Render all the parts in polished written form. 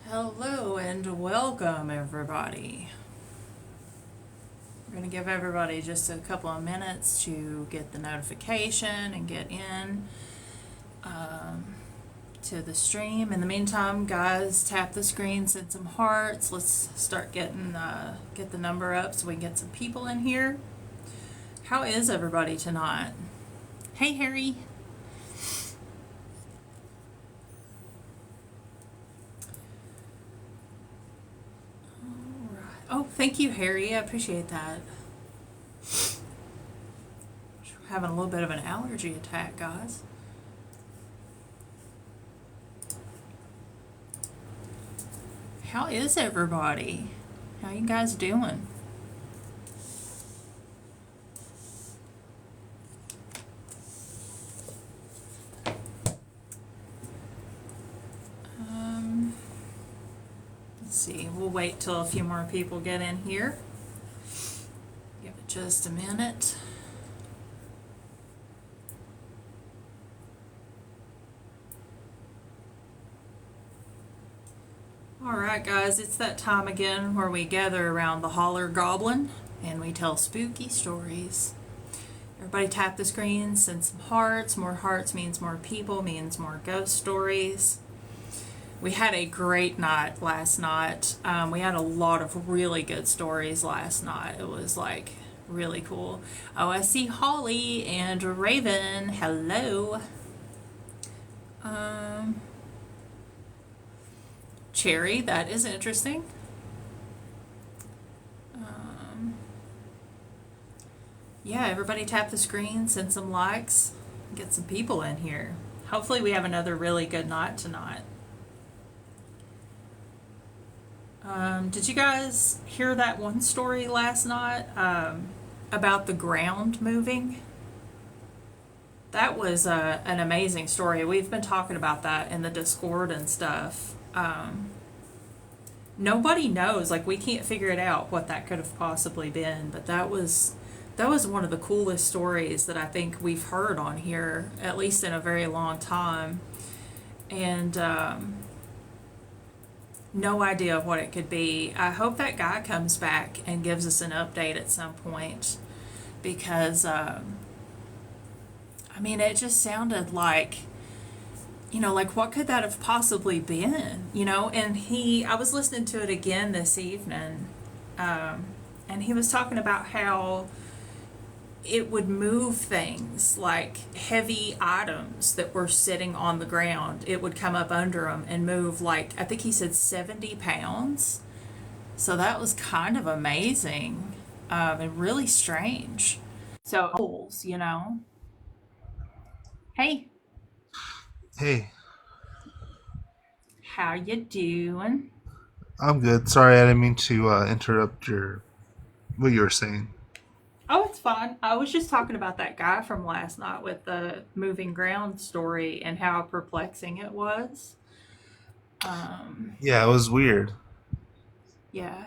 Hello and welcome, everybody. We're going to give everybody just a couple of minutes to get the notification and get in to the stream. In the meantime, guys, tap the screen, send some hearts. Let's start get the number up so we can get some people in here. How is everybody tonight? Hey, Harry. Oh, thank you, Harry. I appreciate that. Having a little bit of an allergy attack, guys. How is everybody? How you guys doing? Let's see. We'll wait till a few more people get in here. Give it just a minute. Alright guys, it's that time again where we gather around the holler goblin and we tell spooky stories. Everybody tap the screen, send some hearts. More hearts means more people, means more ghost stories. We had a great night last night. We had a lot of really good stories last night. It was like really cool. Oh, I see Holly and Raven. Hello. Cherry, that is interesting. Yeah, everybody tap the screen, send some likes, get some people in here. Hopefully we have another really good night tonight. Did you guys hear that one story last night about the ground moving? That was an amazing story. We've been talking about that in the Discord and stuff. Nobody knows, like we can't figure it out what that could have possibly been, but that was one of the coolest stories that I think we've heard on here, at least in a very long time. And no idea what it could be. I hope that guy comes back and gives us an update at some point because, I mean, it just sounded like, like what could that have possibly been, And I was listening to it again this evening, and he was talking about how it would move things like heavy items that were sitting on the ground. It would come up under them and move, like, I think he said 70 pounds. So that was kind of amazing and really strange. So, holes. Hey, Hey, how you doing? I'm good. Sorry, I didn't mean to interrupt your what you were saying. Oh, it's fine. I was just talking about that guy from last night with the moving ground story and how perplexing it was. Yeah, it was weird. Yeah,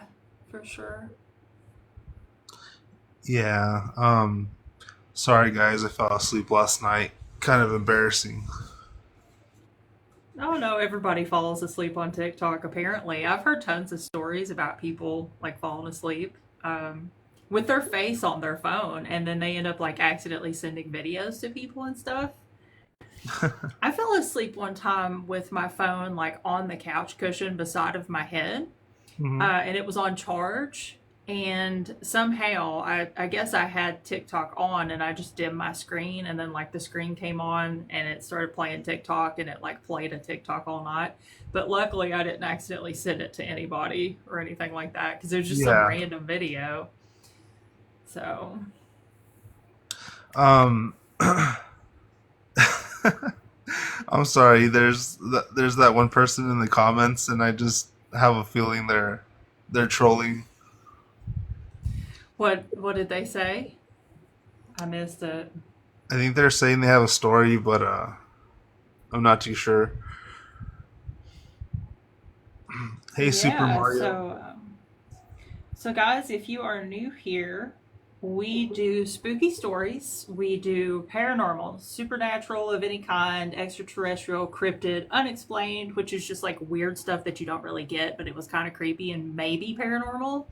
for sure. Yeah. Sorry guys, I fell asleep last night. Kind of embarrassing. Oh no, everybody falls asleep on TikTok apparently. I've heard tons of stories about people like falling asleep with their face on their phone and then they end up like accidentally sending videos to people and stuff. I fell asleep one time with my phone like on the couch cushion beside of my head, Hmm. and it was on charge. And somehow, I guess I had TikTok on, and I just dimmed my screen, and then like the screen came on, and it started playing TikTok, and it like played a TikTok all night. But luckily, I didn't accidentally send it to anybody or anything like that because it was just some Yeah. random video. So Um, I'm sorry. There's that one person in the comments, and I just have a feeling they're trolling. what did they say? I missed it. I think they're saying they have a story, but I'm not too sure. Hey, Super Yeah. Mario. So guys, if you are new here, We do spooky stories. We do paranormal, supernatural of any kind, extraterrestrial, cryptid, unexplained, which is just like weird stuff that you don't really get, but it was kind of creepy and maybe paranormal.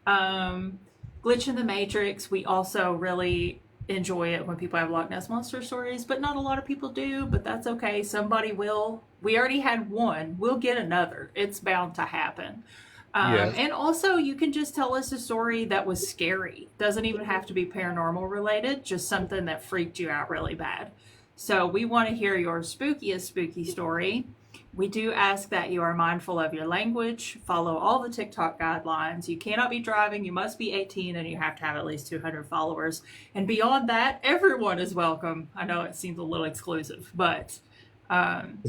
Um, Glitch in the Matrix. We also really enjoy it when people have Loch Ness Monster stories, but not a lot of people do, but that's okay. Somebody will. We already had one. We'll get another. It's bound to happen. Yes. And also, you can just tell us a story that was scary. Doesn't even have to be paranormal related, just something that freaked you out really bad. So, we want to hear your spookiest spooky story. We do ask that you are mindful of your language, follow all the TikTok guidelines. You cannot be driving, you must be 18, and you have to have at least 200 followers. And beyond that, everyone is welcome. I know it seems a little exclusive, but um,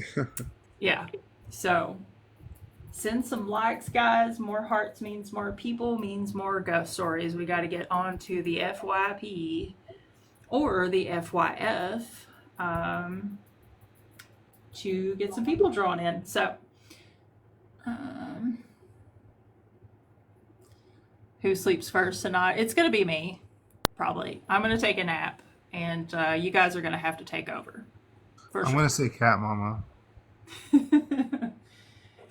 yeah. So send some likes, guys. More hearts means more people, means more ghost stories. We got to get on to the FYP or the FYF um, to get some people drawn in. So, um, who sleeps first tonight? It's going to be me, probably. I'm going to take a nap, and you guys are going to have to take over for I'm sure. gonna say cat mama.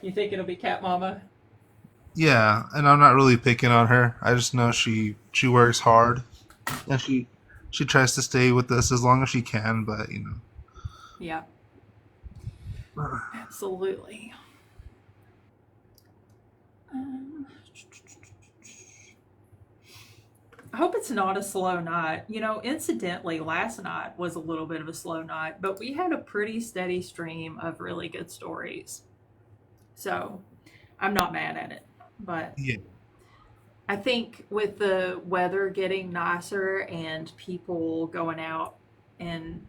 You think it'll be Cat Mama? Yeah, and I'm not really picking on her. I just know she works hard, and she tries to stay with us as long as she can. But Yeah, absolutely. Um, I hope it's not a slow night. Incidentally, last night was a little bit of a slow night, but we had a pretty steady stream of really good stories. So I'm not mad at it. But yeah, I think with the weather getting nicer and people going out and,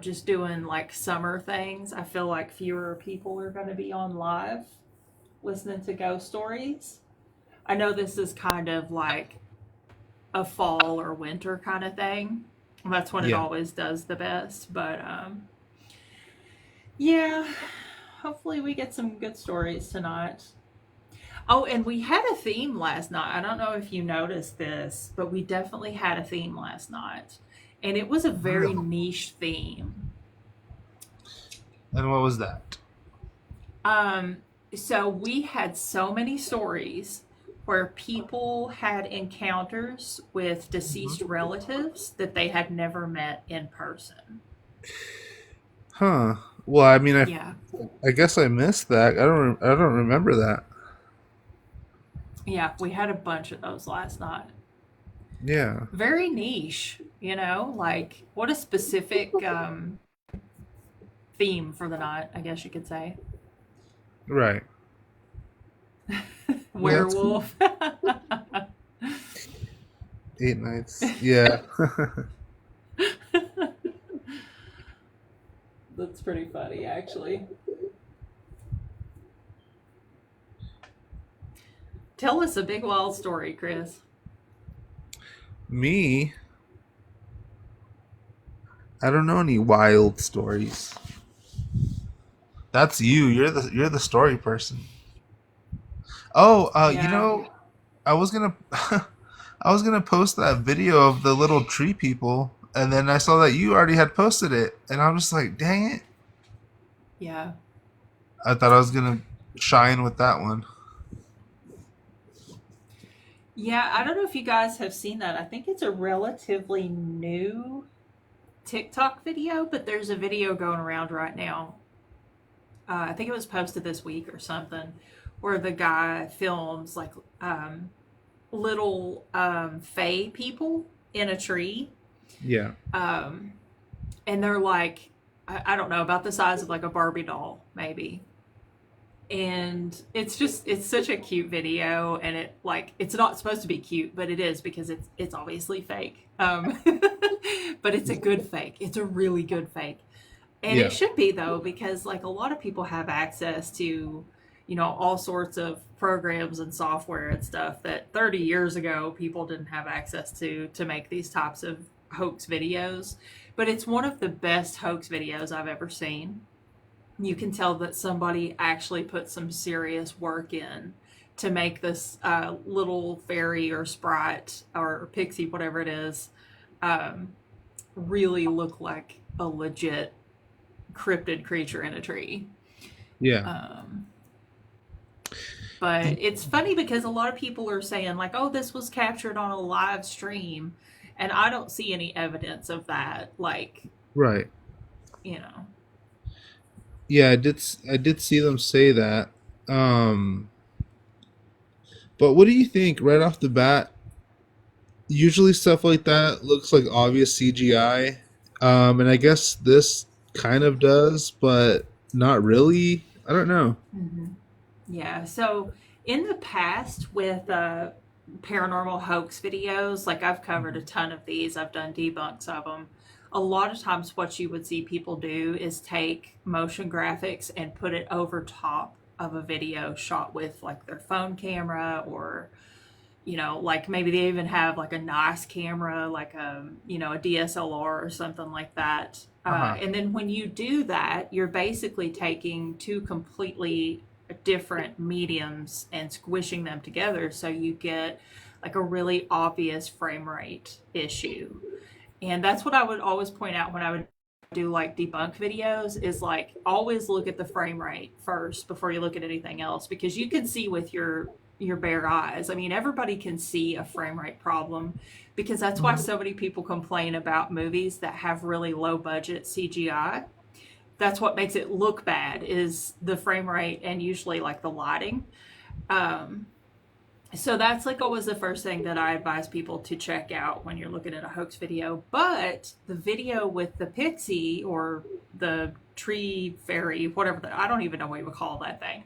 just doing like summer things, I feel like fewer people are going to be on live listening to ghost stories. I know this is kind of like a fall or winter kind of thing. That's when it yeah. always does the best. But yeah, hopefully we get some good stories tonight. Oh, and we had a theme last night. I don't know if you noticed this, but we definitely had a theme last night. And it was a very Really? niche theme. And what was that? Um, so we had so many stories where people had encounters with deceased Mhm. relatives that they had never met in person. Huh. Well, I mean, Yeah. I guess I missed that. I don't remember that. Yeah, we had a bunch of those last night. Yeah. Very niche, like what a specific theme for the night, I guess you could say. Right. Well, that's cool. Werewolf. 8 nights. Yeah. That's pretty funny, actually. Tell us a big wild story, Chris. Me, I don't know any wild stories. That's you. You're the story person. Oh, Yeah. I was gonna I was gonna post that video of the little tree people, and then I saw that you already had posted it, and I'm just like, dang it! Yeah. I thought I was gonna shine with that one. Yeah, I don't know if you guys have seen that. I think it's a relatively new TikTok video, but there's a video going around right now. I think it was posted this week or something, where the guy films like um, little fae people in a tree. Yeah. Um, and they're like, I don't know, about the size of like a Barbie doll, maybe. And it's such a cute video, and it's not supposed to be cute, but it is because it's obviously fake. But it's a good fake. It's a really good fake. And it Yeah. should be though, because like a lot of people have access to, all sorts of programs and software and stuff that 30 years ago people didn't have access to make these types of hoax videos. But it's one of the best hoax videos I've ever seen. You can tell that somebody actually put some serious work in to make this little fairy or sprite or pixie, whatever it is, um, really look like a legit cryptid creature in a tree. Yeah. Um, but it's funny because a lot of people are saying, like, oh, this was captured on a live stream. And I don't see any evidence of that. Like, Right. you know, Yeah, I did see them say that. Um, but what do you think right off the bat? Usually stuff like that looks like obvious CGI. And I guess this kind of does, but not really. I don't know. hmm yeah. So in the past with paranormal hoax videos, like I've covered a ton of these, I've done debunks of them. A lot of times, what you would see people do is take motion graphics and put it over top of a video shot with like their phone camera, or like maybe they even have like a nice camera, like a DSLR or something like that. Uh-huh. And then when you do that, you're basically taking two completely different mediums and squishing them together, so you get like a really obvious frame rate issue. And that's what I would always point out when I would do like debunk videos, is like always look at the frame rate first before you look at anything else, because you can see with your bare eyes. I mean, everybody can see a frame rate problem, because that's why Mhm. so many people complain about movies that have really low budget CGI. That's what makes it look bad, is the frame rate and usually like the lighting. Um, so that's like always the first thing that I advise people to check out when you're looking at a hoax video. But the video with the pixie or the tree fairy, whatever, I don't even know what you would call that thing.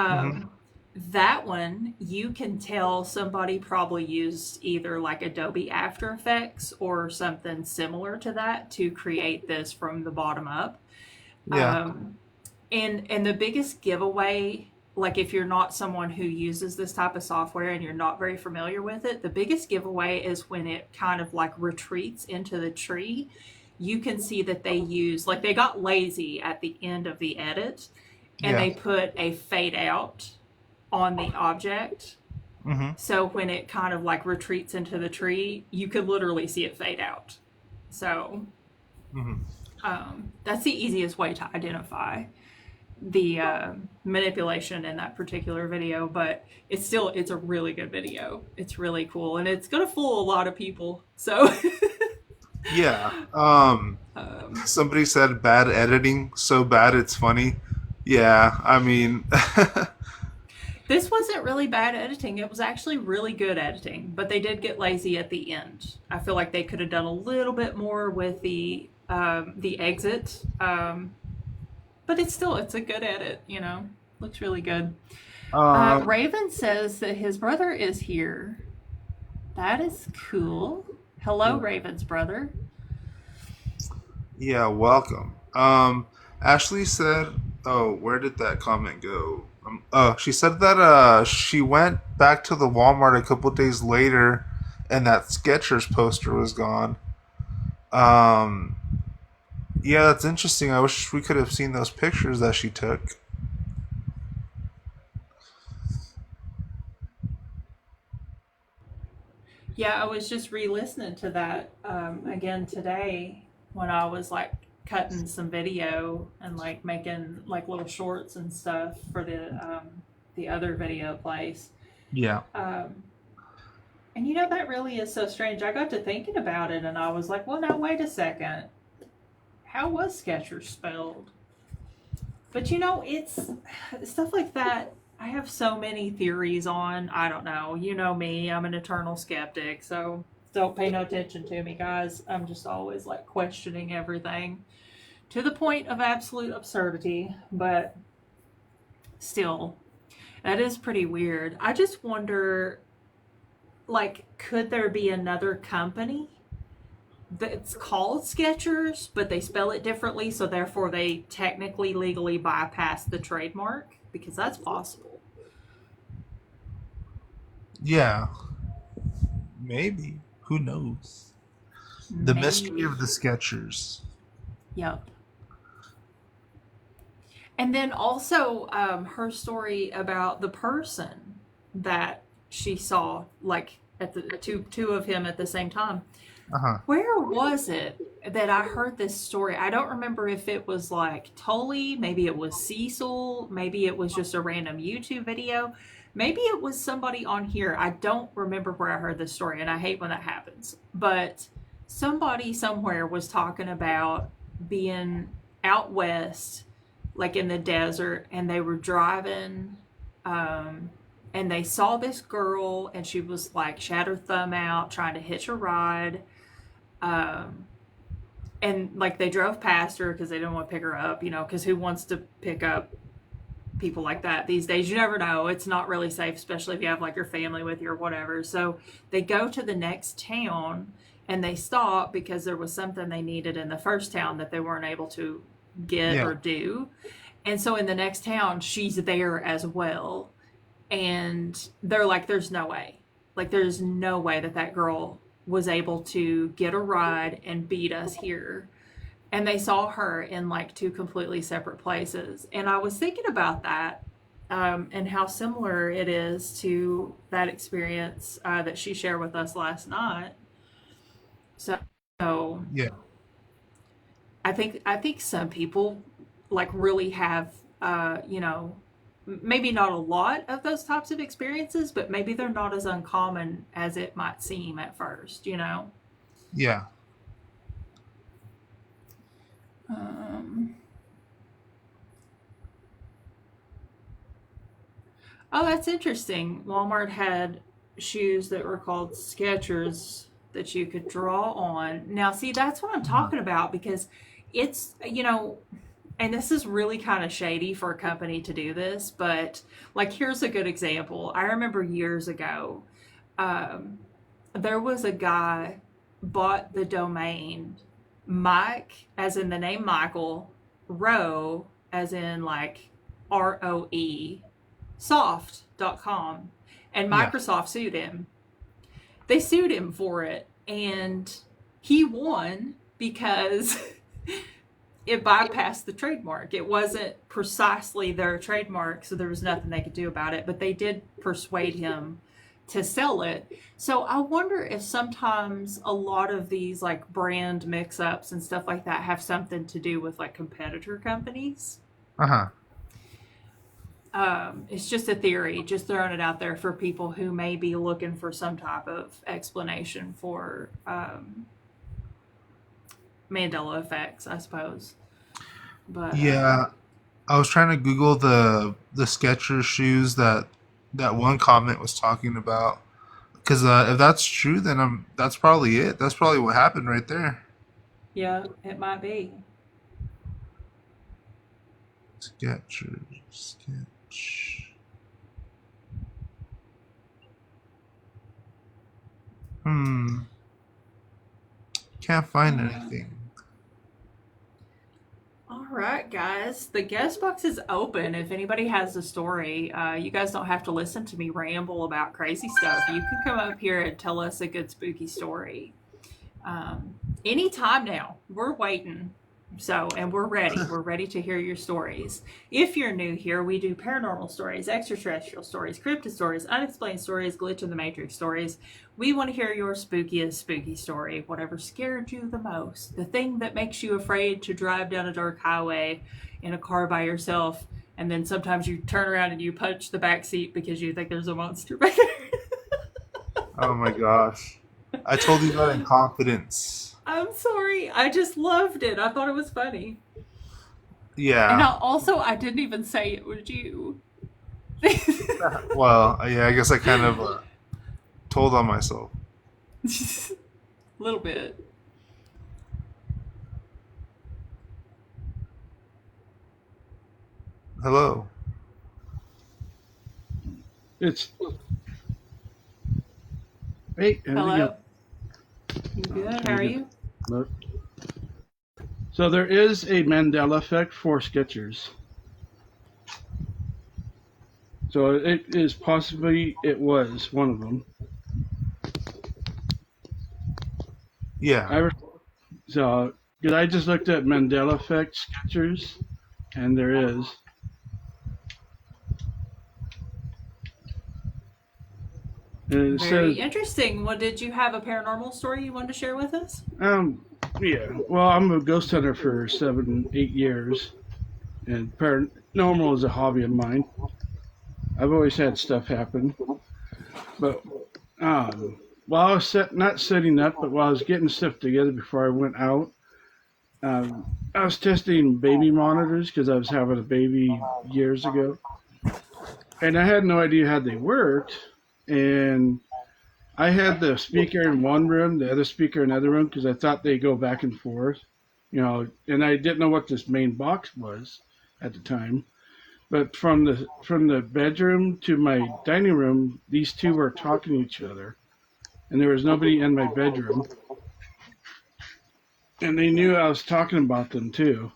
Mhm. Um, that one, you can tell somebody probably used either like Adobe After Effects or something similar to that to create this from the bottom up. Yeah. Um, and the biggest giveaway, like if you're not someone who uses this type of software and you're not very familiar with it, the biggest giveaway is when it kind of like retreats into the tree. You can see that they use, like they got lazy at the end of the edit and Yeah. they put a fade out on the object. Mhm. So when it kind of like retreats into the tree, you could literally see it fade out. So Mhm. that's the easiest way to identify the manipulation in that particular video. But it's a really good video. It's really cool, and it's gonna fool a lot of people. So Yeah. um, Somebody said bad editing, so bad it's funny. Yeah, I mean, this wasn't really bad editing. It was actually really good editing, but they did get lazy at the end. I feel like they could have done a little bit more with the exit. But it's a good edit. Looks really good. um, Raven says that his brother is here. That is cool. Hello, Raven's brother. yeah, welcome. Ashley said, "Oh, where did that comment go?" Oh, she said that she went back to the Walmart a couple days later, and that Skechers poster was gone. Um, yeah, that's interesting. I wish we could have seen those pictures that she took. Yeah, I was just re-listening to that again today when I was like cutting some video and like making like little shorts and stuff for the other video place. Yeah. Um, and that really is so strange. I got to thinking about it and I was like, well, now wait a second. How was Skechers spelled? But it's stuff like that. I have so many theories on. I don't know. You know me, I'm an eternal skeptic. So don't pay no attention to me, guys. I'm just always like questioning everything to the point of absolute absurdity. But still, that is pretty weird. I just wonder, like, could there be another company that's called Skechers, but they spell it differently, so therefore they technically legally bypass the trademark? Because that's possible. Yeah, maybe. Who knows? The mystery of the Maybe. Skechers. Yep. And then also her story about the person. that she saw, like at the two of him at the same time. Uh huh. Where was it that I heard this story? I don't remember if it was like Tully, maybe it was Cecil, maybe it was just a random YouTube video, maybe it was somebody on here. I don't remember where I heard this story, and I hate when that happens. But somebody somewhere was talking about being out west, like in the desert, and they were driving, um, and they saw this girl, and she was like, she had her thumb out trying to hitch a ride, um, and like they drove past her because they didn't want to pick her up, because who wants to pick up people like that these days? You never know. It's not really safe, especially if you have like your family with you or whatever. So they go to the next town and they stop because there was something they needed in the first town that they weren't able to get Yeah. or do. And so in the next town, she's there as well. And they're like, there's no way. Like, there's no way that that girl was able to get a ride and beat us here. And they saw her in like two completely separate places. And I was thinking about that, and how similar it is to that experience that she shared with us last night. So Yeah. I think some people like really have, maybe not a lot of those types of experiences, but maybe they're not as uncommon as it might seem at first. Yeah. Um, oh, that's interesting. Walmart had shoes that were called Skechers that you could draw on. Now, see, that's what I'm Uh-huh. talking about because it's, and this is really kind of shady for a company to do this, but like, here's a good example. I remember years ago, um, there was a guy bought the domain Mike, as in the name Michael, Rowe, as in like ROE, soft.com, and Yeah. Microsoft sued him. They sued him for it, and he won because it bypassed the trademark. It wasn't precisely their trademark, so there was nothing they could do about it, but they did persuade him to sell it. So I wonder if sometimes a lot of these like brand mix ups and stuff like that have something to do with like competitor companies. Uh huh. It's just a theory, just throwing it out there for people who may be looking for some type of explanation for Mandela effects, I suppose. But Yeah. I was trying to Google the Skechers shoes that one comment was talking about. Because if that's true, then that's probably it. That's probably what happened right there. yeah, it might be. Skechers. Sketch. Hmm. Can't find anything. All right, guys. The guest box is open. If anybody has a story, you guys don't have to listen to me ramble about crazy stuff. You can come up here and tell us a good spooky story. Anytime now. We're waiting. So, and we're ready. We're ready to hear your stories. If you're new here, we do paranormal stories, extraterrestrial stories, cryptid stories, unexplained stories, glitch in the matrix stories. We want to hear your spookiest spooky story, whatever scared you the most, the thing that makes you afraid to drive down a dark highway in a car by yourself, and then sometimes you turn around and you punch the back seat because you think there's a monster back there. Oh my gosh. I told you that in confidence. I'm sorry. I just loved it. I thought it was funny. And Yeah. I didn't even say it was you. Well, yeah, I guess I kind of told on myself. A little bit. Hello. It's hey, how's it going? Hello. You good? How Trying are to get you? look. So there is a Mandela effect for Skechers. So it is possibly it was one of them. Yeah. So because I just looked at Mandela effect Skechers, and there is. And it Very says, interesting. What did you have a paranormal story you wanted to share with us? yeah, well, I'm a ghost hunter for 7, 8 years, and paranormal is a hobby of mine. I've always had stuff happen, but while I was not setting up, but while I was getting stuff together before I went out, I was testing baby monitors because I was having a baby years ago, and I had no idea how they worked. And I had the speaker in one room, the other speaker in another room, because I thought they go back and forth, and I didn't know what this main box was at the time. But from the bedroom to my dining room, these two were talking to each other, and there was nobody in my bedroom, and they knew I was talking about them too.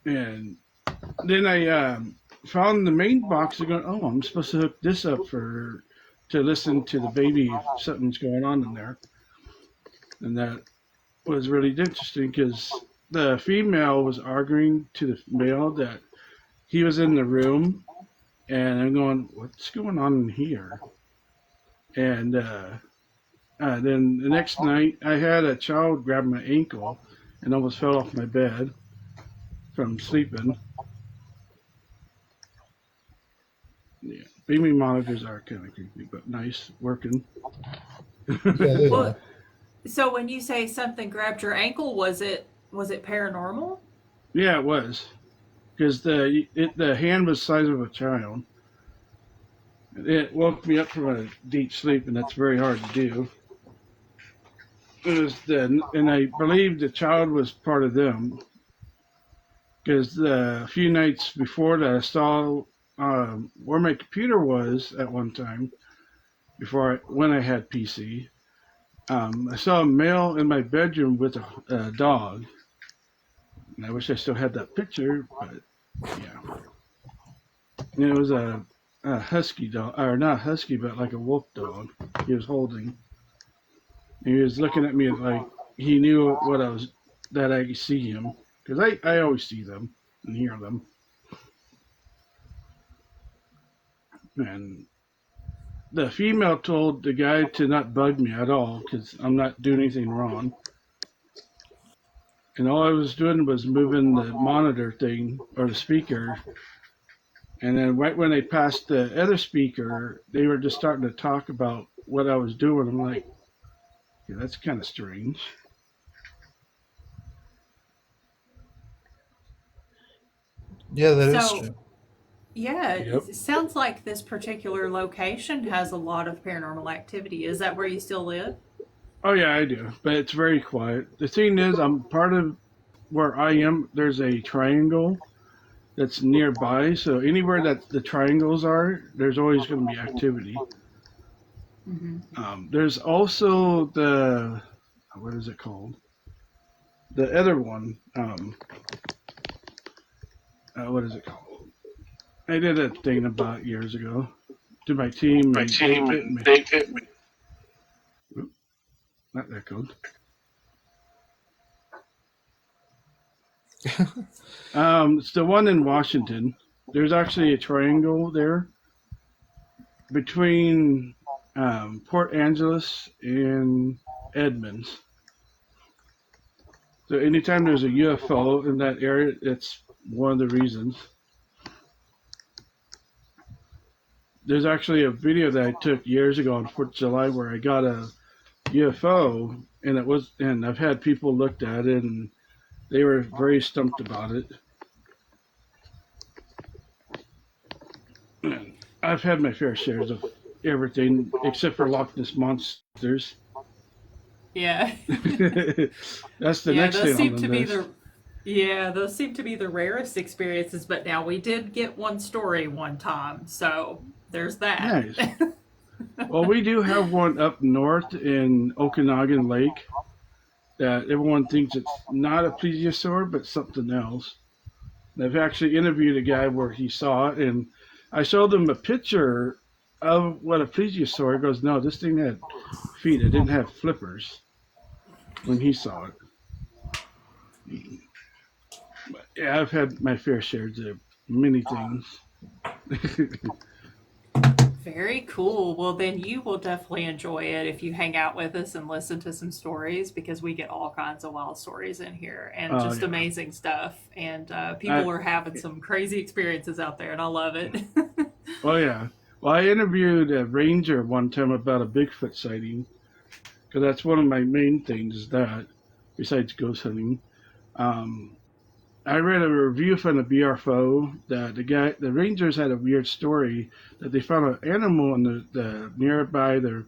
And then I found the main box and going, oh, I'm supposed to hook this up to listen to the baby if something's going on in there. And that was really interesting because the female was arguing to the male that he was in the room, and I'm going, what's going on in here? And then the next night, I had a child grab my ankle and almost fell off my bed from sleeping. Yeah, baby monitors are kind of creepy, but nice working. Yeah, they Well, are. so when you say something grabbed your ankle, was it paranormal? Yeah, it was because the hand was the size of a child. It woke me up from a deep sleep, and that's very hard to do. It was and I believe the child was part of them because a few nights before that, I saw where my computer was at one time when I had PC. I saw a male in my bedroom with a dog, and I wish I still had that picture, but yeah, and it was a husky dog, or not husky, but like a wolf dog. He was holding. And he was looking at me like he knew what I was that I could see him because I always see them and hear them. And the female told the guy to not bug me at all because I'm not doing anything wrong. And all I was doing was moving the monitor thing or the speaker. And then right when they passed the other speaker, they were just starting to talk about what I was doing. I'm like, yeah, that's kind of strange. Yeah, that is So, true. yeah, Yep. it sounds like this particular location has a lot of paranormal activity. Is that where you still live? Oh yeah, I do, but it's very quiet. The thing is, I'm part of where I am. There's a triangle that's nearby, so anywhere that the triangles are, there's always going to be activity. There's also the what is it called? The other one. What is it called? I did a thing about years ago to my team, My and they team, bit and me. they hit me. Oop, not that code. It's the one in Washington. There's actually a triangle there between Port Angeles and Edmonds. So anytime there's a UFO in that area, it's one of the reasons. There's actually a video that I took years ago on 4th of July where I got a UFO, and I've had people looked at it, and they were very stumped about it. And I've had my fair shares of everything except for Loch Ness monsters. Yeah. That's the Yeah, next those thing on seem the to be list. the yeah, those seem to be the rarest experiences, but now we did get one story one time, so there's that. Nice. Well, we do have one up north in Okanagan Lake that everyone thinks it's not a plesiosaur, but something else. And I've actually interviewed a guy where he saw it, and I showed him a picture of what a plesiosaur. He goes, "No, this thing had feet. It didn't have flippers." When he saw it, but yeah, I've had my fair share of many things. Very cool. Well, then you will definitely enjoy it if you hang out with us and listen to some stories because we get all kinds of wild stories in here and Oh just yeah. amazing stuff. And I, people are having some crazy experiences out there, and I love it. oh yeah. Well, I interviewed a ranger one time about a Bigfoot sighting because that's one of my main things. Is that besides ghost hunting, um, I read a review from the BRFO that the rangers had a weird story that they found an animal in the nearby the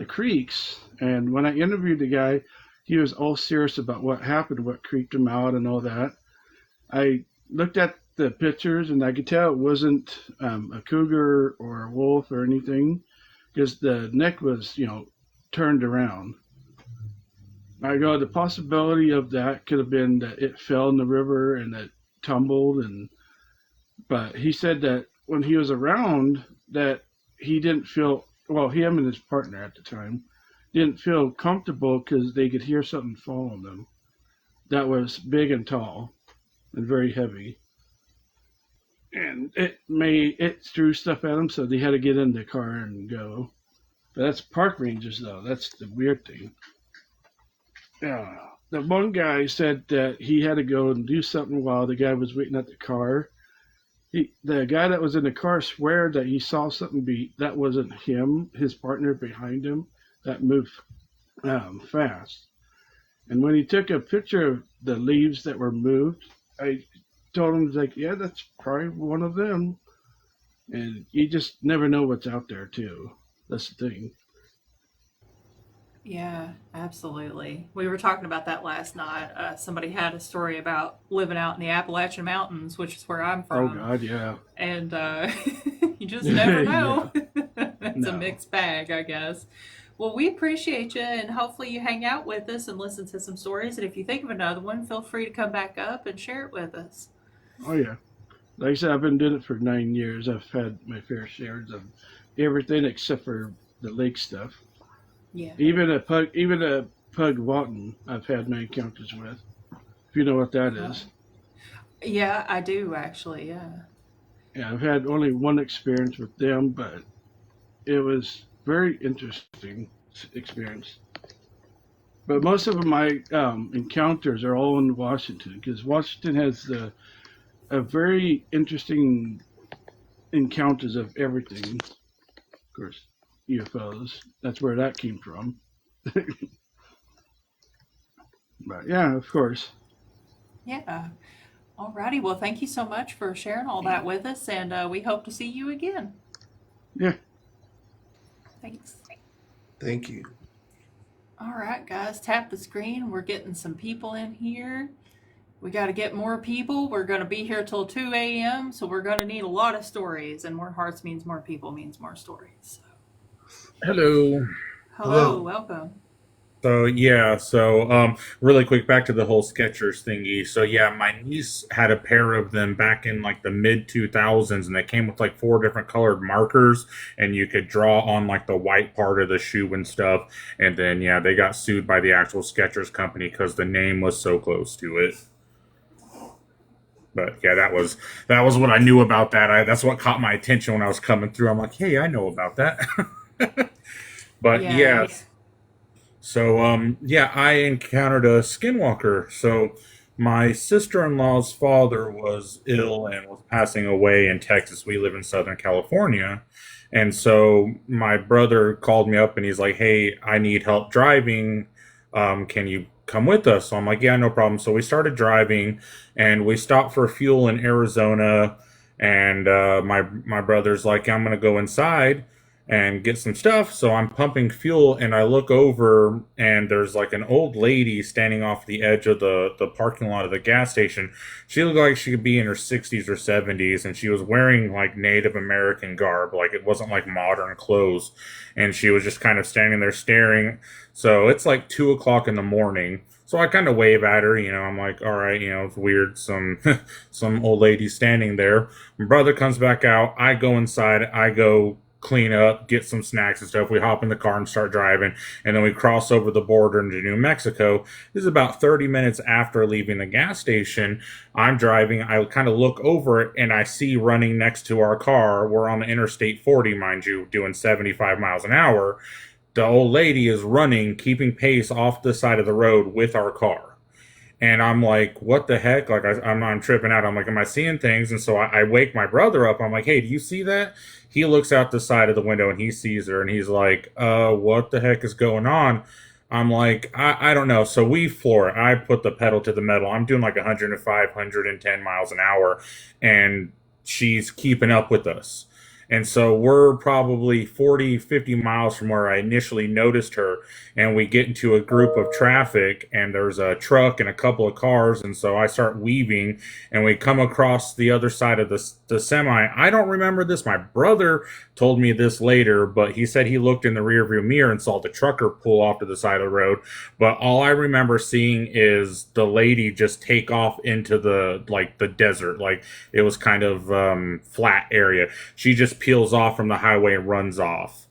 creeks, and when I interviewed the guy, he was all serious about what happened, what creeped him out, and all that. I looked at the pictures, and I could tell it wasn't a cougar or a wolf or anything, because the neck was, turned around. I go, the possibility of that could have been that it fell in the river and it tumbled, but he said that when he was around, that he didn't feel well. Him and his partner at the time didn't feel comfortable because they could hear something fall on them that was big and tall and very heavy, and it threw stuff at them, so they had to get in the car and go. But that's park rangers, though. That's the weird thing. Yeah. The one guy said that he had to go and do something while the guy was waiting at the car. The guy that was in the car swear that he saw something that wasn't him, his partner behind him, that moved fast. And when he took a picture of the leaves that were moved, I told him, like, yeah, that's probably one of them. And you just never know what's out there, too. That's the thing. Yeah, absolutely. We were talking about that last night. Somebody had a story about living out in the Appalachian Mountains, which is where I'm Oh, from. God, yeah. And you just never Yeah. know. It's a No. mixed bag, I guess. Well, we appreciate you, and hopefully you hang out with us and listen to some stories. And if you think of another one, feel free to come back up and share it with us. Oh, yeah. Like I said, I've been doing it for 9 years. I've had my fair shares of everything except for the lake stuff. Yeah. Even a pug Walton, I've had my encounters with. If you know what that Oh. is. Yeah, I do actually. Yeah. Yeah, I've had only one experience with them, but it was very interesting experience. But most of my encounters are all in Washington because Washington has a very interesting encounters of everything. Of course, UFOs. That's where that came from. But yeah, of course. Yeah. Alrighty. Well, thank you so much for sharing all that with us, and we hope to see you again. Yeah. Thanks. Thank you. All right, guys, tap the screen. We're getting some people in here. We got to get more people. We're going to be here till 2 a.m., so we're going to need a lot of stories, and more hearts means more people means more stories. Hello. Hello, Hello. welcome. So yeah, really quick back to the whole Skechers thingy. So yeah, my niece had a pair of them back in like the mid 2000s, and they came with like four different colored markers, and you could draw on like the white part of the shoe and stuff. And then yeah, they got sued by the actual Skechers company because the name was so close to it. But yeah, that was what I knew about that. That's what caught my attention when I was coming through. I'm like, hey, I know about that. But yeah, Yes. yeah, I encountered a skinwalker. So my sister-in-law's father was ill and was passing away in Texas. We live in Southern California. And so my brother called me up and he's like, "Hey, I need help driving. Can you come with us?" So I'm like, "Yeah, no problem." So we started driving and we stopped for fuel in Arizona. And my brother's like, "I'm gonna go inside and get some stuff." So I'm pumping fuel and I look over and there's like an old lady standing off the edge of the parking lot of the gas station. She looked like she could be in her 60s or 70s, and she was wearing like Native American garb. Like it wasn't like modern clothes. And she was just kind of standing there staring. So it's like 2 o'clock in the morning. So I kind of wave at her, I'm like, all right, it's weird. Some old lady standing there. My brother comes back out. I go inside. I go clean up, get some snacks and stuff. We hop in the car and start driving, and then we cross over the border into New Mexico. This is about 30 minutes after leaving the gas station. I'm driving. I kind of look over it, and I see running next to our car, we're on the Interstate 40, mind you, doing 75 miles an hour. The old lady is running, keeping pace off the side of the road with our car. And I'm like, what the heck? Like, I'm tripping out. I'm like, am I seeing things? And so I wake my brother up. I'm like, hey, do you see that? He looks out the side of the window and he sees her and he's like, what the heck is going on? I'm like, I don't know. So we floor it. I put the pedal to the metal. I'm doing like 105, 110 miles an hour. And she's keeping up with us. And so we're probably 40, 50 miles from where I initially noticed her. And we get into a group of traffic, and there's a truck and a couple of cars. And so I start weaving, and we come across the other side of the semi. I don't remember this. My brother told me this later, but he said he looked in the rearview mirror and saw the trucker pull off to the side of the road. But all I remember seeing is the lady just take off into the desert. Like, it was kind of flat area. She just peels off from the highway and runs off.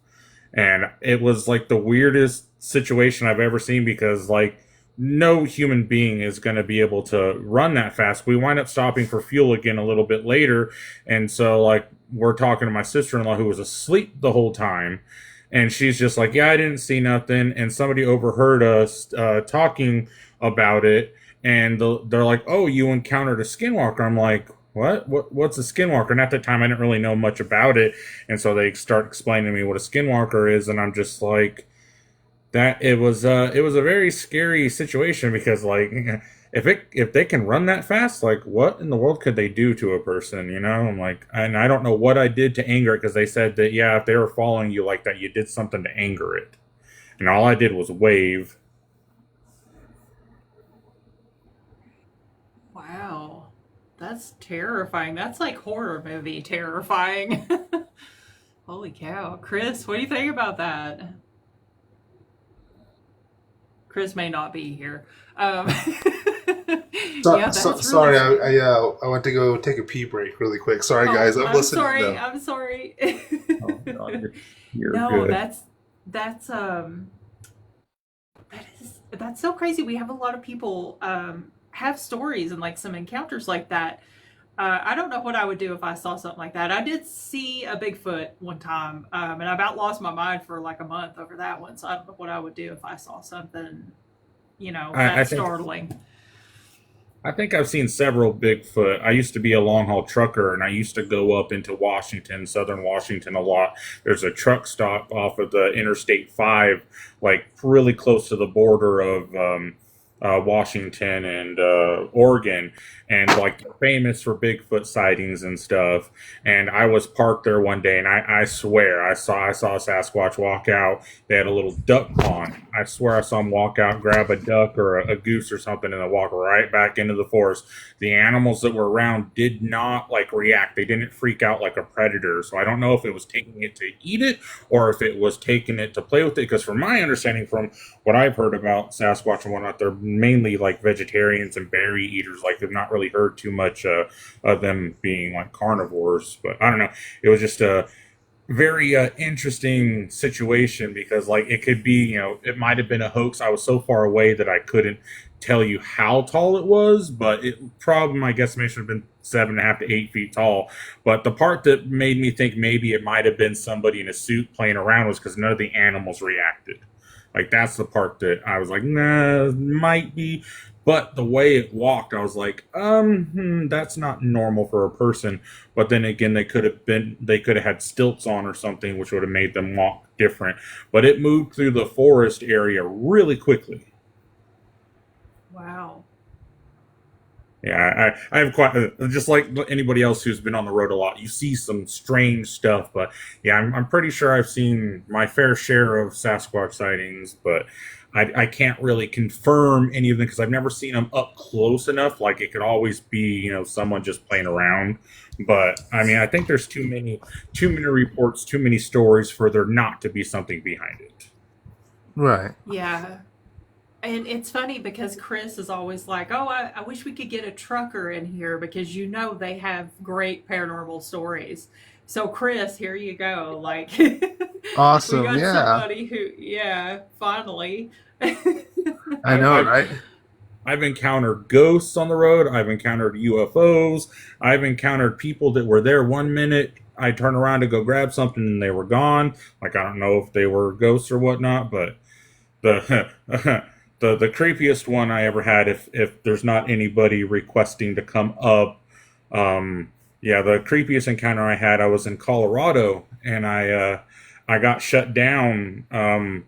And it was like the weirdest situation I've ever seen, because like no human being is going to be able to run that fast. We wind up stopping for fuel again a little bit later. And so like we're talking to my sister-in-law, who was asleep the whole time. And she's just like, yeah, I didn't see nothing. And somebody overheard us talking about it. And they're like, oh, you encountered a skinwalker. I'm like, what's a skinwalker? And at the time I didn't really know much about it, and so they start explaining to me what a skinwalker is, and I'm just like, that it was a very scary situation, because like if they can run that fast, like what in the world could they do to a person, you know? I'm like, and I don't know what I did to anger it, because they said that, yeah, if they were following you like that, you did something to anger it, and all I did was wave. Wow. That's terrifying. That's like horror movie terrifying. Holy cow. Chris, what do you think about that? Chris may not be here. Yeah, that's really Sorry, scary. I went to go take a pee break really quick. Sorry, Oh, guys, I'm I'm listening sorry. though. I'm sorry. Oh God, you're No, good. that's that's so crazy. We have a lot of people have stories and like some encounters like that. I don't know what I would do if I saw something like that. I did see a Bigfoot one time, and I about lost my mind for like a month over that one. So I don't know what I would do if I saw something, I that think startling. I think I've seen several Bigfoot. I used to be a long haul trucker, and I used to go up into Washington, southern Washington, a lot. There's a truck stop off of the Interstate 5, like really close to the border of Washington and Oregon, and like they're famous for Bigfoot sightings and stuff. And I was parked there one day, and I swear I saw a Sasquatch walk out. They had a little duck pond. I swear I saw him walk out, grab a duck or a goose or something, and then walk right back into the forest. The animals that were around did not like react. They didn't freak out like a predator. So I don't know if it was taking it to eat it or if it was taking it to play with it. Because from my understanding, from what I've heard about Sasquatch and whatnot, they're mainly like vegetarians and berry eaters. Like, they've not really heard too much of them being like carnivores. But I don't know. It was just a very interesting situation, because like it could be, it might have been a hoax. I was so far away that I couldn't tell you how tall it was, but it probably, my guesstimation, would have been 7.5 to 8 feet tall. But the part that made me think maybe it might have been somebody in a suit playing around was because none of the animals reacted. Like, that's the part that I was like, nah, might be. But the way it walked, I was like, that's not normal for a person. But then again, they could have had stilts on or something, which would have made them walk different. But it moved through the forest area really quickly. Wow. Yeah, I have quite, just like anybody else who's been on the road a lot, you see some strange stuff. But yeah, I'm pretty sure I've seen my fair share of Sasquatch sightings, but I can't really confirm any of them because I've never seen them up close enough. Like, it could always be, someone just playing around. But I mean, I think there's too many reports, too many stories for there not to be something behind it. Right. Yeah. And it's funny because Chris is always like, "Oh, I wish we could get a trucker in here because they have great paranormal stories." So Chris, here you go. Like we Awesome. got Yeah. somebody who, yeah, finally. I know, I've right? I've encountered ghosts on the road. I've encountered UFOs. I've encountered people that were there one minute. I turn around to go grab something and they were gone. Like I don't know if they were ghosts or whatnot, but the the creepiest one I ever had, if there's not anybody requesting to come up, yeah, the creepiest encounter I had, I was in Colorado and I got shut down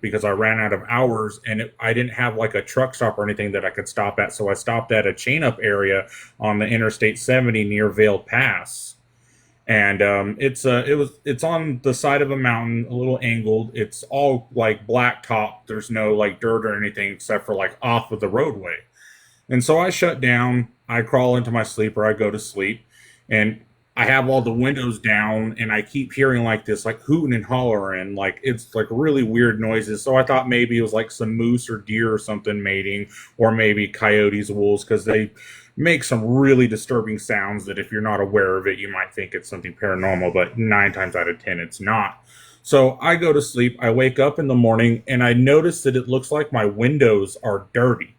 because I ran out of hours and I didn't have like a truck stop or anything that I could stop at, so I stopped at a chain up area on the Interstate 70 near Vail Pass. And it's on the side of a mountain, a little angled. It's all like blacktop. There's no like dirt or anything except for like off of the roadway. And so I shut down. I crawl into my sleeper. I go to sleep, and I have all the windows down, and I keep hearing like this, like hooting and hollering, like it's like really weird noises. So I thought maybe it was like some moose or deer or something mating, or maybe coyotes, wolves, because they make some really disturbing sounds that if you're not aware of it, you might think it's something paranormal, but 9 times out of 10, it's not. So I go to sleep. I wake up in the morning, and I notice that it looks like my windows are dirty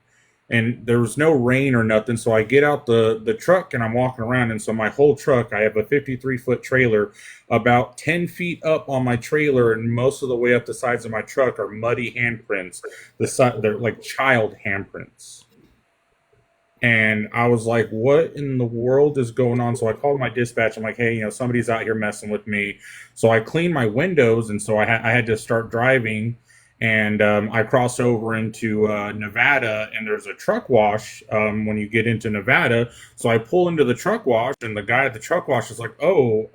and there was no rain or nothing. So I get out the truck and I'm walking around. And so my whole truck, I have a 53-foot trailer, about 10 feet up on my trailer, and most of the way up the sides of my truck are muddy handprints. They're like child handprints. And I was like, what in the world is going on? So I called my dispatch. I'm like, hey, somebody's out here messing with me. So I cleaned my windows, and so I had to start driving. And I cross over into Nevada, and there's a truck wash when you get into Nevada. So I pull into the truck wash, and the guy at the truck wash is like, oh,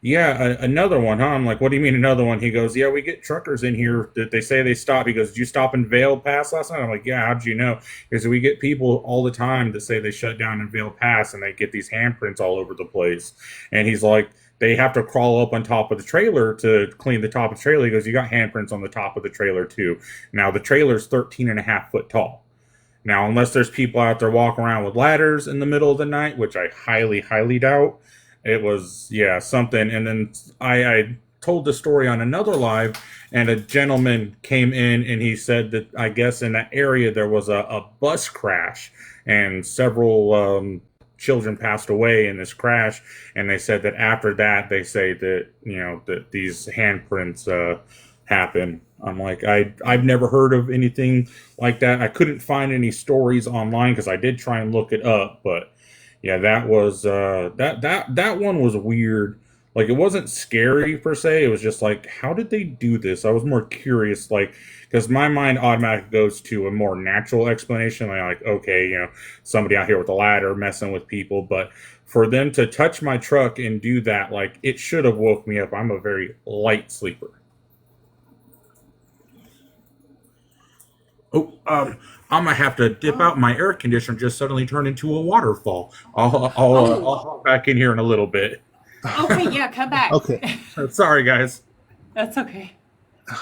yeah, another one, huh? I'm like, what do you mean another one? He goes, yeah, we get truckers in here that they say they stop. He goes, did you stop in Vail Pass last night? I'm like, yeah, how'd you know? Because we get people all the time that say they shut down in Vail Pass and they get these handprints all over the place. And he's like, they have to crawl up on top of the trailer to clean the top of the trailer. He goes, you got handprints on the top of the trailer too. Now, the trailer's 13 and a half foot tall. Now, unless there's people out there walking around with ladders in the middle of the night, which I highly, highly doubt, it was, yeah, something. And then I told the story on another live, and a gentleman came in and he said that I guess in that area there was a bus crash, and several children passed away in this crash. And they said that after that, they say that, that these handprints happen. I'm like, I've never heard of anything like that. I couldn't find any stories online because I did try and look it up, but yeah, that was that one was weird. Like it wasn't scary per se. It was just like, how did they do this? I was more curious, like, because my mind automatically goes to a more natural explanation. Like, okay, somebody out here with a ladder messing with people, but for them to touch my truck and do that, like, it should have woke me up. I'm a very light sleeper. Oh, I'm gonna have to dip out. My air conditioner just suddenly turned into a waterfall. I'll hop back in here in a little bit. Okay, yeah, come back. Okay. Sorry, guys. That's okay.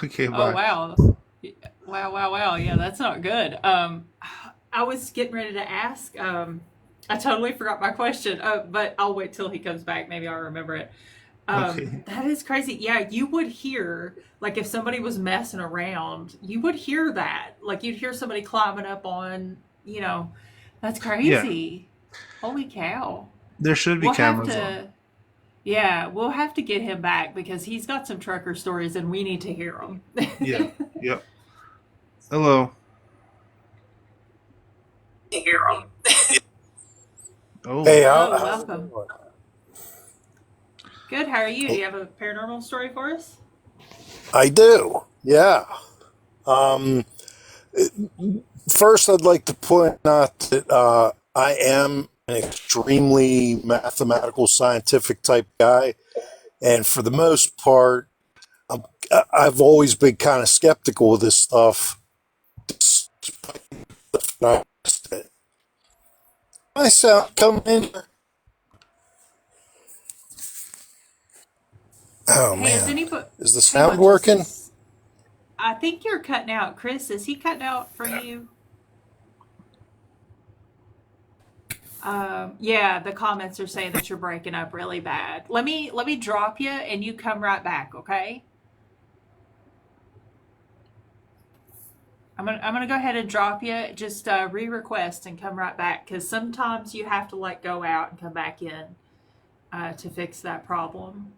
Okay, Oh bye. wow. Wow. Yeah, that's not good. I was getting ready to ask. I totally forgot my question. But I'll wait till he comes back. Maybe I'll remember it. Okay. That is crazy. Yeah, you would hear, like, if somebody was messing around, you would hear that. Like, you'd hear somebody climbing up on, that's crazy. Holy cow. There should be We'll have cameras on. to, yeah, we'll have to get him back because he's got some trucker stories and we need to hear them. Yeah. Yep. Hello. Hear them. Oh. Hey, Oh, how's it welcome. going? Good. How are you? Do you have a paranormal story for us? I do. Yeah. Um, First, I'd like to point out that I am an extremely mathematical, scientific type guy, and for the most part, I'm, I've always been kind of skeptical of this stuff. I sound coming in here. Oh Hey, is man, anybody? is the Hang sound on just a. working? I think you're cutting out. Chris, is he cutting out for you? Yeah, the comments are saying that you're breaking up really bad. Let me drop you and you come right back, okay? I'm gonna go ahead and drop you. Just re-request and come right back because sometimes you have to like go out and come back in to fix that problem.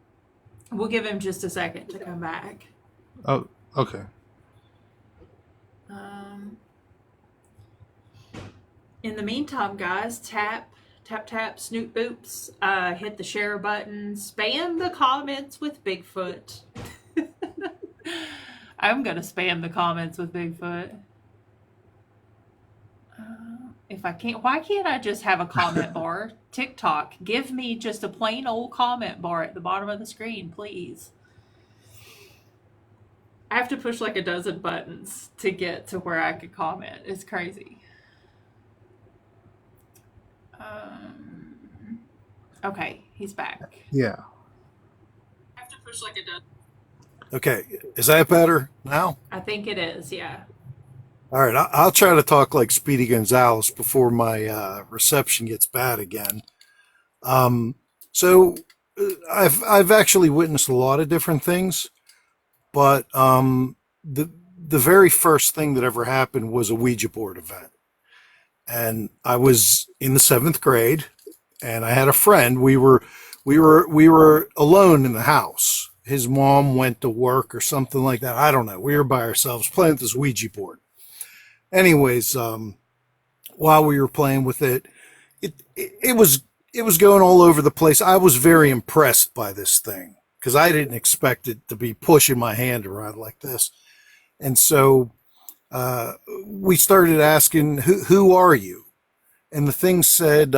We'll give him just a second to come back. Oh, okay. Um, in the meantime, guys, tap, snoot boops, hit the share button, spam the comments with Bigfoot. I'm gonna spam the comments with Bigfoot. If I can't, why can't I just have a comment bar? TikTok, give me just a plain old comment bar at the bottom of the screen, please. I have to push like a dozen buttons to get to where I could comment. It's crazy. Okay, he's back. Yeah. I have to push like a dozen. Okay, is that better now? I think it is, yeah. All right, I'll try to talk like Speedy Gonzales before my reception gets bad again. So I've actually witnessed a lot of different things, but the very first thing that ever happened was a Ouija board event, and I was in the 7th grade, and I had a friend. We were alone in the house. His mom went to work or something like that. I don't know. We were by ourselves playing with this Ouija board. Anyways, while we were playing with it, it was going all over the place. I was very impressed by this thing because I didn't expect it to be pushing my hand around like this. And so we started asking, who are you? And the thing said,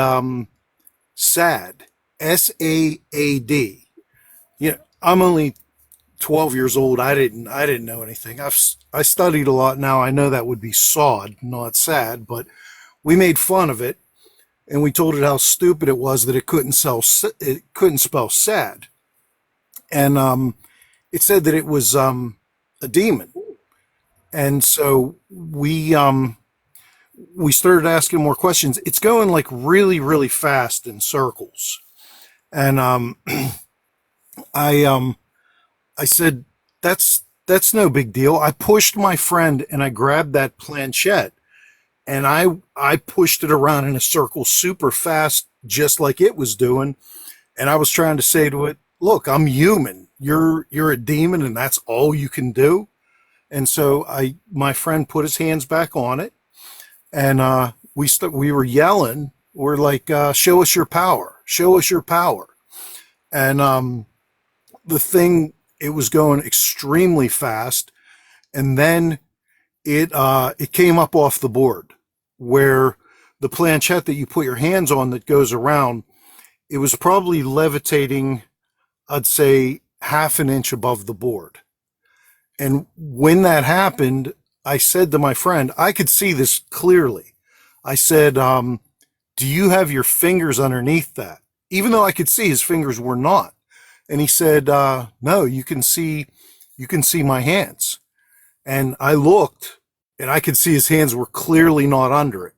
SAD, SAAD. Yeah, I'm only 12 years old. I didn't know anything. I studied a lot now. I know that would be sod, not sad, but we made fun of it and we told it how stupid it was that it couldn't spell sad. And it said that it was a demon. And so we started asking more questions. It's going like really, really fast in circles. And I said, that's no big deal. I pushed my friend and I grabbed that planchette and I pushed it around in a circle super fast, just like it was doing. And I was trying to say to it, look, I'm human. You're a demon and that's all you can do. And so my friend put his hands back on it and we were yelling. We're like, show us your power, show us your power. And the thing, it was going extremely fast, and then it came up off the board where the planchette that you put your hands on that goes around, it was probably levitating, I'd say half an inch above the board. And when that happened, I said to my friend, I could see this clearly. I said, do you have your fingers underneath that? Even though I could see his fingers were not. And he said, no, you can see my hands. And I looked and I could see his hands were clearly not under it.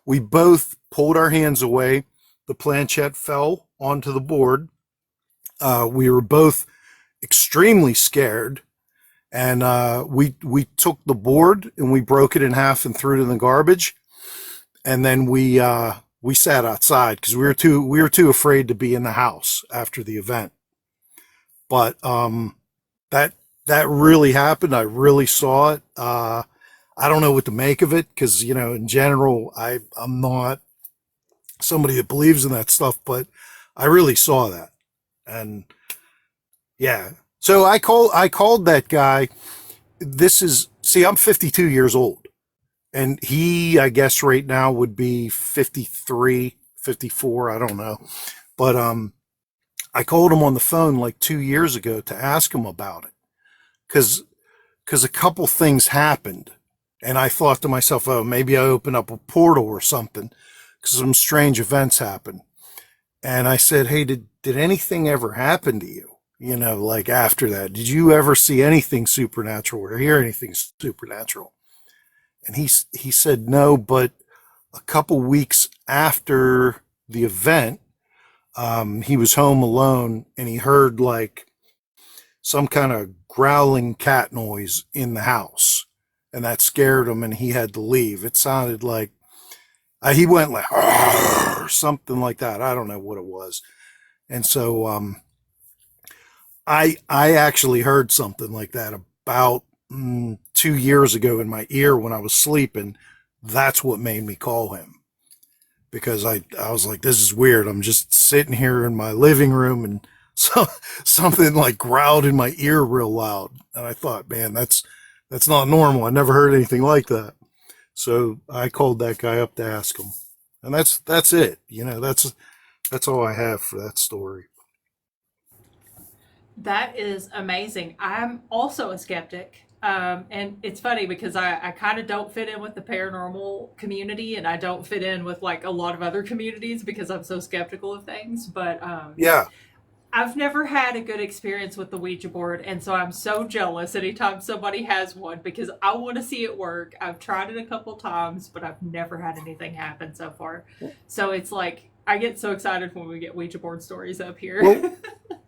We both pulled our hands away. The planchette fell onto the board. We were both extremely scared. And we took the board and we broke it in half and threw it in the garbage. And then we sat outside because we were too afraid to be in the house after the event. But that really happened. I really saw it. I don't know what to make of it because, in general, I'm not somebody that believes in that stuff, but I really saw that. And yeah, so I called that guy. I'm 52 years old and he, I guess right now would be 53, 54. I don't know. But, I called him on the phone like 2 years ago to ask him about it because a couple things happened and I thought to myself, oh, maybe I opened up a portal or something because some strange events happened. And I said, hey, did anything ever happen to you? Like after that, did you ever see anything supernatural or hear anything supernatural? And he said, no, but a couple weeks after the event, he was home alone and he heard like some kind of growling cat noise in the house. And that scared him and he had to leave. It sounded like he went like, or something like that. I don't know what it was. And so I actually heard something like that about 2 years ago in my ear when I was sleeping. That's what made me call him, because I was like, this is weird. I'm just sitting here in my living room and something like growled in my ear real loud. And I thought, man, that's not normal. I never heard anything like that. So I called that guy up to ask him. And that's it. You know, that's all I have for that story. That is amazing. I'm also a skeptic. And it's funny because I kind of don't fit in with the paranormal community, and I don't fit in with like a lot of other communities because I'm so skeptical of things. But Yeah. I've never had a good experience with the Ouija board, and so I'm so jealous anytime somebody has one because I want to see it work. I've tried it a couple times, but I've never had anything happen so far. So it's like I get so excited when we get Ouija board stories up here.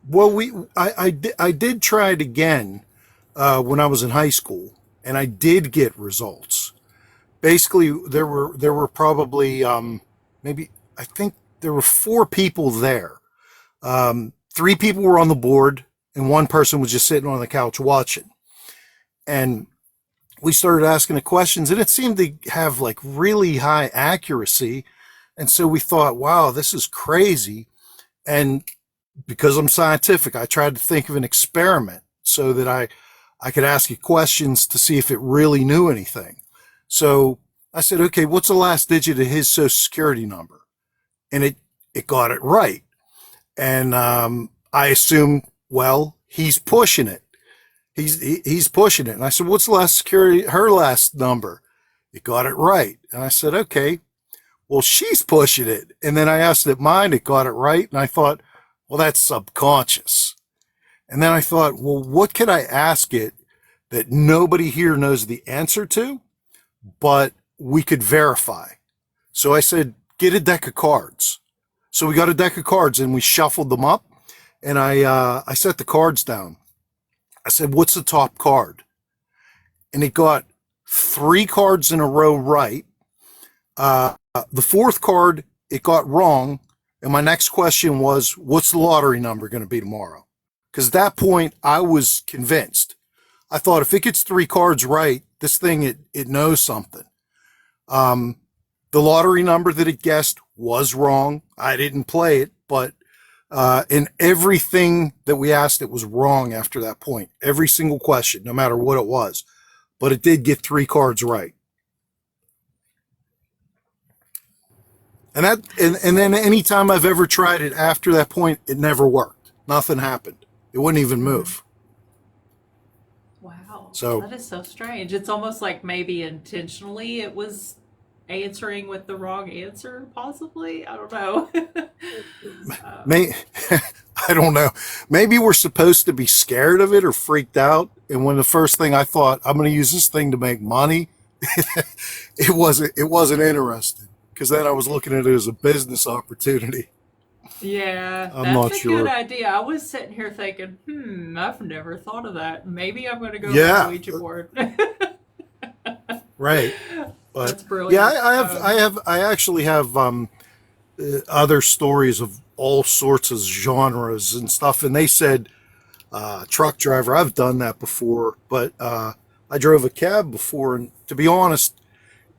Well, I did try it again when I was in high school, and I did get results. Basically, there were probably maybe, I think there were 4 people there. 3 people were on the board, and 1 person was just sitting on the couch watching. And we started asking the questions, and it seemed to have like really high accuracy. And so we thought, wow, this is crazy. And because I'm scientific, I tried to think of an experiment so that I could ask you questions to see if it really knew anything. So I said, okay, what's the last digit of his social security number? And it got it right. And I assumed, well, he's pushing it. He's pushing it. And I said, what's the her last number? It got it right. And I said, okay, well, she's pushing it. And then I asked it mine, it got it right. And I thought, well, that's subconscious. And then I thought, well, what could I ask it that nobody here knows the answer to, but we could verify? So I said, get a deck of cards. So we got a deck of cards and we shuffled them up, and I set the cards down. I said, what's the top card? And it got 3 cards in a row right. The 4th card, it got wrong. And my next question was, what's the lottery number going to be tomorrow? Because at that point, I was convinced. I thought if it gets 3 cards right, this thing, it knows something. The lottery number that it guessed was wrong. I didn't play it, but in everything that we asked, it was wrong after that point. Every single question, no matter what it was. But it did get 3 cards right. And then anytime I've ever tried it after that point, it never worked. Nothing happened. It wouldn't even move. Wow. So That is so strange. It's almost like maybe intentionally it was answering with the wrong answer, possibly. I don't know. may I don't know. Maybe we're supposed to be scared of it or freaked out. And when the first thing I thought, I'm going to use this thing to make money, it wasn't interesting. Because then I was looking at it as a business opportunity. Yeah, I'm that's not a sure. good idea. I was sitting here thinking, I've never thought of that. Maybe I'm going to go with Yeah, the Ouija board. right. But That's brilliant. yeah, I actually have other stories of all sorts of genres and stuff. And they said truck driver. I've done that before, but I drove a cab before, and to be honest,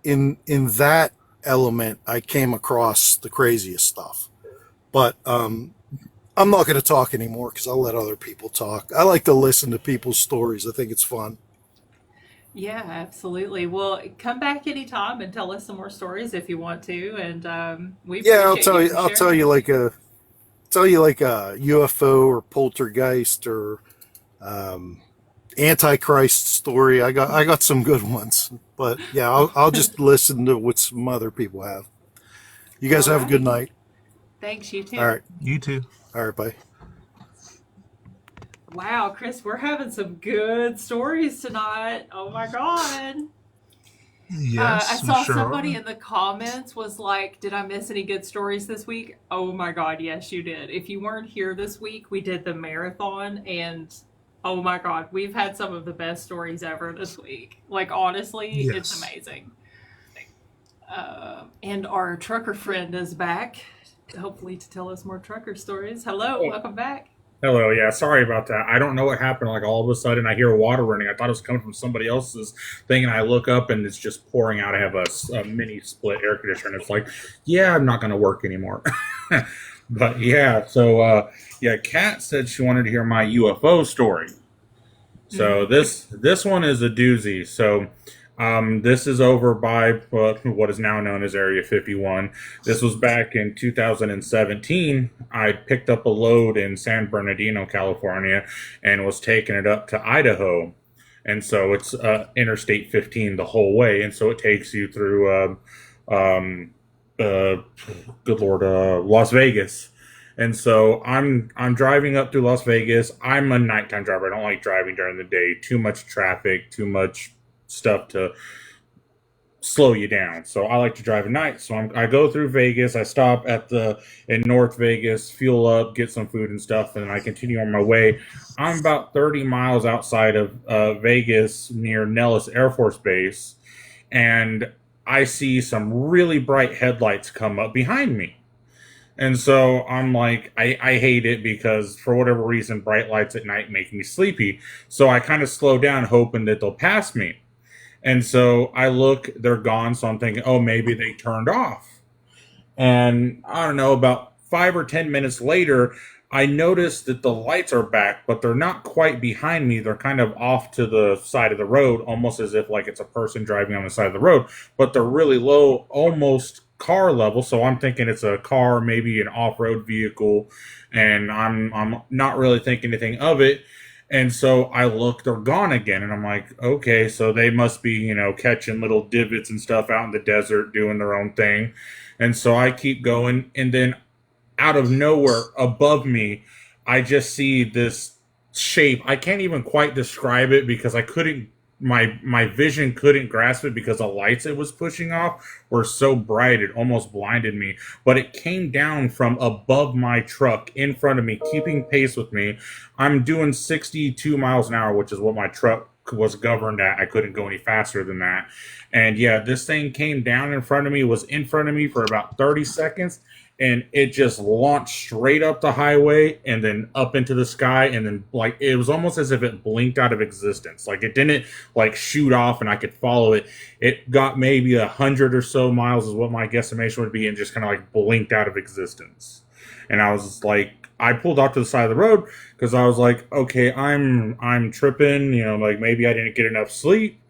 in that element, I came across the craziest stuff. But I'm not going to talk anymore because I'll let other people talk. I like to listen to people's stories. I think it's fun. Yeah, absolutely. Well, come back anytime and tell us some more stories if you want to. And we Yeah, appreciate you for I'll tell sharing you them. like a UFO or poltergeist or Antichrist story. I got some good ones. But yeah, I'll just listen to what some other people have. You guys All have a good right. night. Thanks, you All too. right. You too. All right, bye. Wow, Chris, we're having some good stories tonight. Oh my God. I Yes, we saw sure somebody are. in the comments was like, "Did I miss any good stories this week?" Oh my God, yes, you did. If you weren't here this week, we did the marathon, and oh my God, we've had some of the best stories ever this week. Like, honestly, it's Yes. amazing. And our trucker friend is back, hopefully to tell us more trucker stories. Hello, Oh, welcome back. hello. Yeah, sorry about that. I don't know what happened. Like all of a sudden, I hear water running. I thought it was coming from somebody else's thing, and I look up and it's just pouring out. I have a mini split air conditioner, and it's like, yeah, I'm not going to work anymore. But yeah, so yeah, Kat said she wanted to hear my UFO story. So Mm-hmm. this one is a doozy. So this is over by what is now known as Area 51. This was back in 2017. I picked up a load in San Bernardino, California, and was taking it up to Idaho. And so it's Interstate 15 the whole way, and so it takes you through, uh, good lord, Las Vegas. And so I'm driving up through Las Vegas. I'm a nighttime driver. I don't like driving during the day. Too much traffic, too much stuff to slow you down. So I like to drive at night. So I go through Vegas. I stop at the in North Vegas, fuel up, get some food and stuff, and I continue on my way. I'm about 30 miles outside of Vegas, near Nellis Air Force Base, and I see some really bright headlights come up behind me. And so I'm like, I hate it because for whatever reason, bright lights at night make me sleepy. So I kind of slow down, hoping that they'll pass me. And so I look, they're gone. So I'm thinking, oh, maybe they turned off. And I don't know, about 5 or 10 minutes later, I notice that the lights are back, but they're not quite behind me. They're kind of off to the side of the road, almost as if like it's a person driving on the side of the road, but they're really low, almost car level. So I'm thinking it's a car, maybe an off-road vehicle, and I'm not really thinking anything of it. And so I look, they're gone again, and I'm like, okay, so they must be, catching little divots and stuff out in the desert, doing their own thing. And so I keep going, and then out of nowhere above me, I just see this shape. I can't even quite describe it because I couldn't my vision couldn't grasp it because the lights it was pushing off were so bright it almost blinded me. But it came down from above my truck in front of me, keeping pace with me. I'm doing 62 miles an hour, which is what my truck was governed at. I couldn't go any faster than that. And yeah, this thing came down in front of me, was in front of me for about 30 seconds, and it just launched straight up the highway and then up into the sky, and then like it was almost as if it blinked out of existence. Like it didn't like shoot off and I could follow it. It got maybe 100 or so miles is what my guesstimation would be, and just kind of like blinked out of existence. And I was like, I pulled off to the side of the road because I was like, okay, I'm tripping, like maybe I didn't get enough sleep.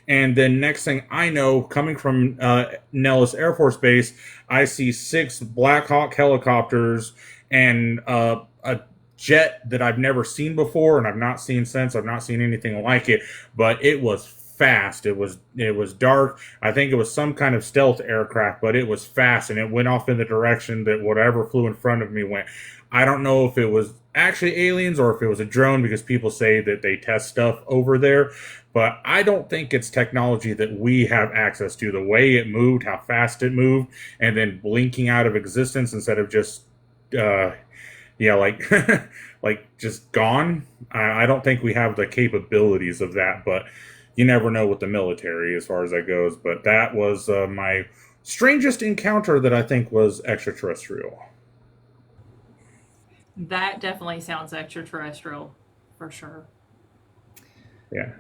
And then next thing I know, coming from Nellis Air Force Base, I see 6 Black Hawk helicopters and a jet that I've never seen before, and I've not seen since. I've not seen anything like it, but it was fast. It was dark. I think it was some kind of stealth aircraft, but it was fast, and it went off in the direction that whatever flew in front of me went. I don't know if it was actually aliens or if it was a drone, because people say that they test stuff over there, but I don't think it's technology that we have access to. The way it moved, how fast it moved, and then blinking out of existence instead of just, yeah, like, like just gone. I don't think we have the capabilities of that, but you never know with the military as far as that goes. But that was my strangest encounter that I think was extraterrestrial. That definitely sounds extraterrestrial, for sure. Yeah.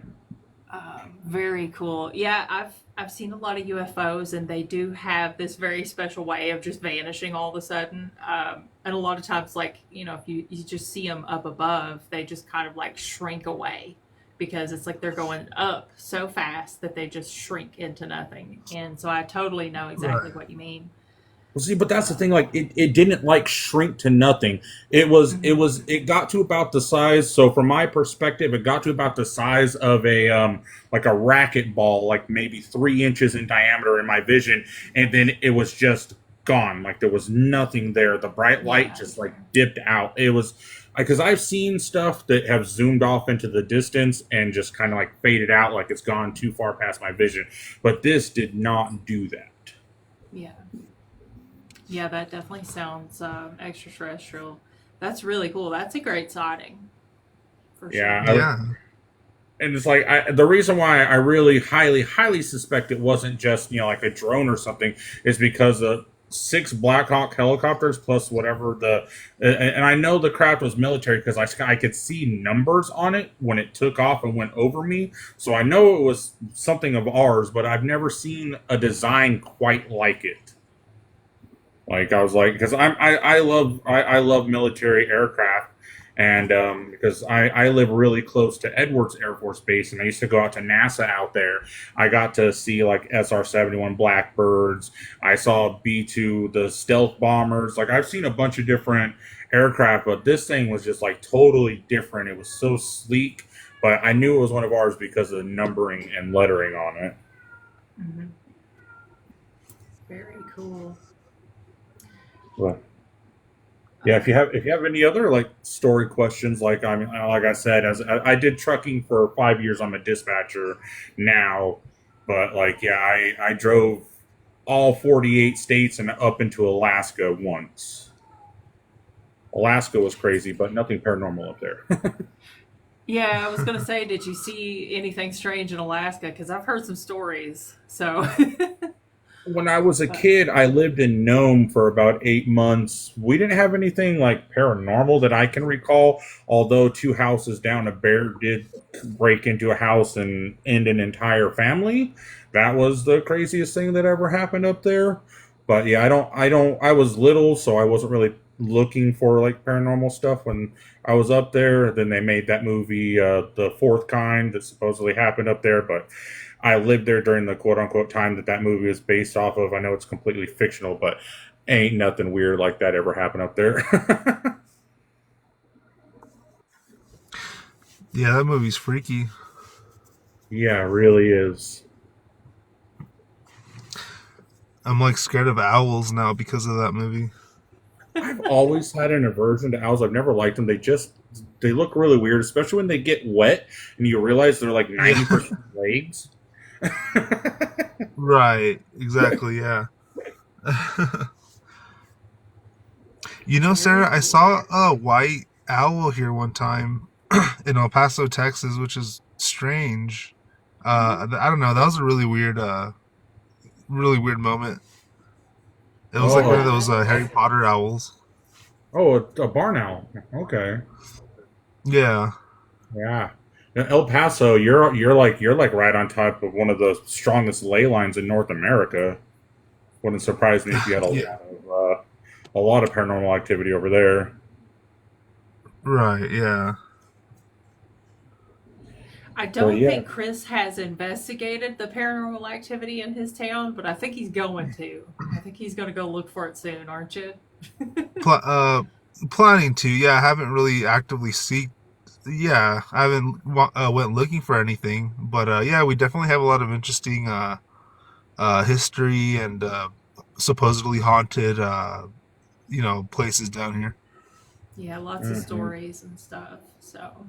Very cool. Yeah, I've seen a lot of UFOs, and they do have this very special way of just vanishing all of a sudden. And a lot of times, like if you just see them up above, they just kind of like shrink away because it's like they're going up so fast that they just shrink into nothing. And so I totally know exactly Right. what you mean. Well, see, but that's the thing. Like, it didn't like shrink to nothing. It got to about the size. So from my perspective, it got to about the size of a like a racquetball, like maybe 3 inches in diameter in my vision, and then it was just gone. Like there was nothing there. The bright light Yeah. just like dipped out. It was because I've seen stuff that have zoomed off into the distance and just kind of like faded out, like it's gone too far past my vision. But this did not do that. Yeah. Yeah, that definitely sounds extraterrestrial. That's really cool. That's a great sighting, for Yeah, sure. Yeah. and it's like the reason why I really highly suspect it wasn't just like a drone or something is because of 6 Black Hawk helicopters plus whatever and I know the craft was military because I could see numbers on it when it took off and went over me, so I know it was something of ours, but I've never seen a design quite like it. Like I was like, because I love military aircraft, and because I live really close to Edwards Air Force Base, and I used to go out to NASA out there. I got to see like SR-71 Blackbirds. I saw B-2, the stealth bombers. Like I've seen a bunch of different aircraft, but this thing was just like totally different. It was so sleek, but I knew it was one of ours because of the numbering and lettering on it. Hmm. Very cool. But yeah, if you have any other like story questions, like I mean, like I said, as I did trucking for 5 years, I'm a dispatcher now, but like yeah, I drove all 48 states and up into Alaska once. Alaska was crazy, but nothing paranormal up there. Yeah, I was gonna say, did you see anything strange in Alaska? Because I've heard some stories. So, When I was a but kid, I lived in Nome for about 8 months. We didn't have anything like paranormal that I can recall, although 2 houses down, a bear did break into a house and end an entire family. That was the craziest thing that ever happened up there. But yeah, I was little, so I wasn't really looking for like paranormal stuff when I was up there. Then they made that movie, The Fourth Kind, that supposedly happened up there, but I lived there during the quote unquote time that movie was based off of. I know it's completely fictional, but ain't nothing weird like that ever happened up there. Yeah, that movie's freaky. Yeah, it really is. I'm like scared of owls now because of that movie. I've always had an aversion to owls. I've never liked them. They look really weird, especially when they get wet and you realize they're like Yeah. 90% legs. Right. Exactly. Yeah. You know, very Sarah, I cool. saw a white owl here one time in El Paso, Texas, which is strange. I don't know. That was a really weird moment. It was like one of Oh, those Yeah. Harry Potter owls. a barn owl. Okay. Yeah. Yeah. Now, El Paso, you're like right on top of one of the strongest ley lines in North America. Wouldn't surprise me if you had Yeah. a lot of paranormal activity over there. Right. Yeah. I But don't yeah, think Chris has investigated the paranormal activity in his town, but I think he's going to. I think he's going to go look for it soon, aren't you? Pl- uh, Planning to. Yeah, I haven't really actively seek. Yeah, I haven't went looking for anything, but yeah, we definitely have a lot of interesting history and supposedly haunted places down here. Yeah, lots of hmm stories and stuff. So,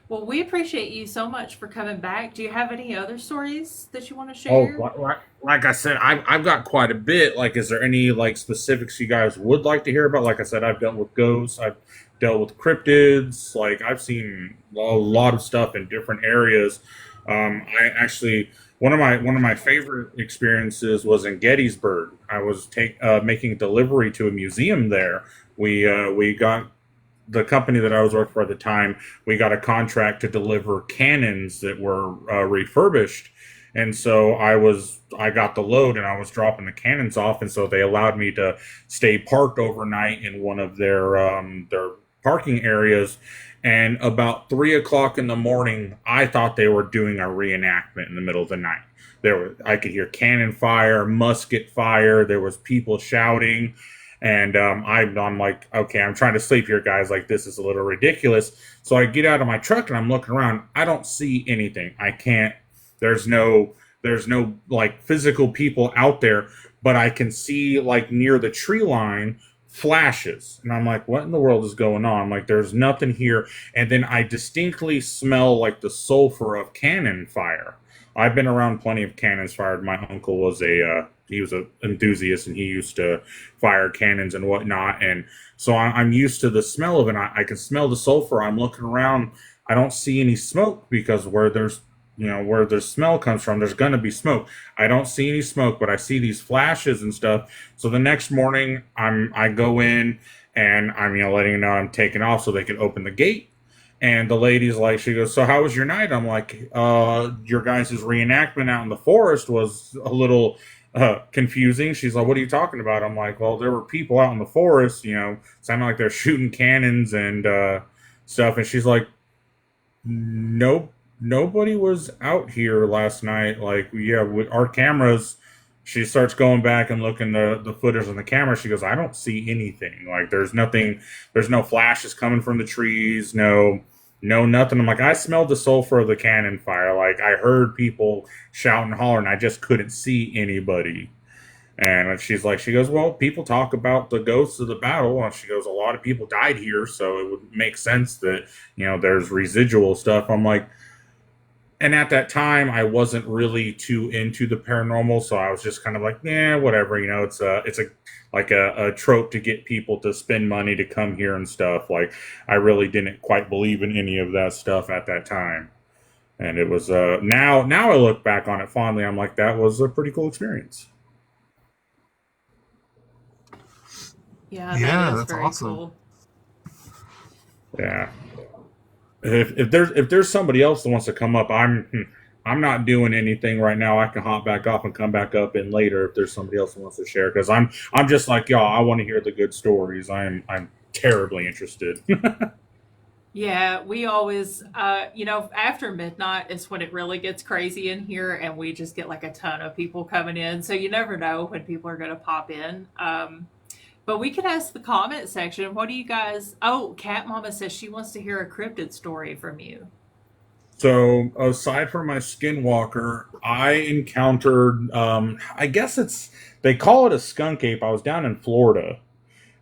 well, we appreciate you so much for coming back. Do you have any other stories that you want to Oh, share? like I said, I've got quite a bit. Like, is there any like specifics you guys would like to hear about? Like I said, I've dealt with ghosts. I've dealt with cryptids. Like, I've seen a lot of stuff in different areas. I actually one of my favorite experiences was in Gettysburg. I was making a delivery to a museum there. We got the company that I was working for at the time, we got a contract to deliver cannons that were refurbished. And so I got the load and I was dropping the cannons off. And so they allowed me to stay parked overnight in one of their parking areas. And about 3 o'clock in the morning, I thought they were doing a reenactment in the middle of the night. I could hear cannon fire, musket fire. There was people shouting. And I'm like, okay, I'm trying to sleep here, guys. Like, this is a little ridiculous. So I get out of my truck and I'm looking around. I don't see anything. I can't. There's no like physical people out there. but I can see like near the tree line flashes, and I'm like, what in the world is going on? Like, there's nothing here. And then I distinctly smell like the sulfur of cannon fire. I've been around plenty of cannons fired. My uncle was he was an enthusiast, and he used to fire cannons and whatnot. And so I'm used to the smell of it. I can smell the sulfur. I'm looking around. I don't see any smoke, because where there's, where the smell comes from, there's going to be smoke. I don't see any smoke, but I see these flashes and stuff. So the next morning, I go in, and I'm, letting them know I'm taking off so they can open the gate. And the lady's like, she goes, so how was your night? I'm like, your guys' reenactment out in the forest was a little confusing. She's like, what are you talking about? I'm like, well, there were people out in the forest, sounding like they're shooting cannons and stuff. And she's like, nope, nobody was out here last night. Like, yeah, with our cameras. She starts going back and looking the footage on the camera. She goes, I don't see anything. Like, there's nothing. There's no flashes coming from the trees. No, nothing. I'm like, I smelled the sulfur of the cannon fire. Like, I heard people shouting and hollering. I just couldn't see anybody. And she goes, well, people talk about the ghosts of the battle. And she goes, a lot of people died here, so it would make sense that, there's residual stuff. I'm like, and at that time, I wasn't really too into the paranormal, so I was just kind of like, yeah, whatever. It's a trope to get people to spend money to come here and stuff. Like, I really didn't quite believe in any of that stuff at that time. And it was now I look back on it fondly. I'm like, that was a pretty cool experience. Yeah, Yeah, that is that's very awesome. cool. Yeah. If there's somebody else that wants to come up, I'm not doing anything right now. I can hop back off and come back up in later if there's somebody else that wants to share, because I'm just like y'all. I want to hear the good stories. I'm terribly interested. Yeah, we always, after midnight is when it really gets crazy in here, and we just get like a ton of people coming in. So you never know when people are going to pop in. But we can ask the comment section. What do you guys? Oh, Cat Mama says she wants to hear a cryptid story from you. So aside from my skinwalker, I encountered, I guess they call it a skunk ape. I was down in Florida,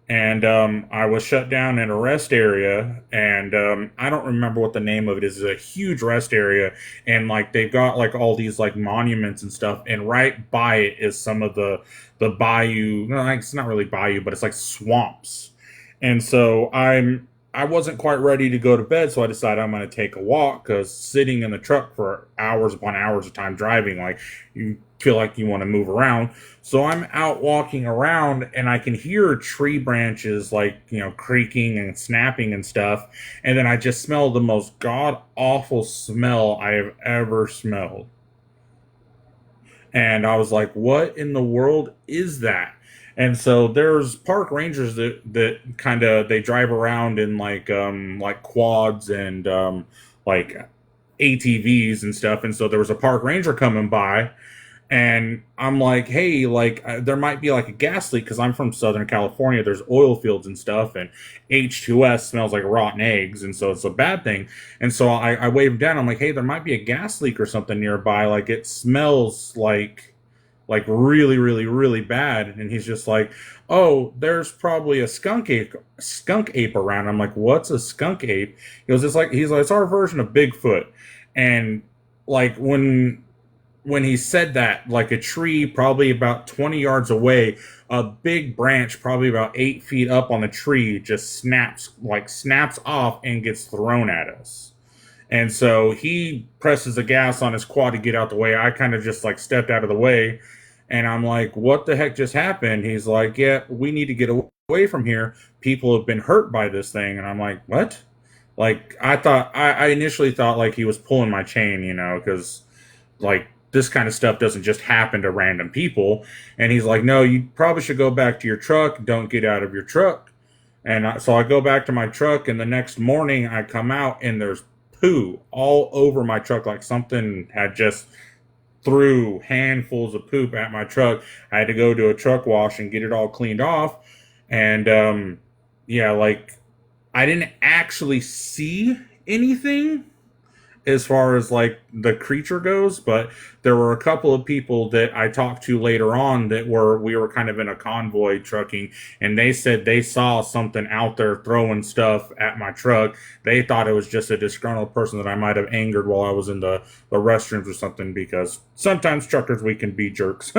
and I was shut down in a rest area, and I don't remember what the name of it is. It's a huge rest area, and like they've got like all these like monuments and stuff, and right by it is some of the bayou. No, it's not really bayou, but it's like swamps. And so I wasn't quite ready to go to bed, so I decided I'm going to take a walk, because sitting in the truck for hours upon hours of time driving, like, you feel like you want to move around. So I'm out walking around, and I can hear tree branches, like, creaking and snapping and stuff. And then I just smell the most god awful smell I have ever smelled. And I was like, what in the world is that? And so there's park rangers that kind of, they drive around in like quads and like ATVs and stuff. And so there was a park ranger coming by, and I'm like, hey, like, there might be like a gas leak, because I'm from Southern California. There's oil fields and stuff, and H2S smells like rotten eggs, and so it's a bad thing. And so I waved down. I'm like, hey, there might be a gas leak or something nearby. Like, it smells like really, really, really bad. And he's just like, oh, there's probably a skunk ape around. I'm like, what's a skunk ape? He's like, it's our version of Bigfoot. And like, when he said that, like, a tree probably about 20 yards away, a big branch probably about 8 feet up on the tree just snaps off and gets thrown at us. And so he presses the gas on his quad to get out the way. I kind of just like stepped out of the way, and I'm like, what the heck just happened? He's like, yeah, we need to get away from here. People have been hurt by this thing. And I'm like, what? Like, I initially thought like he was pulling my chain, because like, this kind of stuff doesn't just happen to random people. And he's like, no, you probably should go back to your truck. Don't get out of your truck. And so I go back to my truck, and the next morning I come out, and there's poo all over my truck. Like, something had just threw handfuls of poop at my truck. I had to go to a truck wash and get it all cleaned off. And yeah, like, I didn't actually see anything. as far as like the creature goes, but there were a couple of people that I talked to later on that we were kind of in a convoy trucking, and they said they saw something out there throwing stuff at my truck. They thought it was just a disgruntled person that I might have angered while I was in the restrooms or something, because sometimes truckers, we can be jerks.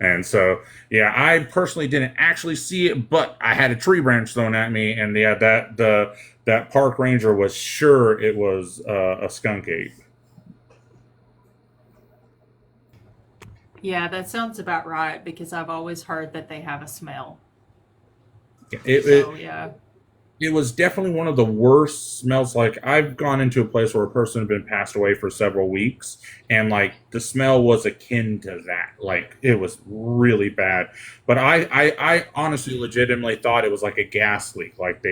And so, yeah, I personally didn't actually see it, but I had a tree branch thrown at me, and yeah, that park ranger was sure it was a skunk ape. Yeah, that sounds about right because I've always heard that they have a smell. It, So, it yeah. it was definitely one of the worst smells. Like, I've gone into a place where a person had been passed away for several weeks, and like the smell was akin to that. Like, it was really bad. But I honestly legitimately thought it was like a gas leak. Like,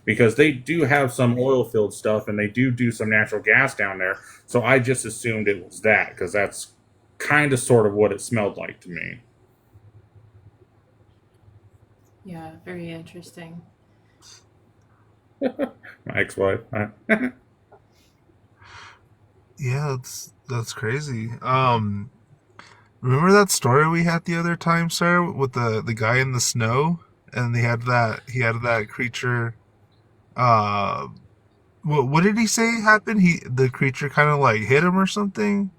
because they do have some oil filled stuff, and they do some natural gas down there. So I just assumed it was that, because that's kind of sort of what it smelled like to me. Yeah, very interesting. My ex-wife. Yeah, that's crazy. Remember that story we had the other time, sir, with the guy in the snow, and he had that creature. Uh, what did he say happened? The creature kind of like hit him or something.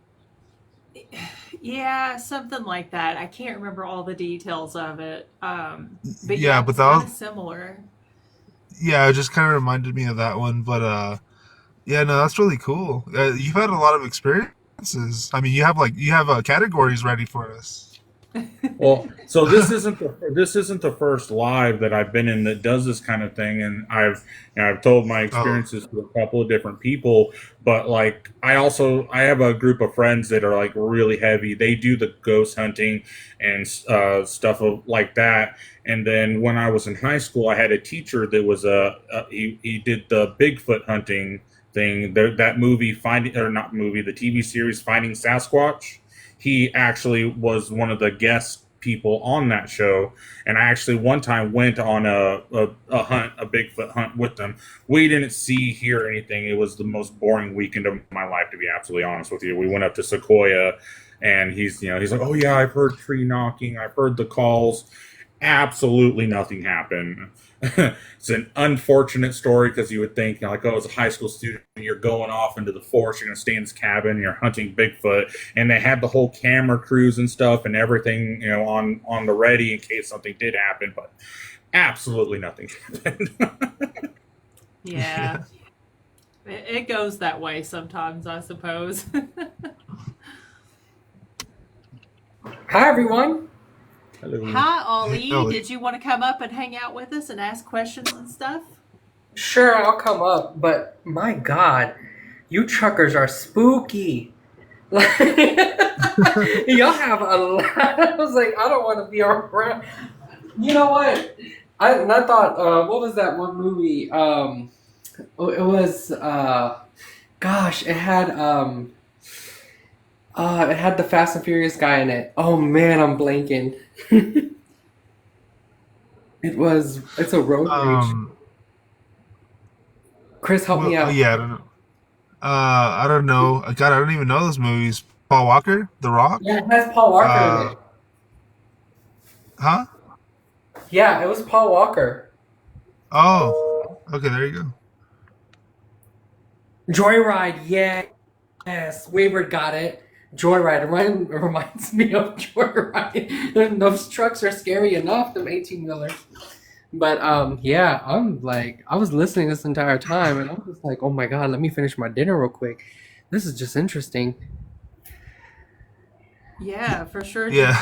Yeah, something like that. I can't remember all the details of it. But Yeah, yeah, it but was that kind was of similar. yeah, it just kind of reminded me of that one. But yeah, no, that's really cool. You've had a lot of experiences. I mean, you have categories ready for us. Well, so this isn't the first live that I've been in that does this kind of thing, and I've told my Oh, experiences to a couple of different people. But like, I have a group of friends that are like really heavy. They do the ghost hunting and stuff like that. And then when I was in high school, I had a teacher that was he did the Bigfoot hunting thing. That movie, Finding, or not movie, the TV series Finding Sasquatch. He actually was one of the guest people on that show, and I actually one time went on a hunt, a Bigfoot hunt with them. We didn't see, hear anything. It was the most boring weekend of my life, to be absolutely honest with you. We went up to Sequoia, and he's like, oh yeah, I've heard tree knocking, I've heard the calls. Absolutely nothing happened. It's an unfortunate story, because you would think, like, oh, as a high school student, you're going off into the forest, you're going to stay in this cabin, you're hunting Bigfoot, and they had the whole camera crews and stuff and everything, on the ready in case something did happen, but absolutely nothing happened. Yeah, yeah. it goes that way sometimes, I suppose. Hi, everyone. Hello. Hi, Hey, Ollie. Ellie. Did you want to come up and hang out with us and ask questions and stuff? Sure, I'll come up, but my God, you truckers are spooky. Like, y'all have a lot. I was like, I don't want to be around. You know what? I thought, what was that one movie? It was, gosh, it had the Fast and Furious guy in it. Oh man, I'm blanking. It's a road rage. Um. Chris, help Well, me out. yeah. I don't know. I don't know. God, I don't even know those movies. Paul Walker, The Rock. Yeah, it has Paul Walker in Uh, it. huh? Yeah, it was Paul Walker. Oh, okay. There you go. Joyride, yes. Wayward got it. Joyride reminds me of Joyride. Those trucks are scary enough, them 18-wheelers. But yeah, I was listening this entire time, and I'm just like, oh my God, let me finish my dinner real quick. This is just interesting. Yeah, for sure. Yeah.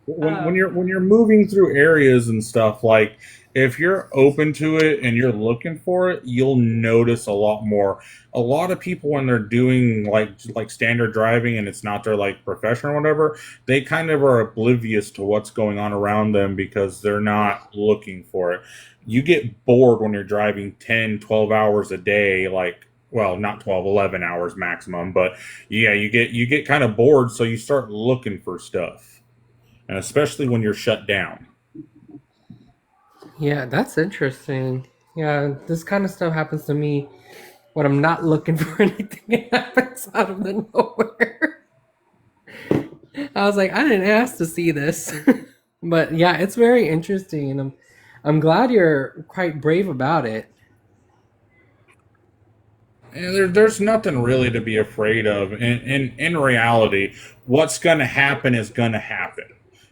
When you're moving through areas and stuff, like, if you're open to it and you're looking for it, you'll notice a lot more. A lot of people, when they're doing like standard driving and it's not their like profession or whatever, they kind of are oblivious to what's going on around them because they're not looking for it. You get bored when you're driving 10, 12 hours a day, like, well, not 12, 11 hours maximum, but yeah, you get kind of bored, so you start looking for stuff, and especially when you're shut down. Yeah, that's interesting. Yeah, this kind of stuff happens to me when I'm not looking for anything, it happens out of the nowhere. I was like, I didn't ask to see this. But yeah, it's very interesting, and I'm glad you're quite brave about it. And there's nothing really to be afraid of. In reality, what's going to happen is going to happen.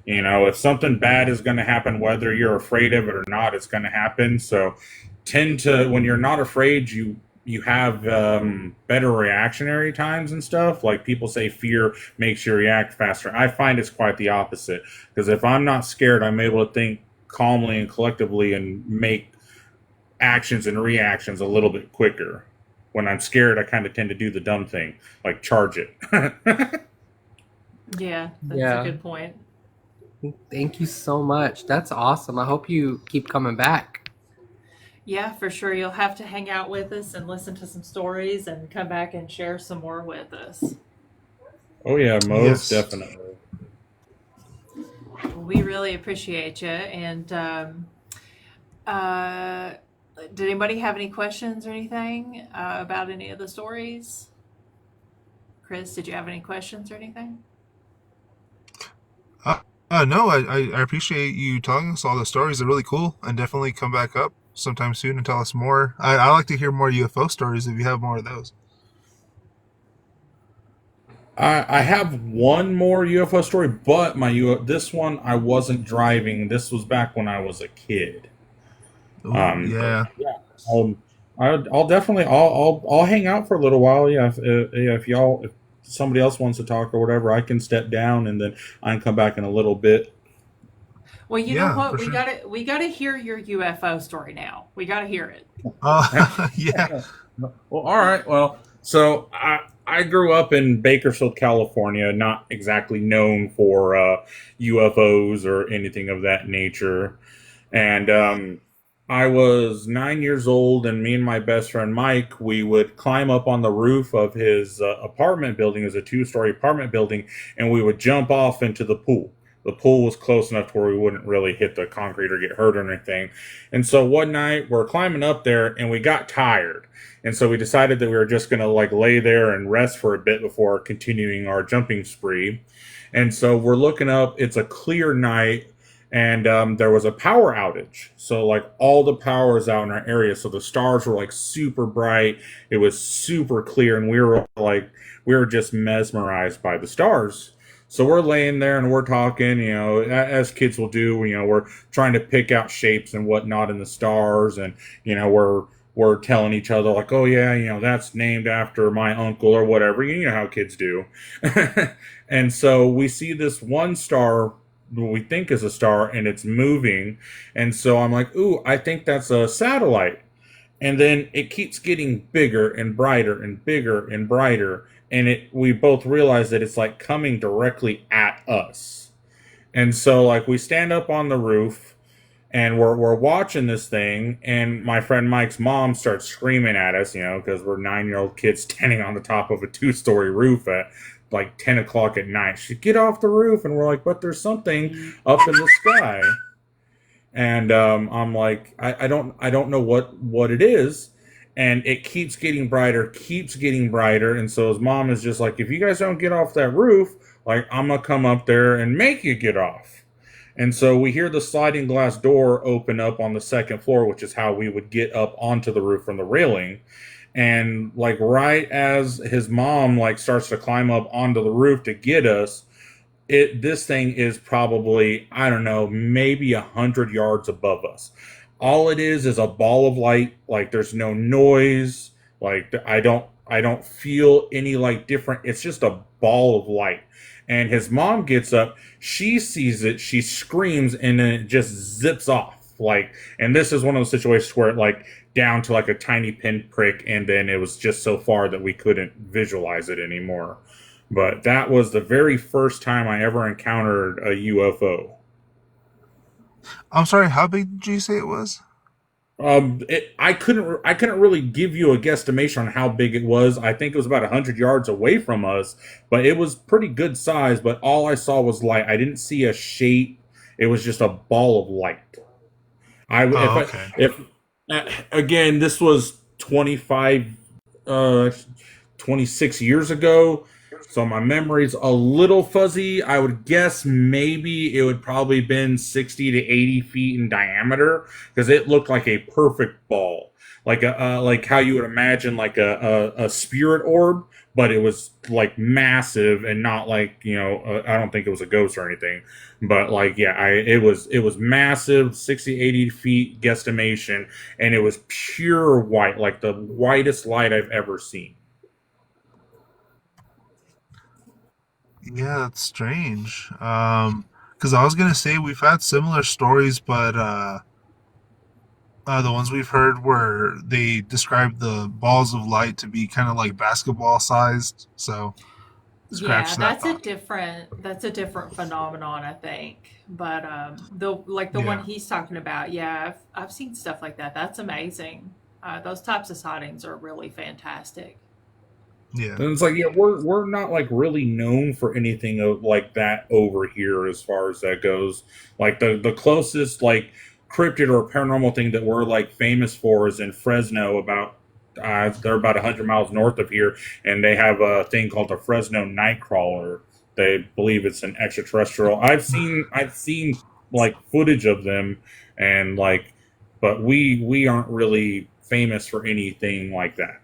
You know, if something bad is going to happen, whether you're afraid of it or not, it's going to happen. So, tend to when you're not afraid, you have better reactionary times and stuff. Like people say, fear makes you react faster. I find it's quite the opposite because if I'm not scared, I'm able to think calmly and collectively and make actions and reactions a little bit quicker. When I'm scared, I kind of tend to do the dumb thing, like charge it. Yeah, that's Yeah. a good point. Thank you so much. That's awesome. I hope you keep coming back. Yeah, for sure. You'll have to hang out with us and listen to some stories and come back and share some more with us. Oh yeah, most Yes. definitely. We really appreciate you. And did anybody have any questions or anything about any of the stories? Chris, did you have any questions or anything? No, I appreciate you telling us all the stories. They're really cool, and definitely come back up sometime soon and tell us more. I like to hear more UFO stories if you have more of those. I have one more UFO story, but this one I wasn't driving. This was back when I was a kid. Ooh, But yeah. yeah, I'll definitely I'll hang out for a little while. Yeah, if somebody else wants to talk or whatever, I can step down and then I can come back in a little bit. Well, you know Yeah, what? for sure. We gotta hear your UFO story now. We gotta hear it. Yeah. Well, all right. Well, so I grew up in Bakersfield, California, not exactly known for UFOs or anything of that nature. And I was 9 years old, and me and my best friend Mike, we would climb up on the roof of his apartment building. It was a two-story apartment building, and we would jump off into the pool. The pool was close enough to where we wouldn't really hit the concrete or get hurt or anything. And so one night we're climbing up there, and we got tired. And so we decided that we were just going to like lay there and rest for a bit before continuing our jumping spree. And so we're looking up. It's a clear night, and there was a power outage. So like all the power is out in our area. So the stars were like super bright. It was super clear, and we were just mesmerized by the stars. So we're laying there and we're talking, as kids will do. We're trying to pick out shapes and whatnot in the stars, and we're telling each other like, oh yeah, that's named after my uncle or whatever. You know how kids do. And so we see this one star, what we think is a star, and it's moving. And so I'm like, ooh, I think that's a satellite. And then it keeps getting bigger and brighter and bigger and brighter. And we both realize that it's like coming directly at us. And so like we stand up on the roof and we're watching this thing, and my friend Mike's mom starts screaming at us, because we're 9-year-old kids standing on the top of a 2-story roof at like 10 o'clock at night. She get off the roof, and we're like, but there's something up in the sky. And I'm like, I don't know what it is. And it keeps getting brighter, and so his mom is just like, if you guys don't get off that roof, like I'm gonna come up there and make you get off. And so we hear the sliding glass door open up on the second floor, which is how we would get up onto the roof from the railing. And like right as his mom like starts to climb up onto the roof to get us, this thing is probably, I don't know, maybe 100 yards above us. All it is a ball of light. Like there's no noise. Like I don't feel any like different. It's just a ball of light. And his mom gets up, she sees it, she screams, and then it just zips off. Like, and this is one of those situations where it like down to like a tiny pinprick, and then it was just so far that we couldn't visualize it anymore. But that was the very first time I ever encountered a UFO. I'm sorry, how big did you say it was? I couldn't really give you a guesstimation on how big it was. I think it was about 100 yards away from us, but it was pretty good size. But all I saw was light. I didn't see a shape. It was just a ball of light. I Oh, okay. if again, this was 25 uh, 26 years ago. So my memory's a little fuzzy. I would guess maybe it would probably been 60 to 80 feet in diameter because it looked like a perfect ball, like how you would imagine like a spirit orb, but it was like massive and not like I don't think it was a ghost or anything, but like yeah, it was massive, 60 80 feet guesstimation, and it was pure white, like the whitest light I've ever seen. Yeah, that's strange. Because I was gonna say we've had similar stories, but the ones we've heard where they describe the balls of light to be kind of like basketball sized. So Yeah, scratch that thought. that's a different phenomenon, I think. But the one Yeah, he's talking about, yeah, I've seen stuff like that. That's amazing. Those types of sightings are really fantastic. yeah, And it's like, yeah, we're not like really known for anything like that over here as far as that goes. Like the closest like cryptid or paranormal thing that we're like famous for is in Fresno. About they're about 100 miles north of here, and they have a thing called the Fresno Nightcrawler. They believe it's an extraterrestrial. I've seen like footage of them, and like, but we aren't really famous for anything like that.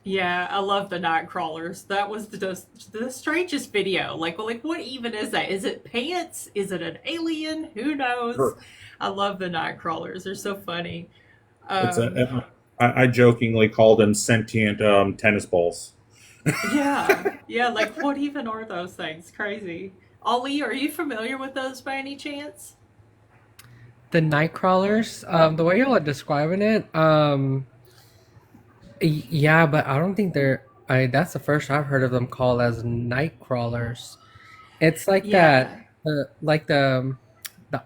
Yeah, I love the night crawlers. That was the strangest video. Like what even is that? Is it pants? Is it an alien? Who knows? I love the night crawlers. They're so funny. It's Um, I jokingly call them sentient tennis balls. yeah, yeah. Like what even are those things? Crazy. Ollie, are you familiar with those by any chance? The night crawlers, the way y'all are describing it, yeah, but I don't think they're. That's the first I've heard of them called as night crawlers. It's like that, Yeah, like the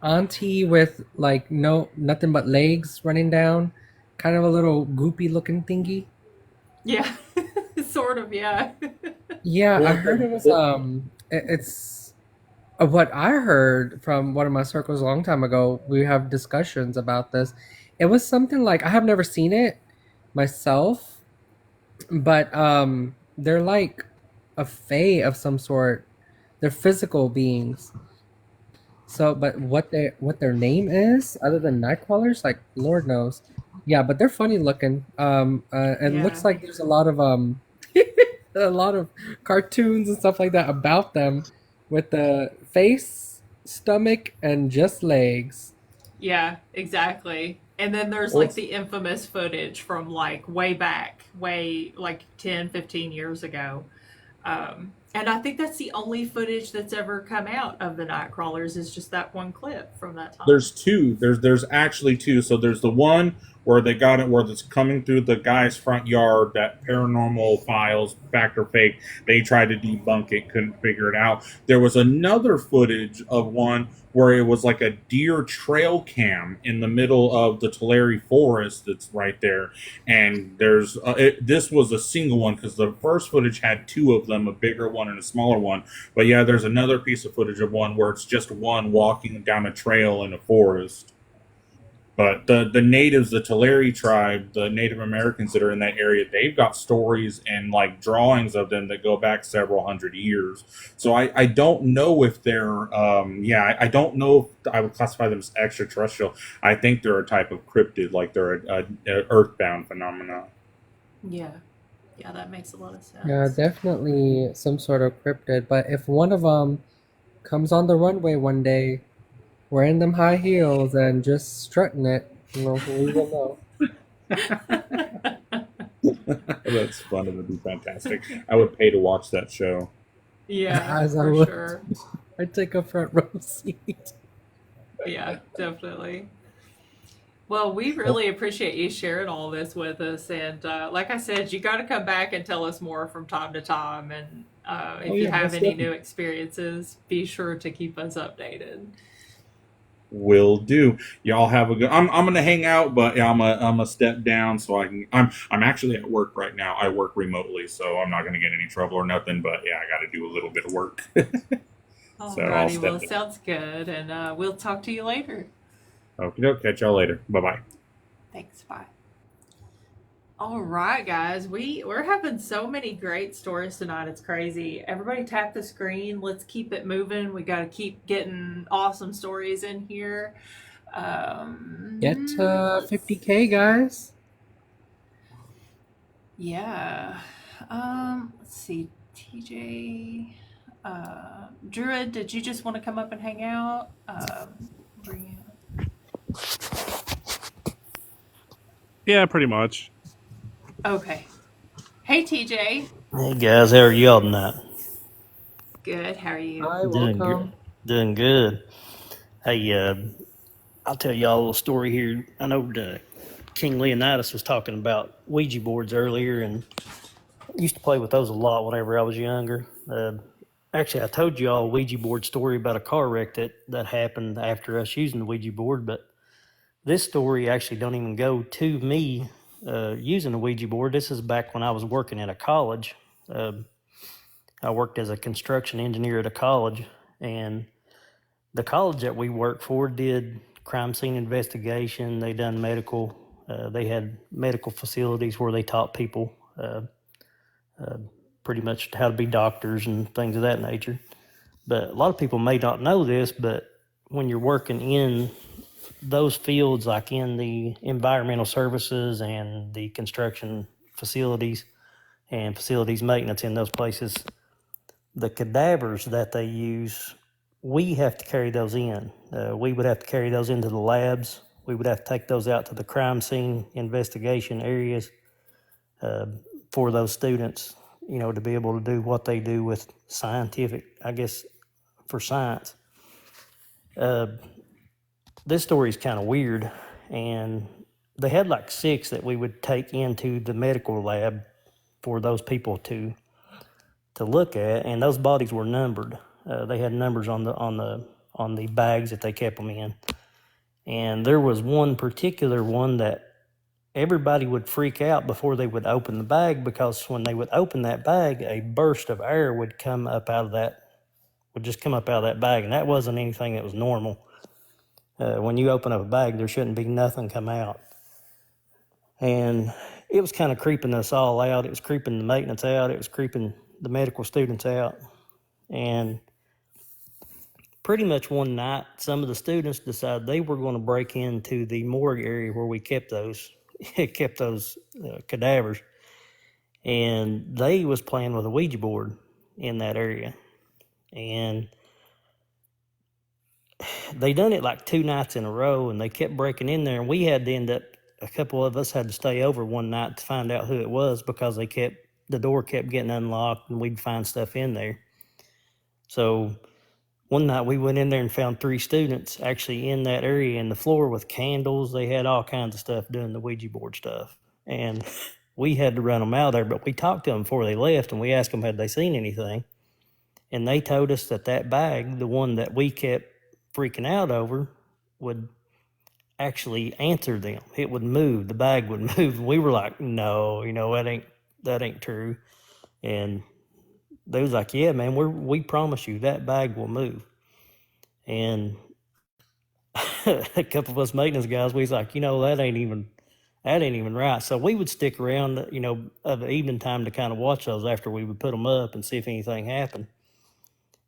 auntie with like no nothing but legs running down, kind of a little goopy looking thingy. yeah, sort of. Yeah, Yeah, I Well, heard it was it's what I heard from one of my circles a long time ago. We have discussions about this. It was something like I have never seen it myself, but they're like a fae of some sort. They're physical beings. So, but what their name is, other than Nightcrawlers, like Lord knows. Yeah, but they're funny looking. And it looks yeah. like there's a lot of a lot of cartoons and stuff like that about them, with the face, stomach, and just legs. Yeah, exactly. And then there's well, like the infamous footage from like way back, way like 10, 15 years ago. And I think that's the only footage that's ever come out of the night crawlers is just that one clip from that time. there's two. There's actually two. So there's the one where they got it where it's coming through the guy's front yard. That paranormal files, fact or fake. They tried to debunk it, couldn't figure it out. There was another footage of one where it was like a deer trail cam in the middle of the Tulare forest that's right there. And this was a single one because the first footage had two of them, a bigger one and a smaller one. But yeah, there's another piece of footage of one where it's just one walking down a trail in a forest. But the natives, the Tulare tribe, the Native Americans that are in that area, they've got stories and like drawings of them that go back several hundred years. So I don't know if they're I don't know if I would classify them as extraterrestrial. I think they're a type of cryptid, like they're a earthbound phenomenon. Yeah. Yeah, that makes a lot of Yeah, sense. definitely some sort of cryptid. But if one of them comes on the runway one day, wearing them high heels and just strutting it, we will know. That's fun. It would be fantastic. I would pay to watch that show. Yeah, As I for would, sure. I take a front row seat. Yeah, definitely. Well, we really appreciate you sharing all this with us. And like I said, you got to come back and tell us more from time to time. And Oh if you yeah, have most any new definitely. experiences, be sure to keep us updated. Will do. Y'all have a good. I'm gonna hang out, but yeah, I'm a step down so I can. I'm actually at work right now. I work remotely, so I'm not gonna get any trouble or nothing. But yeah, I got to do a little bit of work, so I'll Alrighty, well, step down. sounds good. And we'll talk to you later. Okay, catch y'all later. Bye bye. Thanks. Bye. All right, guys, we're having so many great stories tonight. It's crazy. Everybody tap the screen. Let's keep it moving. We got to keep getting awesome stories in here. Get to Let's 50K, guys. Yeah. Let's see. TJ. Druid, did you just want to come up and hang out? Brianna. Yeah, pretty much. Okay. Hey, TJ. Hey guys, how are y'all tonight? Good. How are you? Hi, Doing good. welcome. Doing good. Hey, I'll tell y'all a little story here. I know King Leonidas was talking about Ouija boards earlier, and I used to play with those a lot whenever I was younger. Actually, I told you all a Ouija board story about a car wreck that happened after us using the Ouija board, but this story actually don't even go to me using the Ouija board. This is back when I was working at a college. I worked as a construction engineer at a college, and the college that we worked for did crime scene investigation. They done medical. They had medical facilities where they taught people pretty much how to be doctors and things of that nature. But a lot of people may not know this, but when you're working in those fields, like in the environmental services and the construction facilities and facilities maintenance in those places, the cadavers that they use, we have to carry those in. We would have to carry those into the labs. We would have to take those out to the crime scene investigation areas for those students, to be able to do what they do with scientific, I guess, for science. This story is kind of weird, and they had like 6 that we would take into the medical lab for those people to look at, and those bodies were numbered. They had numbers on the bags that they kept them in, and there was one particular one that everybody would freak out before they would open the bag, because when they would open that bag, a burst of air would just come up out of that bag, and that wasn't anything that was normal. When you open up a bag, there shouldn't be nothing come out. And it was kind of creeping us all out. It was creeping the maintenance out. It was creeping the medical students out. And pretty much one night, some of the students decided they were going to break into the morgue area where we kept those cadavers. And they was playing with a Ouija board in that area. And they done it like 2 nights in a row, and they kept breaking in there. And we had to end up, a couple of us had to stay over one night to find out who it was, because the door kept getting unlocked and we'd find stuff in there. So one night we went in there and found 3 students actually in that area in the floor with candles. They had all kinds of stuff doing the Ouija board stuff. And we had to run them out of there, but we talked to them before they left, and we asked them, had they seen anything? And they told us that bag, the one that we kept freaking out over, would actually answer them. It would move. The bag would move. We were like, no, that ain't true. And they was like, yeah, man, we promise you that bag will move. And a couple of us maintenance guys, we was like, that ain't even right. So we would stick around, of the evening time to kind of watch those after we would put them up and see if anything happened.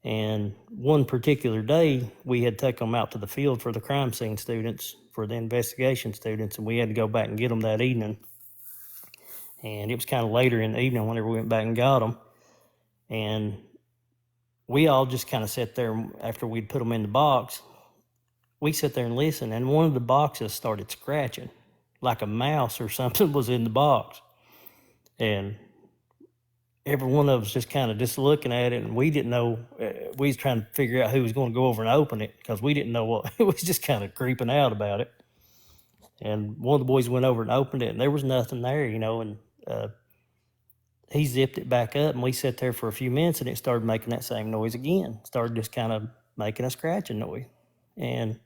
And one particular day, we had taken them out to the field for the crime scene students, for the investigation students, and we had to go back and get them that evening. And it was kind of later in the evening whenever we went back and got them. And we all just kind of sat there after we'd put them in the box. We sat there and listened, and one of the boxes started scratching, like a mouse or something was in the box. And every one of us just kind of just looking at it, and we didn't know. We was trying to figure out who was going to go over and open it, because we didn't know what. It was just kind of creeping out about it. And one of the boys went over and opened it, and there was nothing there, and he zipped it back up, and we sat there for a few minutes, and it started making that same noise again. Started just kind of making a scratching noise. And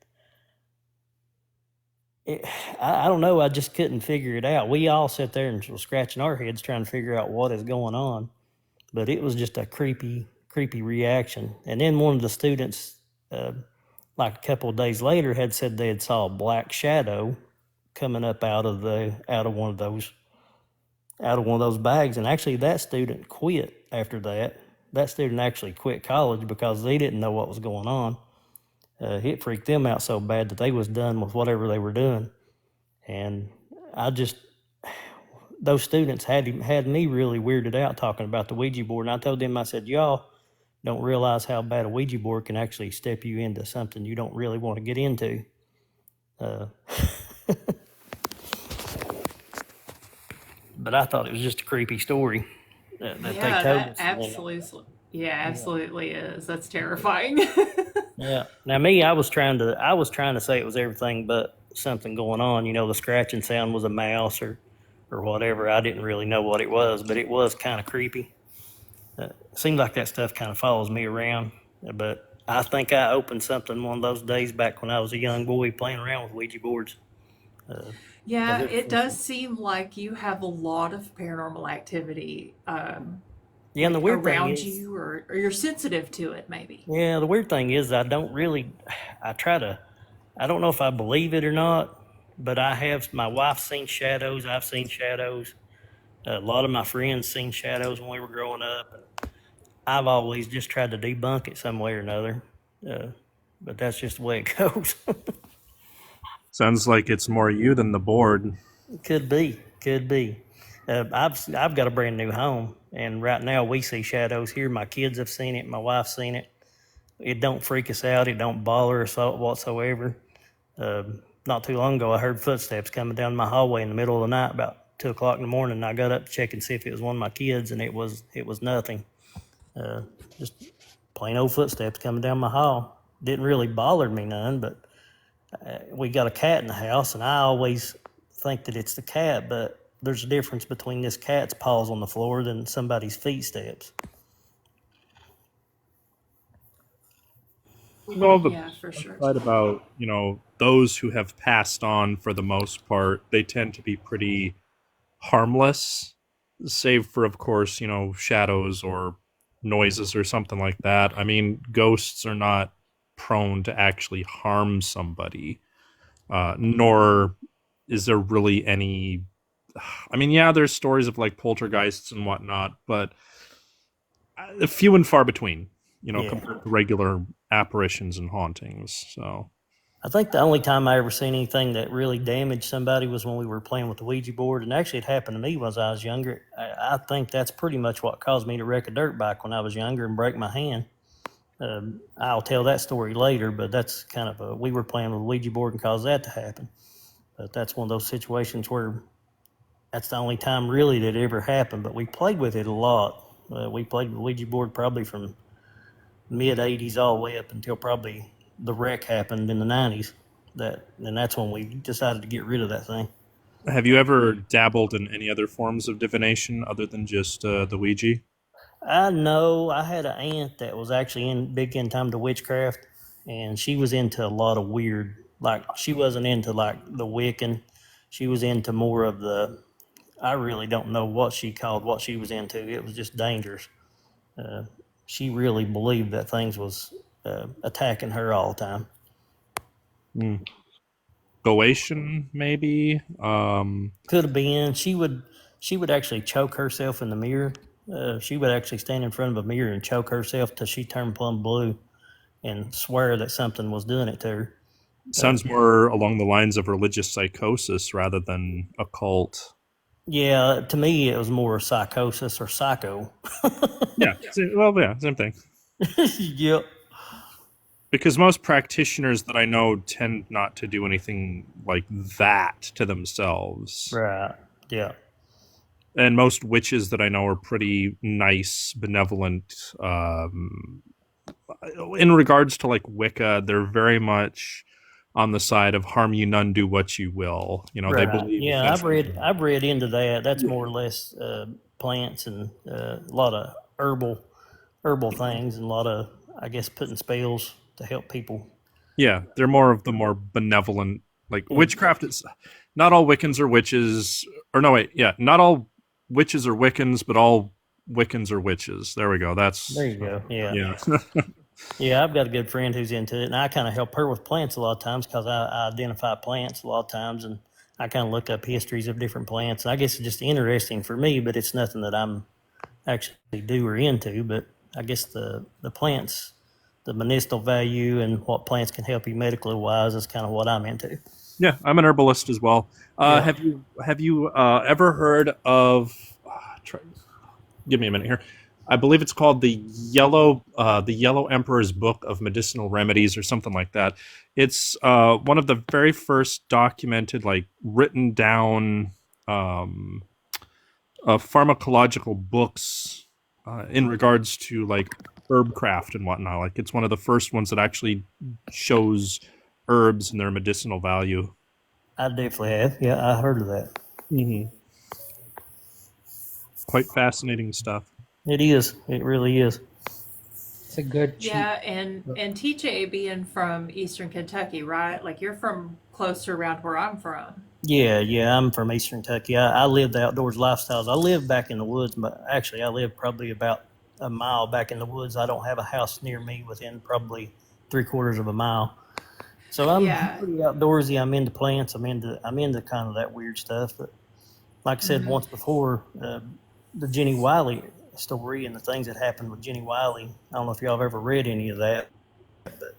I don't know, I just couldn't figure it out. We all sat there and were scratching our heads trying to figure out what is going on. But it was just a creepy reaction. And then one of the students, like a couple of days later, had said they had saw a black shadow coming up out of one of those out of one of those bags. And actually, that student quit after that. That student actually quit college because they didn't know what was going on. It freaked them out so bad that they was done with whatever they were doing. And I just, those students had me really weirded out talking about the Ouija board. And I told them, I said, y'all don't realize how bad a Ouija board can actually step you into something you don't really want to get into. But I thought it was just a creepy story that they Yeah, told that us. absolutely is. That's terrifying. Yeah. Now me, I was trying to say it was everything but something going on. You know, the scratching sound was a mouse or whatever. I didn't really know what it was, but it was kind of creepy. Seems like that stuff kind of follows me around. But I think I opened something one of those days back when I was a young boy playing around with Ouija boards. Yeah, it does seem like you have a lot of paranormal activity Yeah, and the weird thing around is, you, or you're sensitive to it, maybe. yeah, the weird thing is I don't really, I don't know if I believe it or not, but my wife's seen shadows, I've seen shadows. A lot of my friends seen shadows when we were growing up. I've always just tried to debunk it some way or another. But that's just the way it goes. Sounds like it's more you than the board. Could be. I've got a brand new home, and right now we see shadows here. My kids have seen it. My wife's seen it. It don't freak us out. It don't bother us whatsoever. Not too long ago, I heard footsteps coming down my hallway in the middle of the night, about 2 o'clock in the morning. And I got up to check and see if it was one of my kids, and it was nothing. Just plain old footsteps coming down my hall. Didn't really bother me none, but we got a cat in the house, and I always think that it's the cat, but there's a difference between this cat's paws on the floor than somebody's feet steps. Well, the Yeah, for sure. side about, those who have passed on, for the most part, they tend to be pretty harmless, save for, of course, shadows or noises or something like that. I mean, ghosts are not prone to actually harm somebody, nor is there really any. I mean, yeah, there's stories of like poltergeists and whatnot, but few and far between, compared to regular apparitions and hauntings. So I think the only time I ever seen anything that really damaged somebody was when we were playing with the Ouija board, and actually it happened to me when I was younger. I think that's pretty much what caused me to wreck a dirt bike when I was younger and break my hand. I'll tell that story later, but that's kind of we were playing with a Ouija board and caused that to happen. But that's one of those situations where that's the only time really that it ever happened, but we played with it a lot. We played with the Ouija board probably from mid-'80s all the way up until probably the wreck happened in the 90s. And that's when we decided to get rid of that thing. have you ever dabbled in any other forms of divination other than just the Ouija? I know I had an aunt that was actually big into witchcraft, and she was into a lot of weird, like she wasn't into like the Wiccan. She was into more of I really don't know what she was into. It was just dangerous. She really believed that things was attacking her all the time. Goatian, maybe. Could have been. She would actually choke herself in the mirror. She would actually stand in front of a mirror and choke herself till she turned plumb blue and swear that something was doing it to her. Sounds more along the lines of religious psychosis rather than occult. Yeah, to me it was more psychosis or psycho. Yeah, same thing. Yep. Because most practitioners that I know tend not to do anything like that to themselves. Right. Yeah. And most witches that I know are pretty nice, benevolent. In regards to like Wicca, they're very much on the side of harm you none, do what you will. Right. They believe. Yeah, I've read into that. That's more or less plants and a lot of herbal things and a lot of, I guess, putting spells to help people. Yeah, they're more of the more benevolent, like witchcraft. Is not all Wiccans are witches, or no, wait, yeah, not all witches are Wiccans, but all Wiccans are witches. There we go. There you go. Yeah. Yeah. Yeah, I've got a good friend who's into it, and I kind of help her with plants a lot of times because I identify plants a lot of times, and I kind of look up histories of different plants. I guess it's just interesting for me, but it's nothing that I'm actually do or into. But I guess the plants, the medicinal value and what plants can help you medically wise is kind of what I'm into. Yeah, I'm an herbalist as well. Yeah. Have you ever heard of? Give me a minute here. I believe it's called the Yellow Emperor's Book of Medicinal Remedies or something like that. It's one of the very first documented, like written down pharmacological books in regards to like herb craft and whatnot. Like it's one of the first ones that actually shows herbs and their medicinal value. I definitely have. Yeah, I heard of that. Mm-hmm. Quite fascinating stuff. It is. It really is. It's a good cheap. Yeah, and TJ being from Eastern Kentucky, right? Like you're from close to around where I'm from. Yeah, I'm from Eastern Kentucky. I live the outdoors lifestyles. I live back in the woods, but actually I live probably about a mile back in the woods. I don't have a house near me within probably 3/4 of a mile. So I'm pretty outdoorsy. I'm into plants. I'm into kind of that weird stuff. But like I said once before, the Jenny Wiley story and the things that happened with Jenny Wiley. I don't know if y'all have ever read any of that, but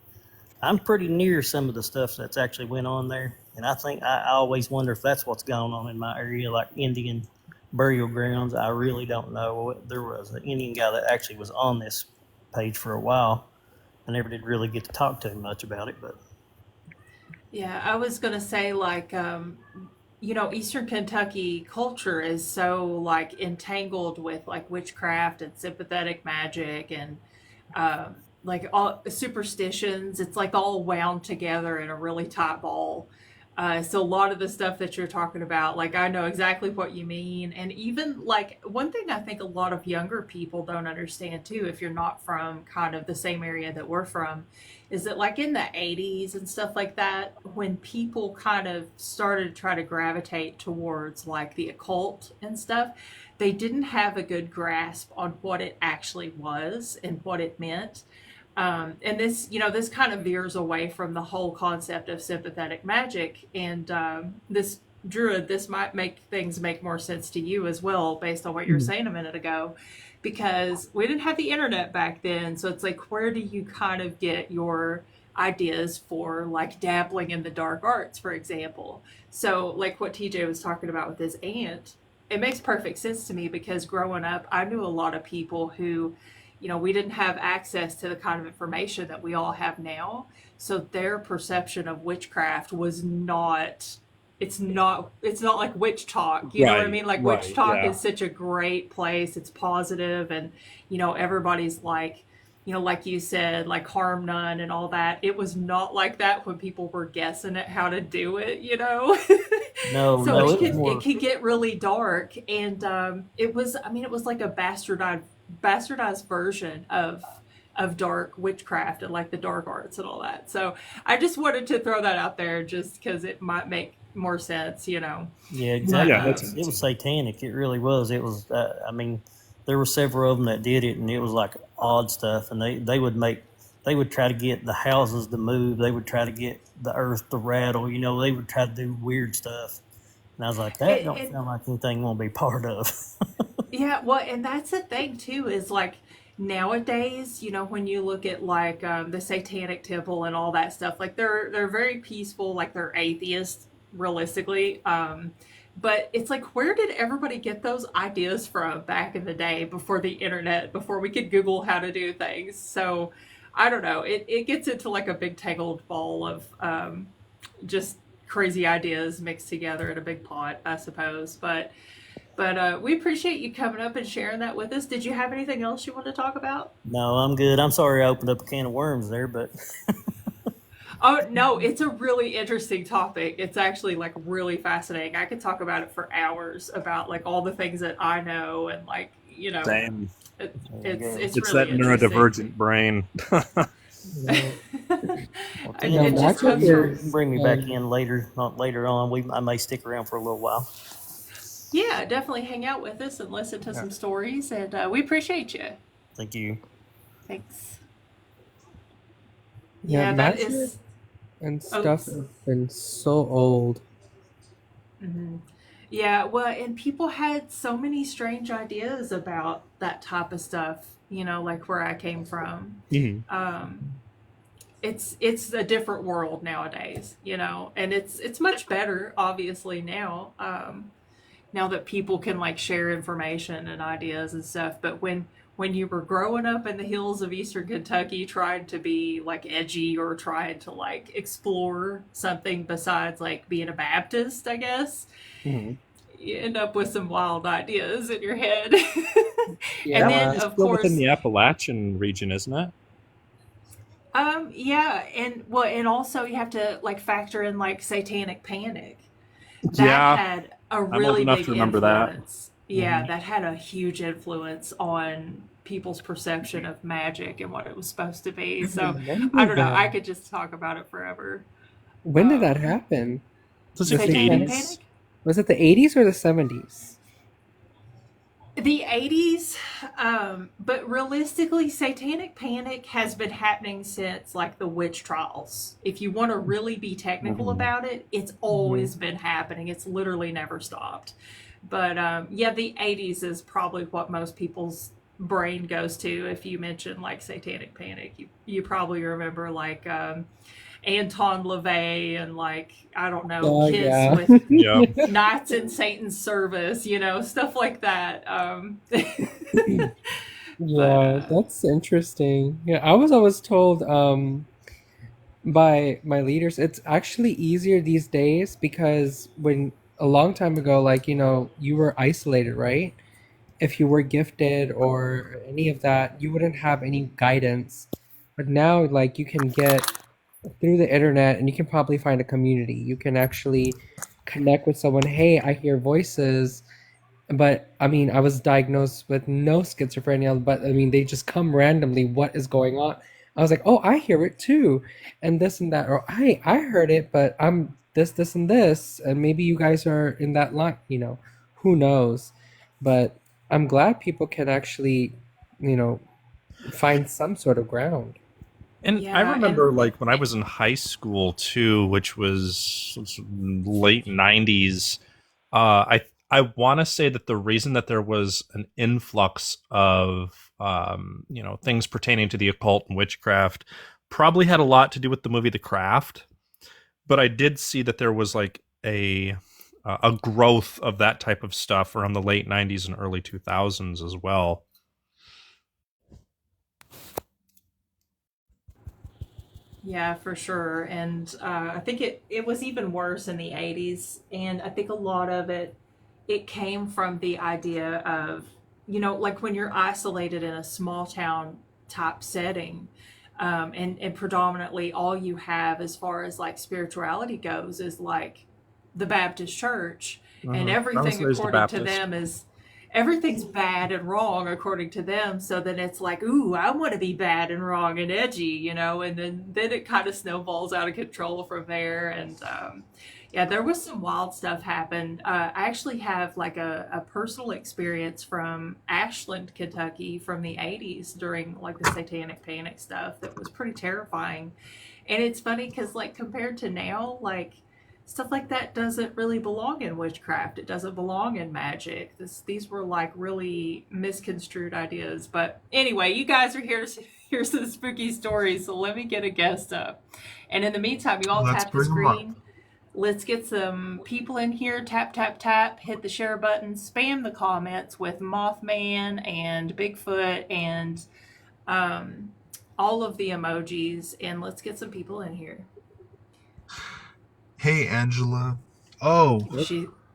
I'm pretty near some of the stuff that's actually went on there. And I think I always wonder if that's what's going on in my area, like Indian burial grounds. I really don't know. There was an Indian guy that actually was on this page for a while. I never did really get to talk to him much about it, but Yeah, I was gonna say like Eastern Kentucky culture is so like entangled with like witchcraft and sympathetic magic and like all superstitions. It's like all wound together in a really tight ball. So a lot of the stuff that you're talking about, like I know exactly what you mean. And even like one thing I think a lot of younger people don't understand too, if you're not from kind of the same area that we're from, is that like in the 80s and stuff like that, when people kind of started to try to gravitate towards like the occult and stuff, they didn't have a good grasp on what it actually was and what it meant. And this kind of veers away from the whole concept of sympathetic magic. And this Druid, this might make things make more sense to you as well, based on what you were saying a minute ago, because we didn't have the internet back then. So it's like, where do you kind of get your ideas for like dabbling in the dark arts, for example? So like what TJ was talking about with his aunt, it makes perfect sense to me because growing up, I knew a lot of people who we didn't have access to the kind of information that we all have now. So their perception of witchcraft was not, it's not like witch talk. You know what I mean? Like witch talk is such a great place. It's positive and, everybody's like, like you said, like harm none and all that. It was not like that when people were guessing at how to do it, No, So no, it could get really dark. And it was like a bastardized version of dark witchcraft and like the dark arts and all that. So I just wanted to throw that out there just because it might make more sense. Yeah, exactly. Yeah, it was satanic. It really was. It was. There were several of them that did it, and it was like odd stuff. And they would try to get the houses to move. They would try to get the earth to rattle. They would try to do weird stuff. And I was like, that don't sound like anything I want to be part of. Yeah, well, and that's the thing too, is like nowadays, when you look at like the Satanic Temple and all that stuff, like they're very peaceful, like they're atheists, realistically. But it's like, where did everybody get those ideas from back in the day before the internet, before we could Google how to do things? So I don't know. It gets into like a big tangled ball of just crazy ideas mixed together in a big pot, I suppose. But we appreciate you coming up and sharing that with us. Did you have anything else you want to talk about? No, I'm good. I'm sorry I opened up a can of worms there, but Oh, no, it's a really interesting topic. It's actually like really fascinating. I could talk about it for hours about like all the things that I know and like, Same. It's It's really that neurodivergent brain. It just comes from, bring me back in later. Not later on. I may stick around for a little while. yeah, definitely hang out with us and listen to some stories. And we appreciate you. Thank you. Thanks. Yeah, Yeah, that magic is. and Oh, stuff has been so old. Hmm. Yeah, well, and people had so many strange ideas about that type of stuff, like where I came from. Mhm. Um, it's a different world nowadays, and it's much better, obviously, now that people can like share information and ideas and stuff. But when you were growing up in the hills of eastern Kentucky trying to be like edgy or trying to like explore something besides like being a Baptist, I guess, Mhm. you end up with some wild ideas in your head. And That then Yeah. is of still within course, the Appalachian region, isn't it? yeah, and well, and also you have to like factor in like satanic panic. That Yeah, had a I'm old really enough big to remember that. influence. Yeah, Hmm. that had a huge influence on people's perception of magic and what it was supposed to be. I So I remember don't know. I that. could just talk about it forever. When did that Um, happen? Was The it Satanic satanic? '80s? panic? Was it the 80s or the 70s? The 80s, but realistically, satanic panic has been happening since like the witch trials. If you want to really be technical Hmm. about it, it's Hmm. always been happening. It's literally never stopped. But yeah, the 80s is probably what most people's brain goes to if you mention like satanic panic. You probably remember like Anton LaVey and like, I don't know, Oh, kids yeah. with Yep. Knights in Satan's service, stuff like that. But Yeah, that's interesting. Yeah, I was always told by my leaders it's actually easier these days because when a long time ago, like, you were isolated, right? If you were gifted or any of that, you wouldn't have any guidance. But now, like, you can get through the internet and you can probably find a community. You can actually connect with someone. Hey, I hear voices, but I mean, I was diagnosed with no schizophrenia, but I mean, they just come randomly. What is going on? I was like, oh, I hear it too, and this and that, or I heard it, but I'm this, and this, and maybe you guys are in that line. Who knows? But I'm glad people can actually, you know, find some sort of ground. And I yeah, and remember, like, when I was in high school too, which was late '90s. I want to say that the reason that there was an influx of things pertaining to the occult and witchcraft probably had a lot to do with the movie The Craft. But I did see that there was like a growth of that type of stuff around the late '90s and early 2000s as well. yeah, for sure. And I think it was even worse in the 80s. And I think a lot of it came from the idea of, like when you're isolated in a small town type setting, and predominantly all you have as far as like spirituality goes is like the Baptist church, and I was everything raised a according to Baptist. them is everything's bad and wrong according to them. So then it's like, ooh, I want to be bad and wrong and edgy, and then it kind of snowballs out of control from there. And yeah, there was some wild stuff happen. I actually have like a personal experience from Ashland, Kentucky, from the 80s during like the Satanic Panic stuff that was pretty terrifying. And it's funny because like compared to now, like stuff like that doesn't really belong in witchcraft. It doesn't belong in magic. These were like really misconstrued ideas. But anyway, you guys are here to hear some spooky stories, so let me get a guest up. And in the meantime, you all Let's tap the bring them up. screen. Let's get some people in here. Tap, tap, tap. Hit the share button. Spam the comments with Mothman and Bigfoot and um, all of the emojis. And let's get some people in here. Hey, Angela. Oh,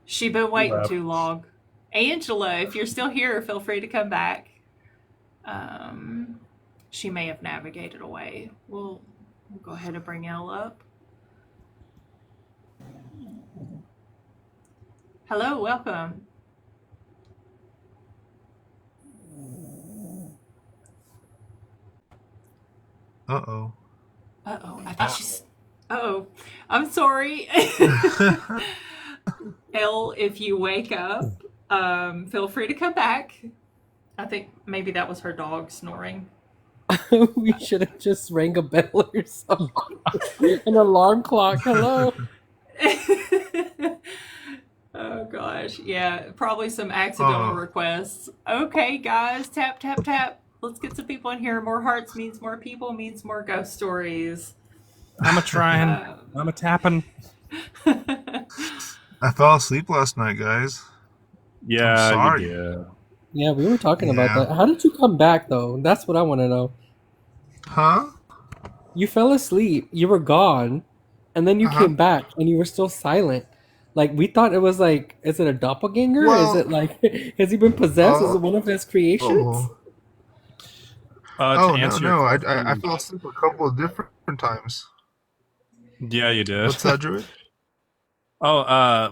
She been waiting too long. Angela, if you're still here, feel free to come back. Um, she may have navigated away. We'll go ahead and bring Elle up. Hello, welcome. uh-oh. Uh-oh, I think she's... Uh-oh, I'm sorry. Elle, if you wake up, feel free to come back. I think maybe that was her dog snoring. We should have just rang a bell or something. An alarm clock. Hello. gosh. Yeah, probably some accidental requests. Okay, guys, tap, tap, tap. Let's get some people in here. More hearts means more people, means more ghost stories. I'm a trying. I'm a tapping. I fell asleep last night, guys. I'm Yeah, you sorry. did. Yeah, we were talking about Yeah. that. How did you come back though? That's what I want to know. Huh? You fell asleep, you were gone, and then you Uh-huh. came back and you were still silent. Like we thought it was like, is it a doppelganger? Is it Well, like, has he been possessed? Is it one of his creations? oh. To Oh, no, answer your no. I question, fell asleep a couple of different times. yeah, you did. What's that, Druid?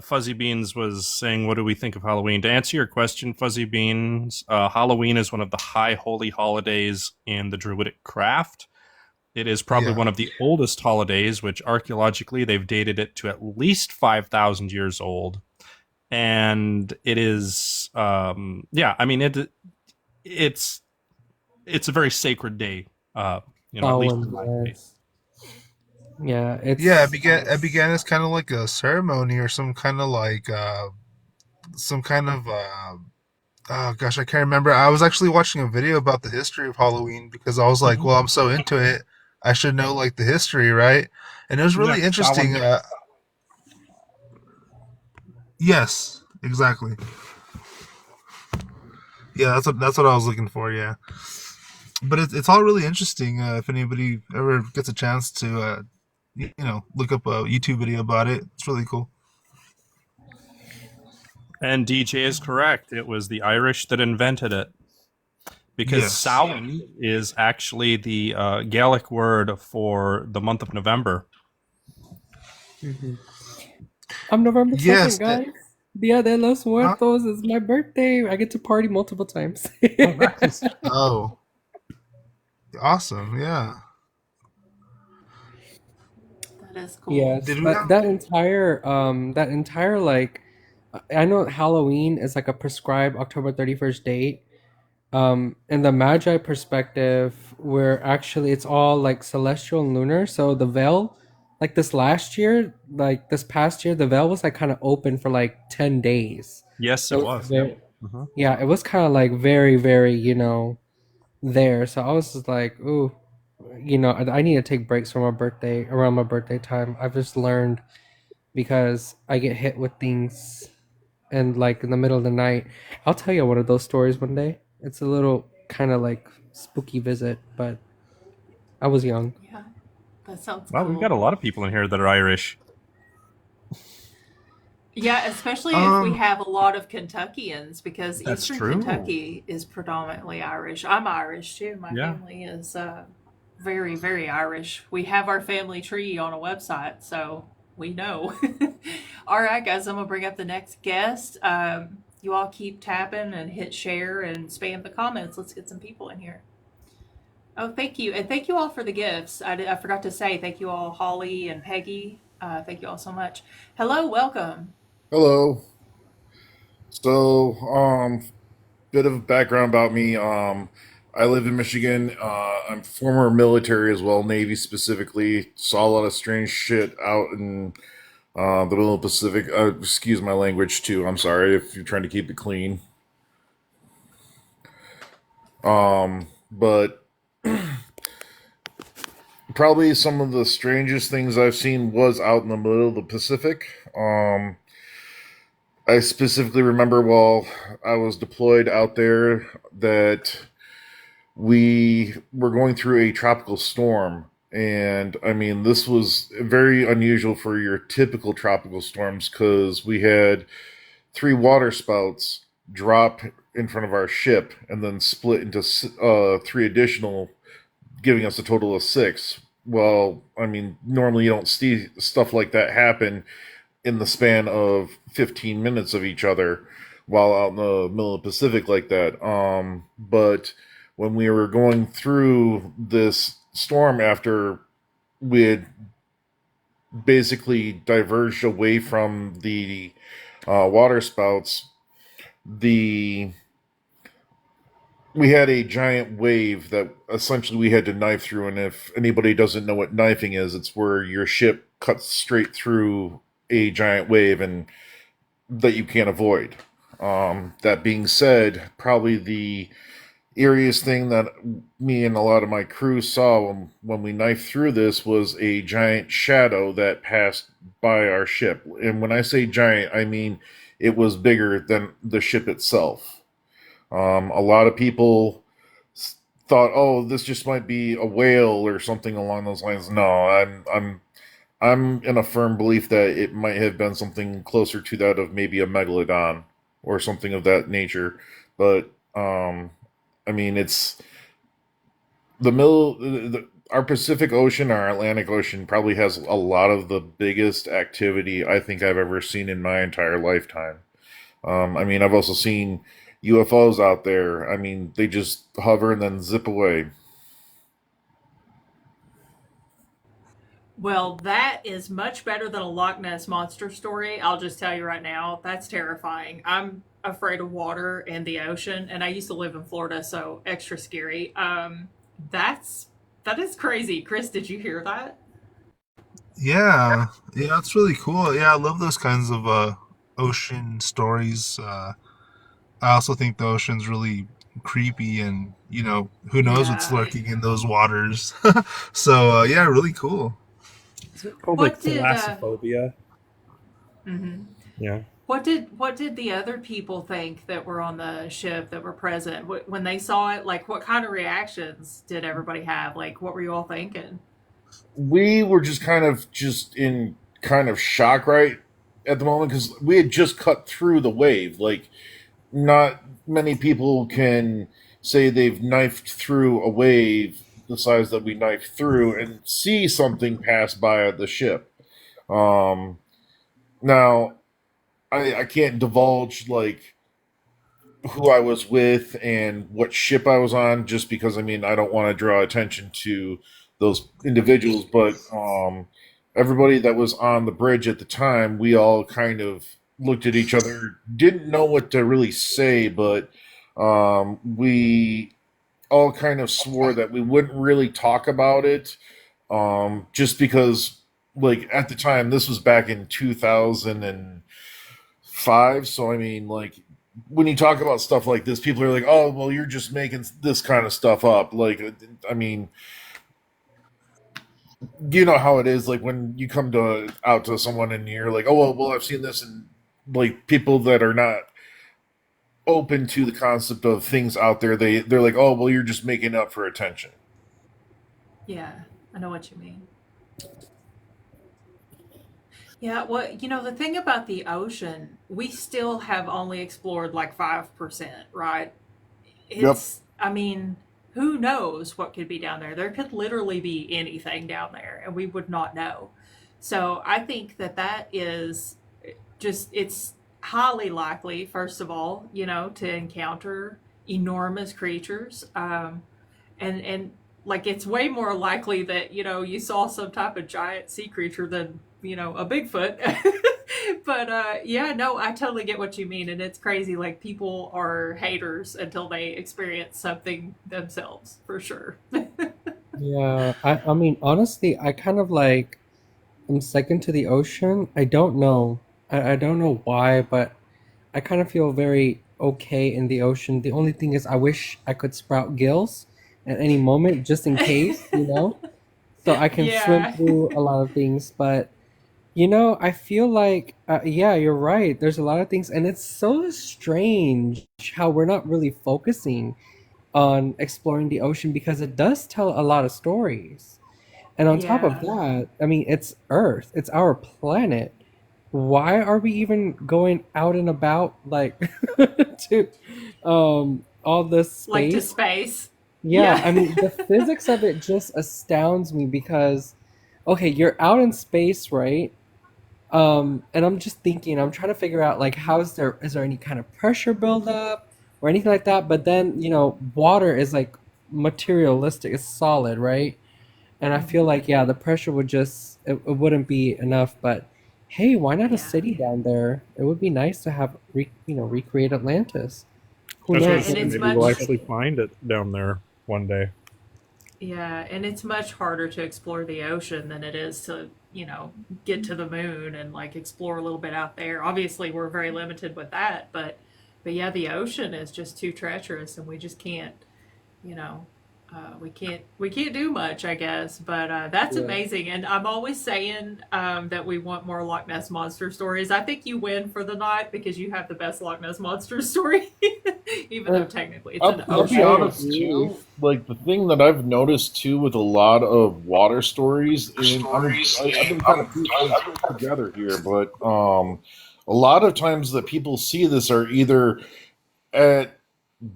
Fuzzy Beans was saying, what do we think of Halloween? To answer your question, Fuzzy Beans, Halloween is one of the high holy holidays in the Druidic craft. It is probably Yeah. one of the oldest holidays, which archaeologically they've dated it to at least 5,000 years old. And it is, yeah, I mean, it's a very sacred day, at least in my case. Yeah, it's Yeah, it began as kind of like a ceremony or some kind of like oh gosh, I can't remember. I was actually watching a video about the history of Halloween because I was like, well, I'm so into it, I should know like the history, right? And it was really Yeah, interesting. Yes, exactly. Yeah, that's what I was looking for. Yeah, but it's all really interesting. If anybody ever gets a chance to, look up a YouTube video about it, it's really cool. And DJ is correct. It was the Irish that invented it. Because Yes. Samhain is actually the Gaelic word for the month of November. I'm November 2nd, Yes. guys. Dia de los Muertos is my birthday. I get to party multiple times. Oh, awesome! Yeah. That is cool. Yes, Did we but have? that entire like, I know Halloween is like a prescribed October 31st date. In the Magi perspective, where actually it's all like celestial and lunar. So the veil, like this past year, the veil was like kind of open for like 10 days. Yes, It it was was. very, Mhm. yeah, it was kind of like very, very, there. So I was just like, ooh, I need to take breaks from my birthday around my birthday time. I've just learned because I get hit with things and like in the middle of the night. I'll tell you one of those stories one day. It's a little kind of like spooky visit, but I was young. Yeah, that sounds Wow, cool. we've got a lot of people in here that are Irish. Yeah, especially if we have a lot of Kentuckians, because That's Eastern true. Kentucky is predominantly Irish. I'm Irish too. My Yeah. family is very, very Irish. We have our family tree on a website, so we know. All right, guys, I'm going to bring up the next guest. You all keep tapping and hit share and spam the comments. Let's get some people in here. Oh, thank you. And thank you all for the gifts. I forgot to say thank you all, Holly and Peggy. Thank you all so much. Hello, welcome. Hello. So, bit of background about me. I live in Michigan. I'm former military as well, Navy specifically. Saw a lot of strange shit out in the middle of the Pacific. Excuse my language too. I'm sorry if you're trying to keep it clean. But probably some of the strangest things I've seen was out in the middle of the Pacific. I specifically remember while I was deployed out there that we were going through a tropical storm. And I mean, this was very unusual for your typical tropical storms because we had 3 water spouts drop in front of our ship and then split into 3 additional, giving us a total of 6. Well, I mean, normally you don't see stuff like that happen in the span of 15 minutes of each other while out in the middle of the Pacific like that. But when we were going through this storm after we had basically diverged away from the water spouts, we had a giant wave that essentially we had to knife through. And if anybody doesn't know what knifing is, it's where your ship cuts straight through a giant wave, and that you can't avoid. That being said, probably the eeriest thing that me and a lot of my crew saw when we knifed through this was a giant shadow that passed by our ship. And when I say giant, I mean it was bigger than the ship itself. A lot of people thought, "Oh, this just might be a whale or something along those lines." No, I'm in a firm belief that it might have been something closer to that of maybe a megalodon or something of that nature. But I mean, it's the middle. Our Pacific Ocean, our Atlantic Ocean, probably has a lot of the biggest activity I think I've ever seen in my entire lifetime. I mean, I've also seen UFOs out there. I mean, they just hover and then zip away. Well, that is much better than a Loch Ness monster story. I'll just tell you right now, that's terrifying. I'm afraid of water and the ocean, and I used to live in Florida, so extra scary. That's that is crazy. Chris, did you hear that? Yeah, yeah, that's really cool. Yeah, I love those kinds of ocean stories. I also think the ocean's really creepy, and who knows what's Yeah. lurking in those waters. So yeah, really cool. Is it called like What did thalassophobia? mhm. Yeah. What did the other people think that were on the ship that were present when they saw it? Like, what kind of reactions did everybody have? Like, what were you all thinking? We were just in kind of shock right at the moment because we had just cut through the wave. Like, not many people can say they've knifed through a wave the size that we knifed through and see something pass by the ship. Um, Now, I can't divulge like who I was with and what ship I was on, just because I mean I don't want to draw attention to those individuals. But everybody that was on the bridge at the time, we all kind of looked at each other, didn't know what to really say, but we all kind of swore that we wouldn't really talk about it, just because like at the time this was back in 2005. So I mean, like, when you talk about stuff like this, people are like, "Oh, well, you're just making this kind of stuff up." Like, I mean, you know how it is. Like when you come to out to someone and you're like, "Oh, well, I've seen this," and like people that are not open to the concept of things out there, they're like, "Oh, well, you're just making up for attention." Yeah, I know what you mean. Yeah, well, the thing about the ocean, we still have only explored like 5%, right? Yep. I mean, who knows what could be down there? There could literally be anything down there, and we would not know. So I think that is it's highly likely, first of all, to encounter enormous creatures. And like it's way more likely that you saw some type of giant sea creature than a Bigfoot. But yeah, no, I totally get what you mean, and it's crazy. Like, people are haters until they experience something themselves, for sure. Yeah, I mean, honestly, I kind of like I'm second to the ocean. I don't know. I don't know why, but I kind of feel very okay in the ocean. The only thing is, I wish I could sprout gills at any moment, just in case, so I can swim Yeah, through a lot of things. But I feel like, yeah, you're right. There's a lot of things, and it's so strange how we're not really focusing on exploring the ocean because it does tell a lot of stories. And on top of yeah. that, I mean, it's Earth, it's our planet. Why are we even going out and about like to all this Like, to space? space. Yeah, Yeah. I mean, the physics of it just astounds me because okay, you're out in space, right? And I'm just thinking, I'm trying to figure out like how is there any kind of pressure buildup or anything like that? But then, water is like materialistic, it's solid, right? And I feel Hmm. like yeah, the pressure would just it wouldn't be enough. But hey, why not a Yeah. city down there? It would be nice to have recreate Atlantis. Who That's what I Yeah, was knows? and hoping it's maybe we'll much. actually find it down there one day. Yeah, and it's much harder to explore the ocean than it is to, get to the moon and like explore a little bit out there. Obviously, we're very limited with that, but yeah, the ocean is just too treacherous, and we just can't, you know, we can't do much, I guess. But that's Yeah. amazing, and I'm always saying that we want more Loch Ness monster stories. I think you win for the night because you have the best Loch Ness monster story, even though And technically it's an I'll be I ocean. honest agree. too. Like the thing that I've noticed too with a lot of water stories, and I've been kind of piecing this together here, but a lot of times that people see this are either at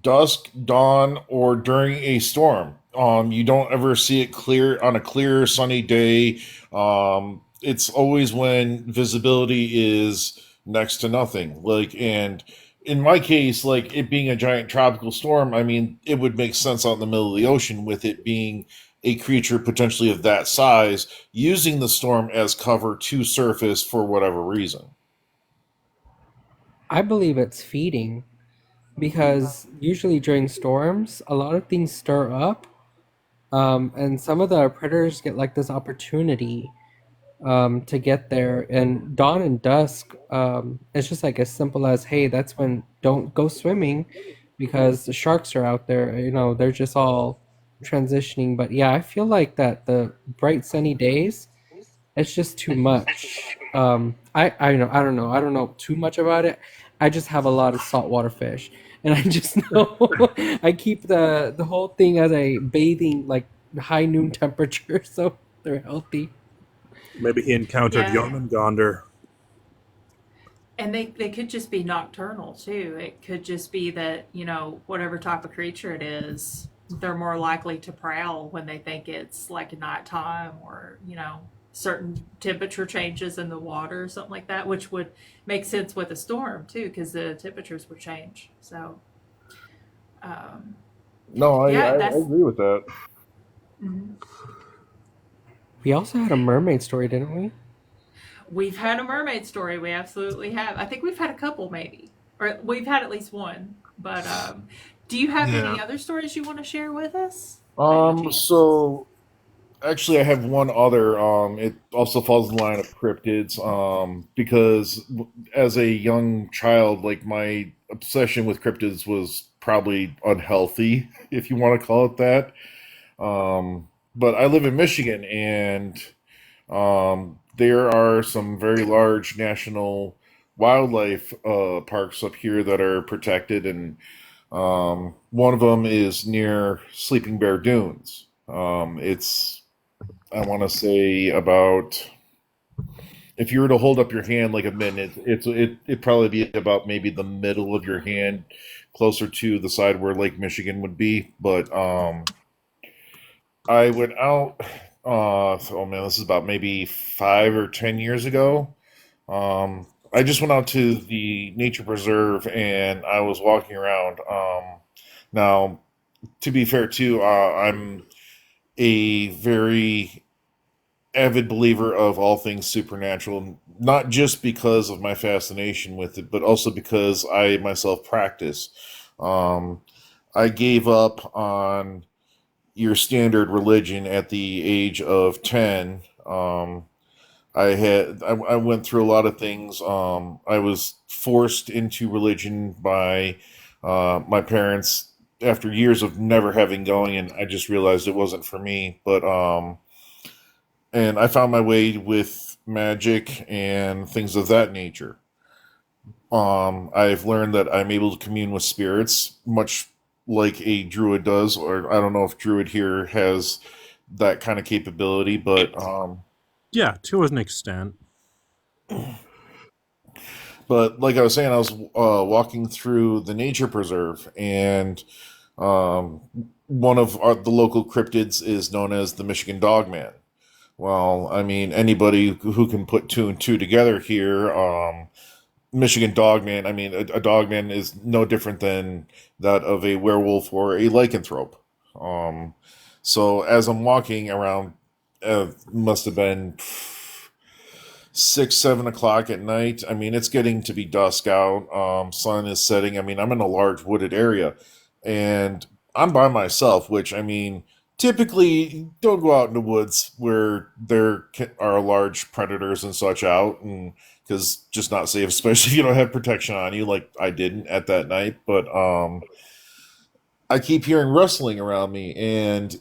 dusk, dawn, or during a storm. You don't ever see it clear on a clear, sunny day. It's always when visibility is next to nothing. Like, and in my case, like it being a giant tropical storm, I mean, it would make sense out in the middle of the ocean with it being a creature potentially of that size, using the storm as cover to surface for whatever reason. I believe it's feeding because usually during storms, a lot of things stir up, and some of the predators get like this opportunity to get there. And dawn and dusk, it's just like as simple as, hey, that's when don't go swimming because the sharks are out there. They're just all transitioning. But yeah, I feel like that the bright sunny days, it's just too much. I don't know too much about it. I just have a lot of saltwater fish, and I just know I keep the whole thing as a bathing like high noon temperature, so they're healthy. Maybe he encountered Yeah, Jormungandr. and they could just be nocturnal too. It could just be that, whatever type of creature it is, they're more likely to prowl when they think it's like nighttime or, certain temperature changes in the water or something like that, which would make sense with a storm too, because the temperatures would change. So, um, No, yeah, I that's. agree with that. Mhm. We also had a mermaid story, didn't we? We've had a mermaid story. We absolutely have. I think we've had a couple, maybe, or we've had at least one. But do you have Yeah. any other stories you want to share with us by any chance? So actually, I have one other. It also falls in the line of cryptids. Because as a young child, like my obsession with cryptids was probably unhealthy, if you want to call it that. But I live in Michigan, and there are some very large national wildlife parks up here that are protected, and one of them is near Sleeping Bear Dunes. It's I want to say about if you were to hold up your hand like a minute, it'd probably be about maybe the middle of your hand, closer to the side where Lake Michigan would be. But I went out. Oh man, this is about maybe 5 or 10 years ago. I just went out to the nature preserve and I was walking around. Now, to be fair, too, I'm a very avid believer of all things supernatural, not just because of my fascination with it, but also because I myself practice. Um, I gave up on your standard religion at the age of 10. I went through a lot of things. I was forced into religion by my parents after years of never having going, and I just realized it wasn't for me. But and I found my way with magic and things of that nature. I've learned that I'm able to commune with spirits, much like a druid does, or I don't know if druid here has that kind of capability, Yeah, to an extent. but like I was saying, I was walking through the nature preserve, and um, one of the local cryptids is known as the Michigan Dogman. Well, I mean, anybody who can put two and two together here, Michigan Dogman, I mean, a Dogman is no different than that of a werewolf or a lycanthrope. Um, so as I'm walking around, must have been 6, 7 o'clock at night. I mean, it's getting to be dusk out. Sun is setting. I mean, I'm in a large wooded area, and I'm by myself. Which I mean, typically don't go out in the woods where there are large predators and such out, and because just not safe, especially if you don't have protection on you, like I didn't at that night. But I keep hearing rustling around me, and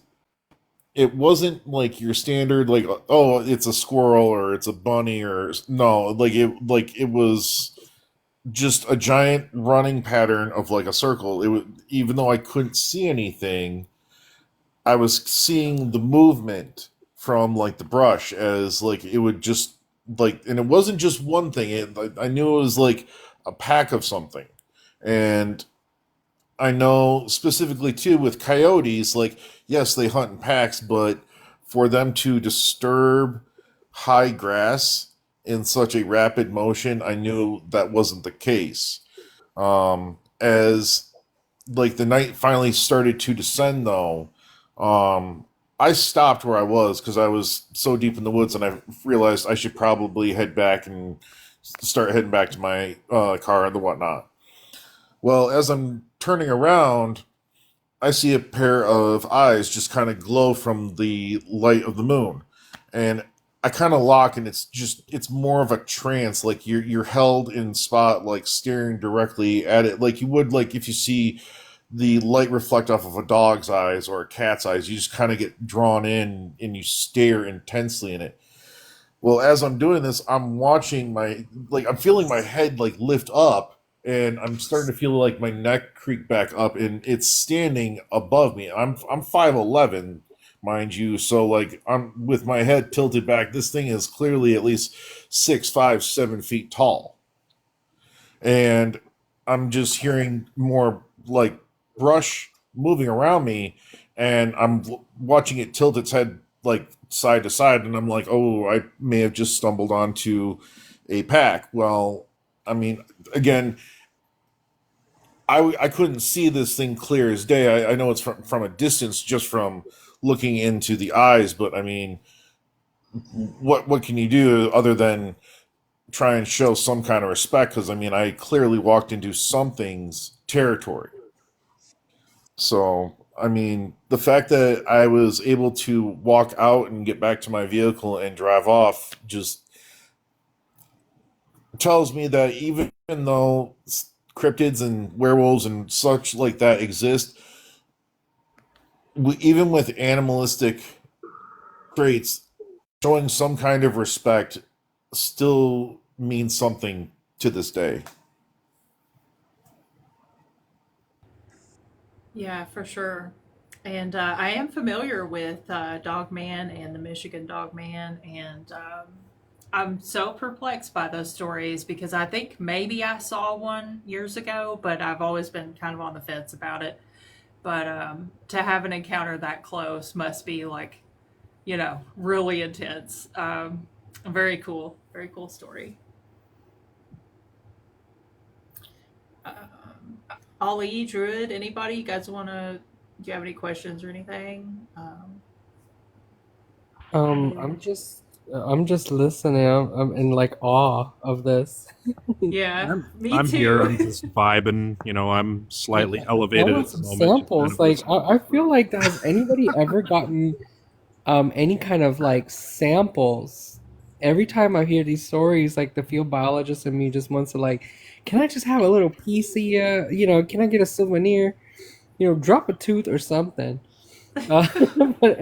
it wasn't like your standard like, oh, it's a squirrel or it's a bunny, or no, like it was just a giant running pattern of like a circle. It was, even though I couldn't see anything, I was seeing the movement from like the brush, as like it would just like, and it wasn't just one thing. I knew it was like a pack of something, and I know specifically too with coyotes, like, yes, they hunt in packs, but for them to disturb high grass in such a rapid motion, I knew that wasn't the case. As like the night finally started to descend, though, I stopped where I was because I was so deep in the woods, and I realized I should probably head back and start heading back to my car and the whatnot. Well, as I'm turning around, I see a pair of eyes just kind of glow from the light of the moon, and I kind of lock, and it's more of a trance, like you're held in spot, like staring directly at it, like you would like if you see the light reflect off of a dog's eyes or a cat's eyes. You just kind of get drawn in and you stare intensely in it. Well, as I'm doing this, I'm watching I'm feeling my head like lift up, and I'm starting to feel like my neck creak back up, and it's standing above me. I'm 5'11", mind you, so like I'm with my head tilted back. This thing is clearly at least 6'5", 7 feet tall, and I'm just hearing more like brush moving around me, and I'm watching it tilt its head like side to side, and I'm like, oh, I may have just stumbled onto a pack. Well, I mean, again, I couldn't see this thing clear as day. I know it's from a distance, just from looking into the eyes, but I mean, what can you do other than try and show some kind of respect? Because I mean, I clearly walked into something's territory. So, I mean, the fact that I was able to walk out and get back to my vehicle and drive off just tells me that even though cryptids and werewolves and such like that exist, even with animalistic traits, showing some kind of respect still means something to this day. Yeah, for sure. And I am familiar with Dogman and the Michigan Dogman, and I'm so perplexed by those stories because I think maybe I saw one years ago, but I've always been kind of on the fence about it. But to have an encounter that close must be like, really intense. Very cool story. Ali, Druid, anybody? You guys want to? Do you have any questions or anything? I'm just listening. I'm in like awe of this. Yeah, me I'm here. I'm too. just vibing. I'm slightly I elevated want at the some moment. Just kind samples. of Like listening. I feel like has anybody ever gotten any kind of like samples? Every time I hear these stories, like the field biologist in me just wants to like, can I just have a little piece of you? Can I get a souvenir? Drop a tooth or something. Uh, but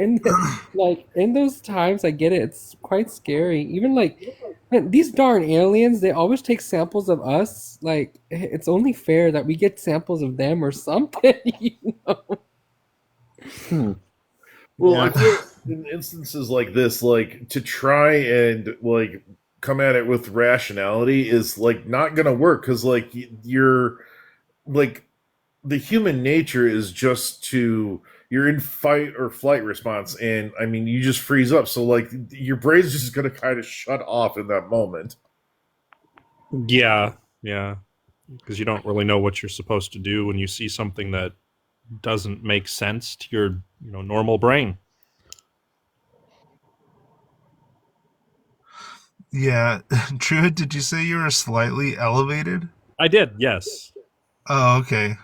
like in those times, I get it. It's quite scary. Even like, man, these darn aliens, they always take samples of us. Like it's only fair that we get samples of them or something. Hmm. Well, I Yeah. feel in instances like this, like to try and like come at it with rationality is like not gonna work, because like you're like the human nature is just to you're in fight or flight response, and I mean you just freeze up. So like your brain's just gonna kind of shut off in that moment. Yeah. Yeah. Because you don't really know what you're supposed to do when you see something that doesn't make sense to your normal brain. Yeah. True. Did you say you were slightly elevated? I did. Yes. Oh, okay.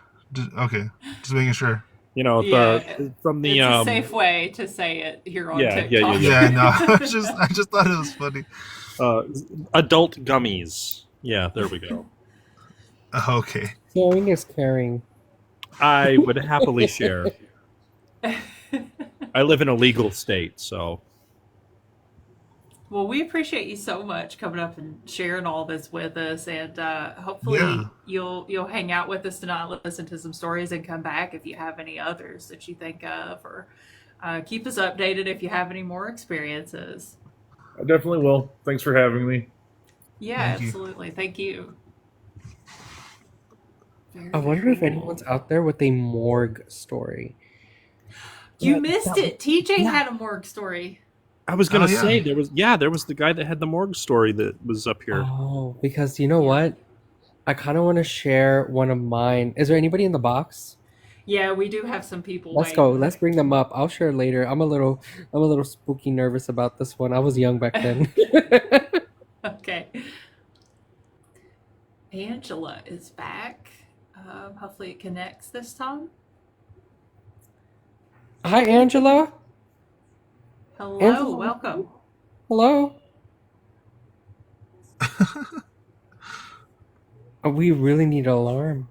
Okay. Just making sure. You know, Yeah, the from the it's a safe way to say it here on yeah, yeah, yeah, TikTok. Yeah, no, yeah. I just thought it was funny. uh, adult gummies. Yeah, there we go. Okay. Sharing is caring. I would happily share. I live in a legal state, so Well, we appreciate you so much coming up and sharing all this with us, and Yeah. hopefully you'll hang out with us tonight, listen to some stories, and come back if you have any others that you think of, or keep us updated if you have any more experiences. I definitely will. Thanks for having me. Yeah, Thank you. absolutely. Thank you. I Very, wonder very if anyone's cool. out there with a morgue story. You missed it. TJ Yeah. had a morgue story. I was gonna Oh, yeah. say there was the guy that had the morgue story that was up here. Oh, because you know Yeah. what? I kind of want to share one of mine. Is there anybody in the box? Yeah, we do have some people Let's go. waiting. Let's bring them up. I'll share later. I'm a little spooky nervous about this one. I was young back then. Okay. Angela is back. Hopefully it connects this time. Hi, Angela. Hello, Angela. welcome. Hello. Oh, we really need an alarm.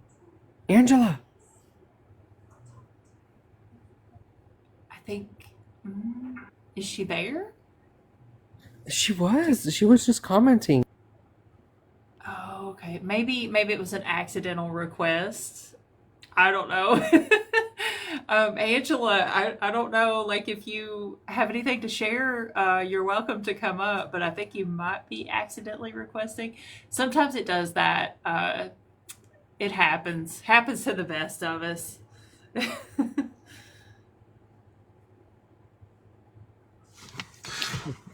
Angela. I think. Is she there? She was just commenting. Oh, okay. Maybe it was an accidental request. I don't know. Angela, I don't know. Like, if you have anything to share, you're welcome to come up. But I think you might be accidentally requesting. Sometimes it does that. It happens. Happens to the best of us.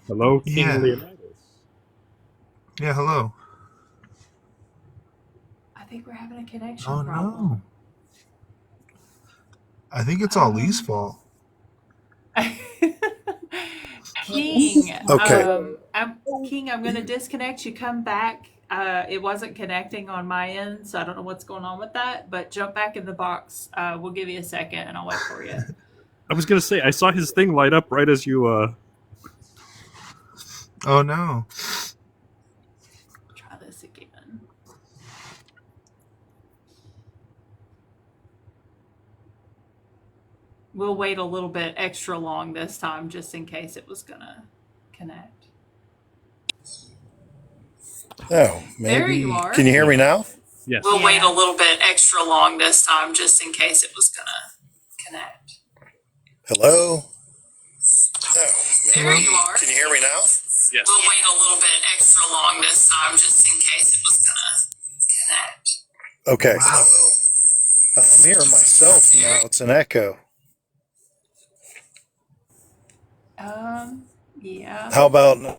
Hello, King Yeah. Leonidas. Yeah, hello. I think we're having a connection Oh, problem. no. I think it's all Lee's fault. King, Okay. I'm going to disconnect you. Come back. It wasn't connecting on my end, so I don't know what's going on with that. But jump back in the box. We'll give you a second, and I'll wait for you. I was gonna say I saw his thing light up right as you Oh, no. Try this again. We'll wait a little bit extra long this time, just in case it was gonna connect. Oh, maybe. There you are. Can you hear me now? Yes. We'll wait a little bit extra long this time, just in case it was gonna connect. Hello? Oh, There you are. Can you hear me now? Yes. We'll wait a little bit extra long this time, just in case it was gonna connect. Okay. I'm hearing myself now. It's an echo. Yeah. How about now?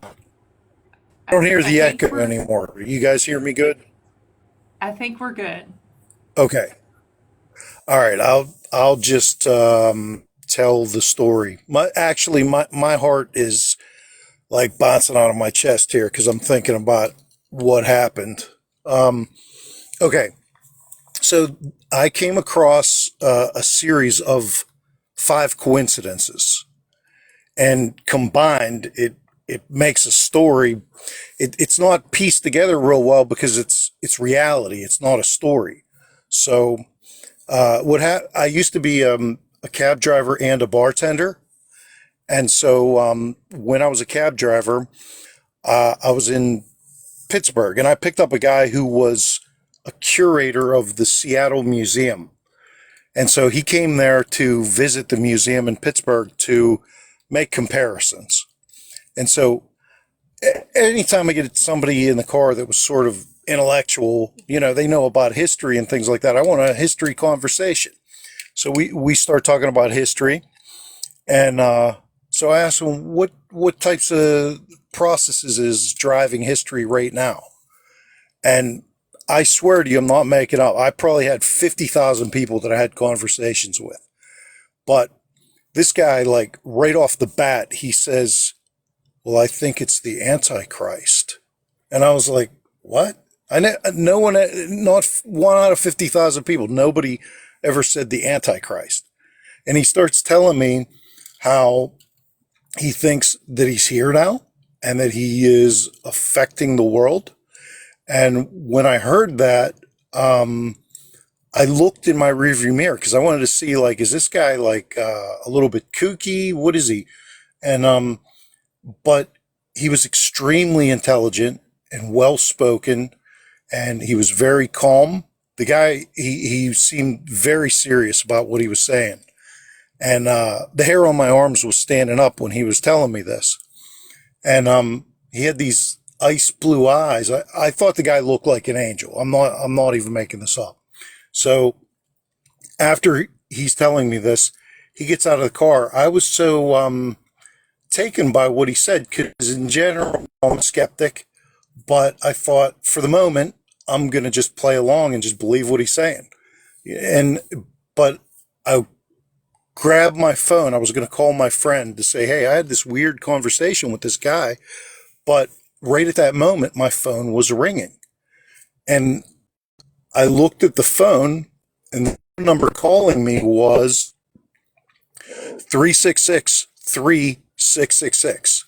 I don't hear the think echo we're- anymore. You guys hear me good? I think we're good. Okay. All right. I'll just tell the story. My heart is like bouncing out of my chest here because I'm thinking about what happened. Okay. So I came across a series of 5 coincidences, and combined, it makes a story. It's not pieced together real well because it's reality. It's not a story. So I used to be a cab driver and a bartender, and so when I was a cab driver, I was in Pittsburgh, and I picked up a guy who was a curator of the Seattle Museum. And so he came there to visit the museum in Pittsburgh to make comparisons. And so anytime I get somebody in the car that was sort of intellectual, they know about history and things like that, I want a history conversation. So we start talking about history. And so I asked him, what types of processes is driving history right now? And I swear to you, I'm not making up. I probably had 50,000 people that I had conversations with. But this guy, like right off the bat, he says, well, I think it's the Antichrist. And I was like, what? No one, not one out of 50,000 people, nobody ever said the Antichrist. And he starts telling me how he thinks that he's here now and that he is affecting the world. And when I heard that, I looked in my rearview mirror because I wanted to see, like, is this guy like a little bit kooky? What is he? And but he was extremely intelligent and well spoken, and he was very calm. The guy, he seemed very serious about what he was saying, and the hair on my arms was standing up when he was telling me this. And he had these ice blue eyes. I thought the guy looked like an angel. I'm not even making this up. So after he's telling me this, he gets out of the car. I was so taken by what he said because in general I'm a skeptic, but I thought for the moment I'm gonna just play along and just believe what he's saying. But I grabbed my phone. I was gonna call my friend to say, hey, I had this weird conversation with this guy, but right at that moment my phone was ringing, and I looked at the phone, and the number calling me was 366-3666.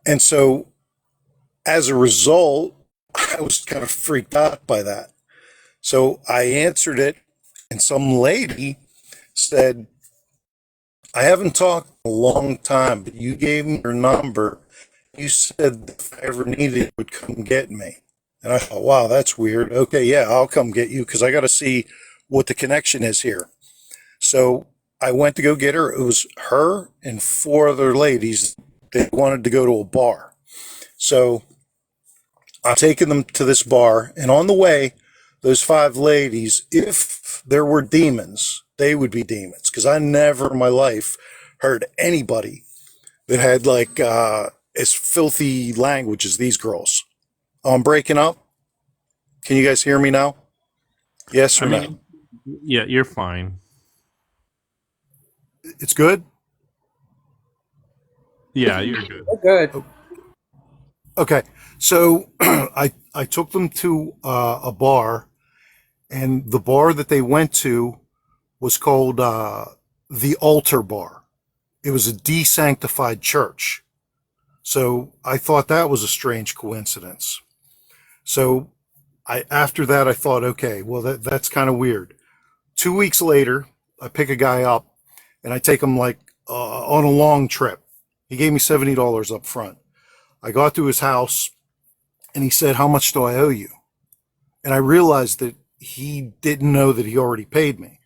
And so as a result, I was kind of freaked out by that. So I answered it, and some lady said, I haven't talked in a long time, but you gave me your number. You said if I ever needed it, you would come get me. And I thought, wow, that's weird. Okay, yeah, I'll come get you because I got to see what the connection is here. So I went to go get her. It was her and 4 other ladies. They wanted to go to a bar. So I'm taking them to this bar. And on the way, those 5 ladies, if there were demons, they would be demons. Because I never in my life heard anybody that had like as filthy language as these girls. I'm breaking up. Can you guys hear me now? Yes or I no? mean, yeah, you're fine. It's good? Yeah, you're good. We're good. Okay. So I took them to a bar, and the bar that they went to was called the Altar Bar. It was a desanctified church. So I thought that was a strange coincidence. So after that, I thought, okay, well, that's kind of weird. 2 weeks later, I pick a guy up and I take him like on a long trip. He gave me $70 up front. I got to his house and he said, how much do I owe you? And I realized that he didn't know that he already paid me.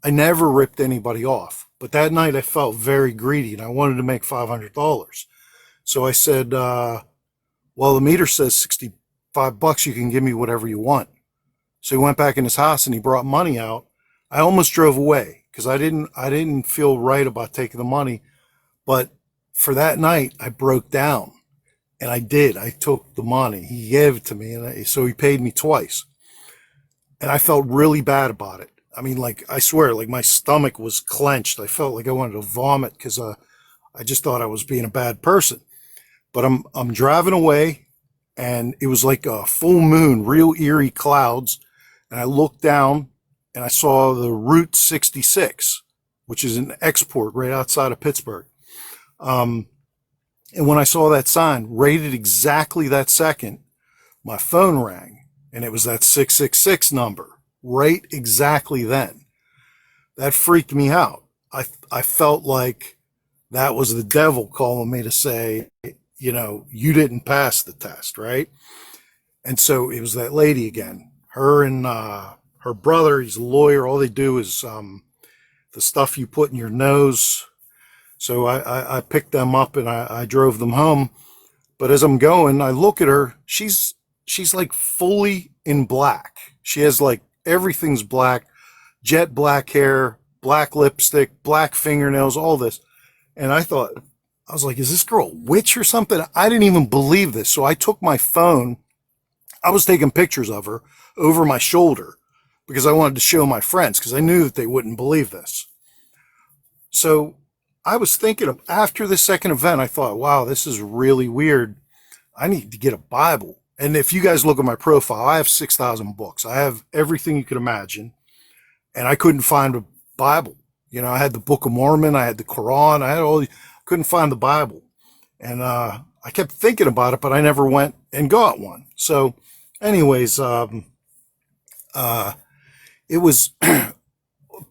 I never ripped anybody off, but that night I felt very greedy and I wanted to make $500. So I said, well, the meter says $65. You can give me whatever you want. So he went back in his house and he brought money out. I almost drove away because I didn't feel right about taking the money. But for that night, I broke down, and I did. I took the money. He gave it to me, and so he paid me twice. And I felt really bad about it. I mean, like, I swear, like my stomach was clenched. I felt like I wanted to vomit because I just thought I was being a bad person. But I'm driving away, and it was like a full moon, real eerie clouds. And I looked down and I saw the Route 66, which is an export right outside of Pittsburgh. And when I saw that sign, right at exactly that second, my phone rang, and it was that 666 number, right exactly then. That freaked me out. I felt like that was the devil calling me to say, you didn't pass the test, right? And so it was that lady again. Her and her brother, he's a lawyer. All they do is the stuff you put in your nose. So I picked them up and I drove them home. But as I'm going, I look at her. She's like fully in black. She has like everything's black, jet black hair, black lipstick, black fingernails, all this. And I was like, is this girl a witch or something? I didn't even believe this. So I took my phone. I was taking pictures of her over my shoulder because I wanted to show my friends because I knew that they wouldn't believe this. So I was thinking of after the second event, I thought, wow, this is really weird. I need to get a Bible. And if you guys look at my profile, I have 6,000 books. I have everything you could imagine. And I couldn't find a Bible. I had the Book of Mormon, I had the Quran, I had couldn't find the Bible. And I kept thinking about it, but I never went and got one. So, anyways, it was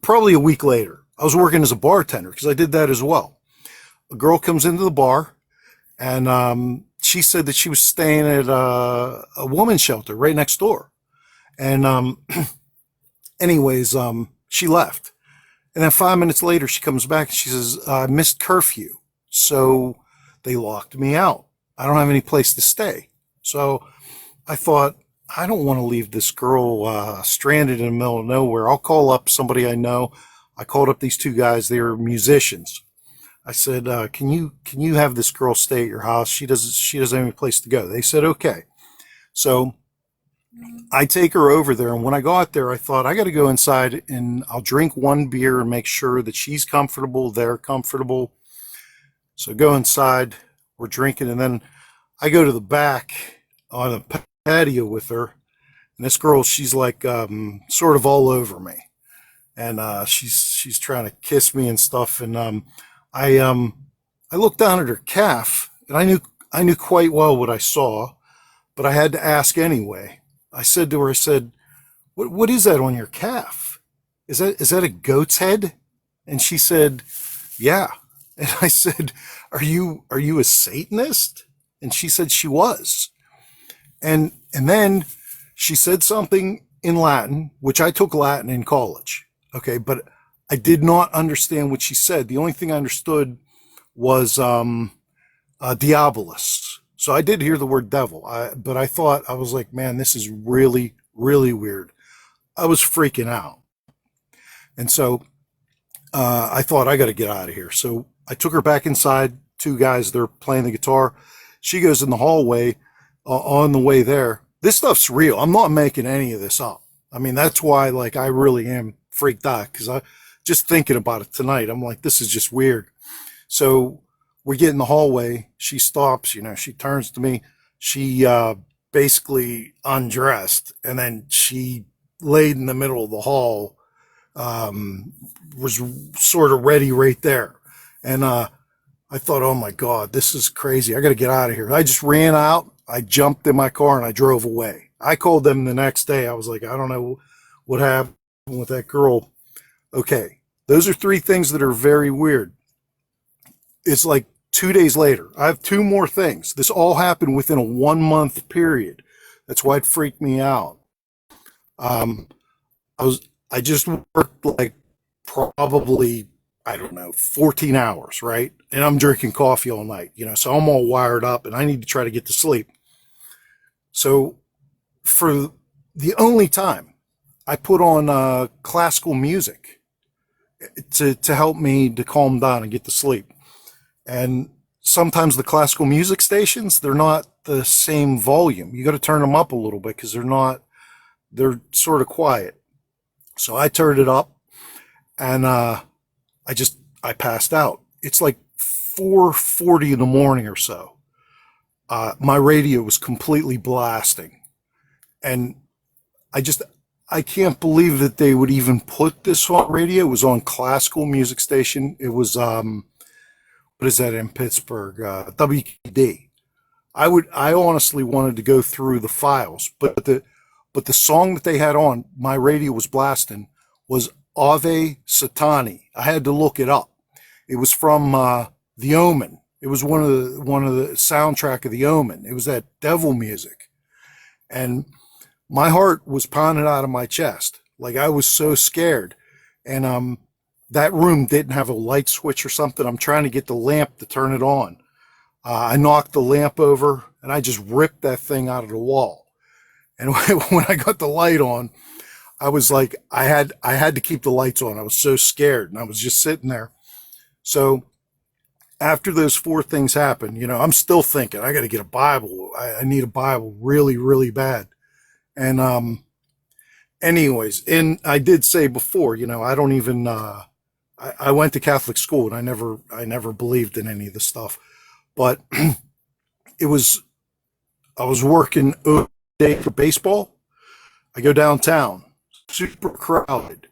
probably a week later. I was working as a bartender because I did that as well. A girl comes into the bar, and she said that she was staying at a woman's shelter right next door. And anyways, she left. And then 5 minutes later, she comes back and she says, I missed curfew. So they locked me out. I don't have any place to stay. So I thought, I don't want to leave this girl stranded in the middle of nowhere. I'll call up somebody I know. I called up these two guys. They were musicians. I said, can you have this girl stay at your house? She doesn't have any place to go. They said, okay. So I take her over there. And when I got there, I thought I got to go inside and I'll drink one beer and make sure that she's comfortable. They're comfortable. So go inside, we're drinking. And then I go to the back on the patio with her. And this girl, she's like, sort of all over me. And, she's trying to kiss me and stuff. And, I looked down at her calf and I knew quite well what I saw, but I had to ask anyway. I said to her, what is that on your calf? Is that a goat's head? And she said, yeah. And I said, are you a Satanist? And she said she was. And then she said something in Latin, which I took Latin in college. Okay. But I did not understand what she said. The only thing I understood was, diabolus. So I did hear the word devil, but I thought, I was like, man, this is really, really weird. I was freaking out. And so I thought, I got to get out of here. So I took her back inside. Two guys, they're playing the guitar. She goes in the hallway on the way there. This stuff's real. I'm not making any of this up. I mean, that's why, like, I really am freaked out because I just thinking about it tonight. I'm like, this is just weird. So we get in the hallway. She stops, she turns to me. She basically undressed and then she laid in the middle of the hall, was sort of ready right there. And I thought, oh my God, this is crazy. I got to get out of here. I just ran out. I jumped in my car and I drove away. I called them the next day. I was like, I don't know what happened with that girl. Okay. Those are three things that are very weird. It's like 2 days later. I have two more things. This all happened within a 1 month period. That's why it freaked me out. I just worked like probably, I don't know, 14 hours, right? And I'm drinking coffee all night, so I'm all wired up and I need to try to get to sleep. So for the only time I put on classical music to help me to calm down and get to sleep. And sometimes the classical music stations, they're not the same volume. You got to turn them up a little bit because they're sort of quiet. So I turned it up and I passed out. It's like 4:40 in the morning or so. My radio was completely blasting. And I can't believe that they would even put this on radio. It was on classical music station. It was, what is that in Pittsburgh? WKD. I honestly wanted to go through the files, but the song that they had on, my radio was blasting, was Ave Satani. I had to look it up. It was from The Omen. It was one of the soundtrack of The Omen. It was that devil music. And my heart was pounding out of my chest. Like I was so scared. And that room didn't have a light switch or something. I'm trying to get the lamp to turn it on. I knocked the lamp over and I just ripped that thing out of the wall. And when I got the light on, I was like, I had to keep the lights on. I was so scared and I was just sitting there. So after those four things happened, I'm still thinking I got to get a Bible. I need a Bible really, really bad. And, anyways, and I did say before, I don't even, I went to Catholic school and I never believed in any of this stuff, but I was working all day for baseball. I go downtown, super crowded.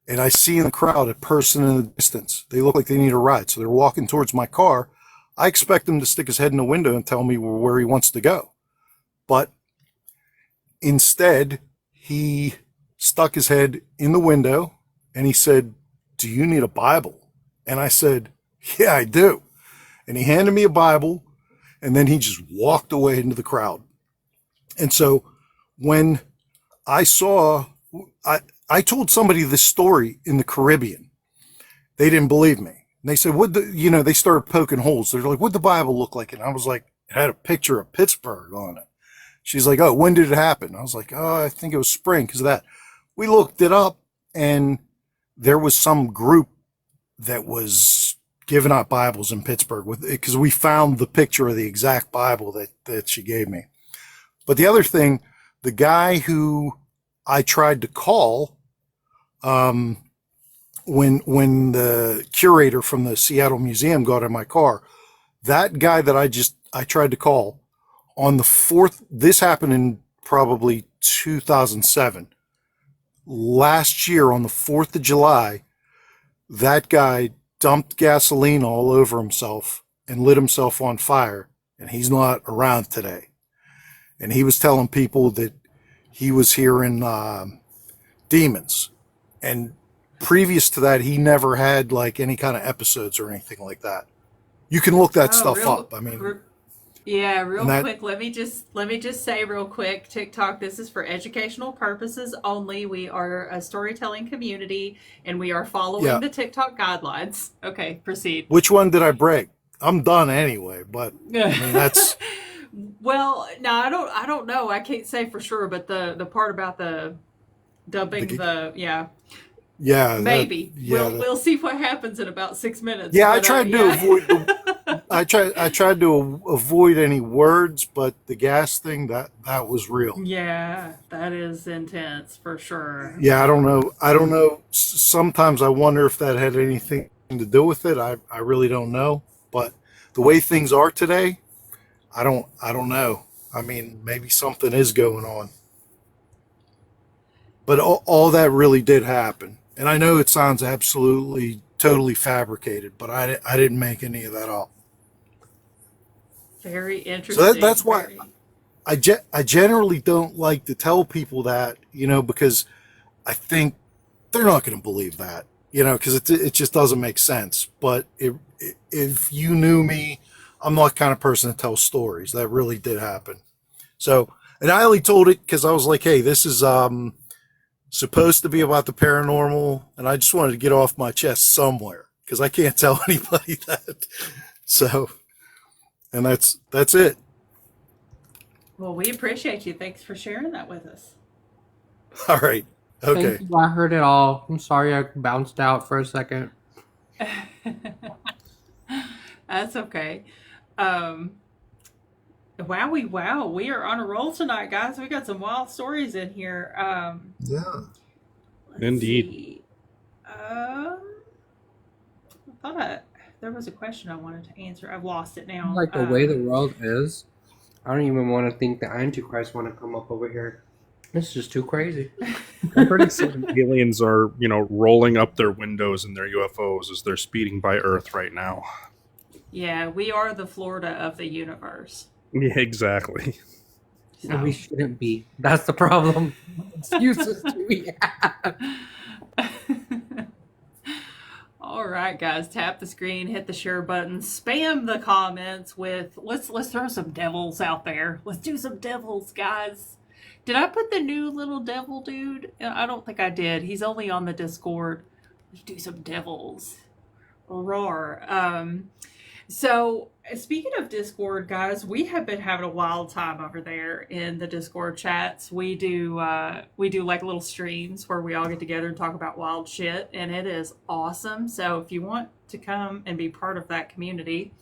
and I see in the crowd a person in the distance. They look like they need a ride, so they're walking towards my car. I expect him to stick his head in the window and tell me where he wants to go. But instead, he stuck his head in the window and he said, "Do you need a Bible?" And I said, "Yeah, I do." And he handed me a Bible, and then he just walked away into the crowd. And so when I I told somebody this story in the Caribbean. They didn't believe me. And they said, they started poking holes. They're like, "What'd the Bible look like?" And I was like, it had a picture of Pittsburgh on it. She's like, "Oh, when did it happen?" I was like, "Oh, I think it was spring because of that." We looked it up, and there was some group that was giving out Bibles in Pittsburgh because we found the picture of the exact Bible that she gave me. But the other thing, the guy who I tried to call, when the curator from the Seattle Museum got in my car, that guy that I tried to call on the 4th, this happened in probably 2007. Last year on the 4th of July, that guy dumped gasoline all over himself and lit himself on fire, and he's not around today. And he was telling people that he was hearing demons. And previous to that, he never had like any kind of episodes or anything like that. You can look that stuff up. I mean, quick. Let me just say real quick, TikTok, this is for educational purposes only. We are a storytelling community and we are following the TikTok guidelines. Okay, proceed. Which one did I break? I'm done anyway, but I mean, that's well, no, I don't know. I can't say for sure, but the part about the dumping maybe. We'll see what happens in about 6 minutes. Yeah, I tried to avoid I tried to avoid any words, but the gas thing that was real. Yeah, that is intense for sure. Yeah, I don't know. Sometimes I wonder if that had anything to do with it. I really don't know. But the way things are today, I don't know. I mean, maybe something is going on. But all that really did happen. And I know it sounds absolutely, totally fabricated, but I didn't make any of that up. Very interesting. So that's why I generally don't like to tell people that, because I think they're not going to believe that, because it just doesn't make sense. But if you knew me, I'm not the kind of person to tell stories. That really did happen. So, and I only told it because I was like, hey, this is supposed to be about the paranormal, and I just wanted to get off my chest somewhere because I can't tell anybody that. So, and that's it. Well, we appreciate you. Thanks for sharing that with us. All right. Okay. Thank you. I heard it all. I'm sorry I bounced out for a second. That's okay. Wow, we are on a roll tonight, guys. We got some wild stories in here. Yeah. Indeed. I thought there was a question I wanted to answer. I've lost it now. Like the way the world is, I don't even want to think the Antichrist want to come up over here. It's just too crazy. I'm pretty certain aliens are, rolling up their windows in their UFOs as they're speeding by Earth right now. Yeah, we are the Florida of the universe. Yeah, exactly. So. And we shouldn't be. That's the problem. Excuses do we have? All right, guys, tap the screen, hit the share button, spam the comments with let's throw some devils out there. Let's do some devils, guys. Did I put the new little devil dude? I don't think I did. He's only on the Discord. Let's do some devils. Roar. So speaking of Discord, guys, we have been having a wild time over there in the Discord chats. We do like little streams where we all get together and talk about wild shit, and it is awesome. So if you want to come and be part of that community,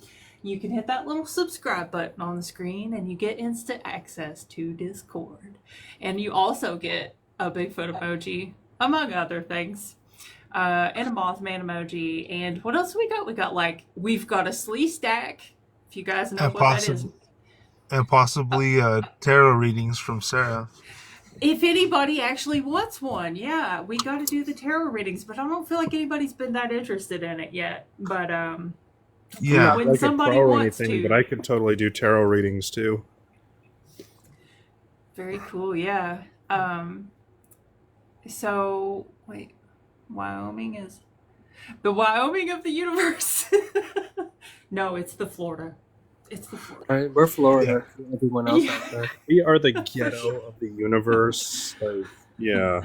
you can hit that little subscribe button on the screen and you get instant access to Discord. And you also get a Bigfoot emoji, among other things. And a Mothman emoji. And what else we got? We've got a slee stack. If you guys know what that is. And possibly tarot readings from Sarah. If anybody actually wants one, yeah, we got to do the tarot readings, but I don't feel like anybody's been that interested in it yet. But I'm Yeah. not when like a somebody pro or wants anything, but to, I could totally do tarot readings too. very cool, yeah. So wait, Wyoming is the Wyoming of the universe. No, it's the Florida. It's the Florida. Right, we're Yeah. Florida. For everyone else Yeah, out there. We are the for ghetto sure. of the universe. Like, yeah.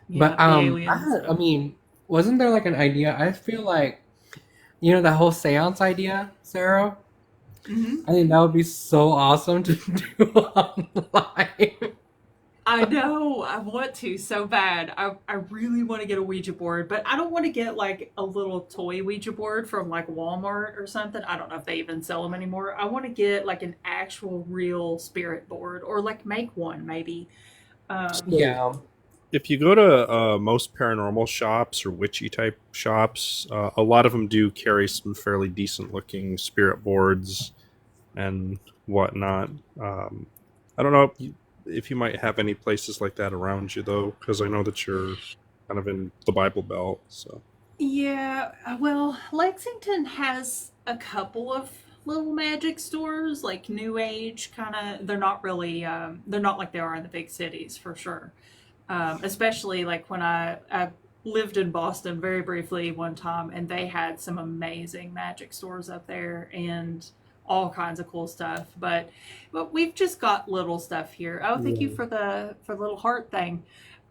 Yeah, But the aliens. I mean, wasn't there like an idea? I feel like the whole seance idea, Sarah. Hmm. I think that would be so awesome to do online. I know. I want to so bad. I really want to get a Ouija board, but I don't want to get like a little toy Ouija board from like Walmart or something. I don't know if they even sell them anymore. I want to get like an actual real spirit board or like make one maybe. Um, So Yeah. if you go to most paranormal shops or witchy type shops, a lot of them do carry some fairly decent looking spirit boards and whatnot. I don't know if you might have any places like that around you though, because I know that you're kind of in the Bible Belt. So yeah, well, Lexington has a couple of little magic stores, like New Age kind of. They're not really, they're not like they are in the big cities for sure. Especially like when I lived in Boston very briefly one time, and they had some amazing magic stores up there and all kinds of cool stuff. But we've just got little stuff here. Oh, thank you yeah. for the little heart thing.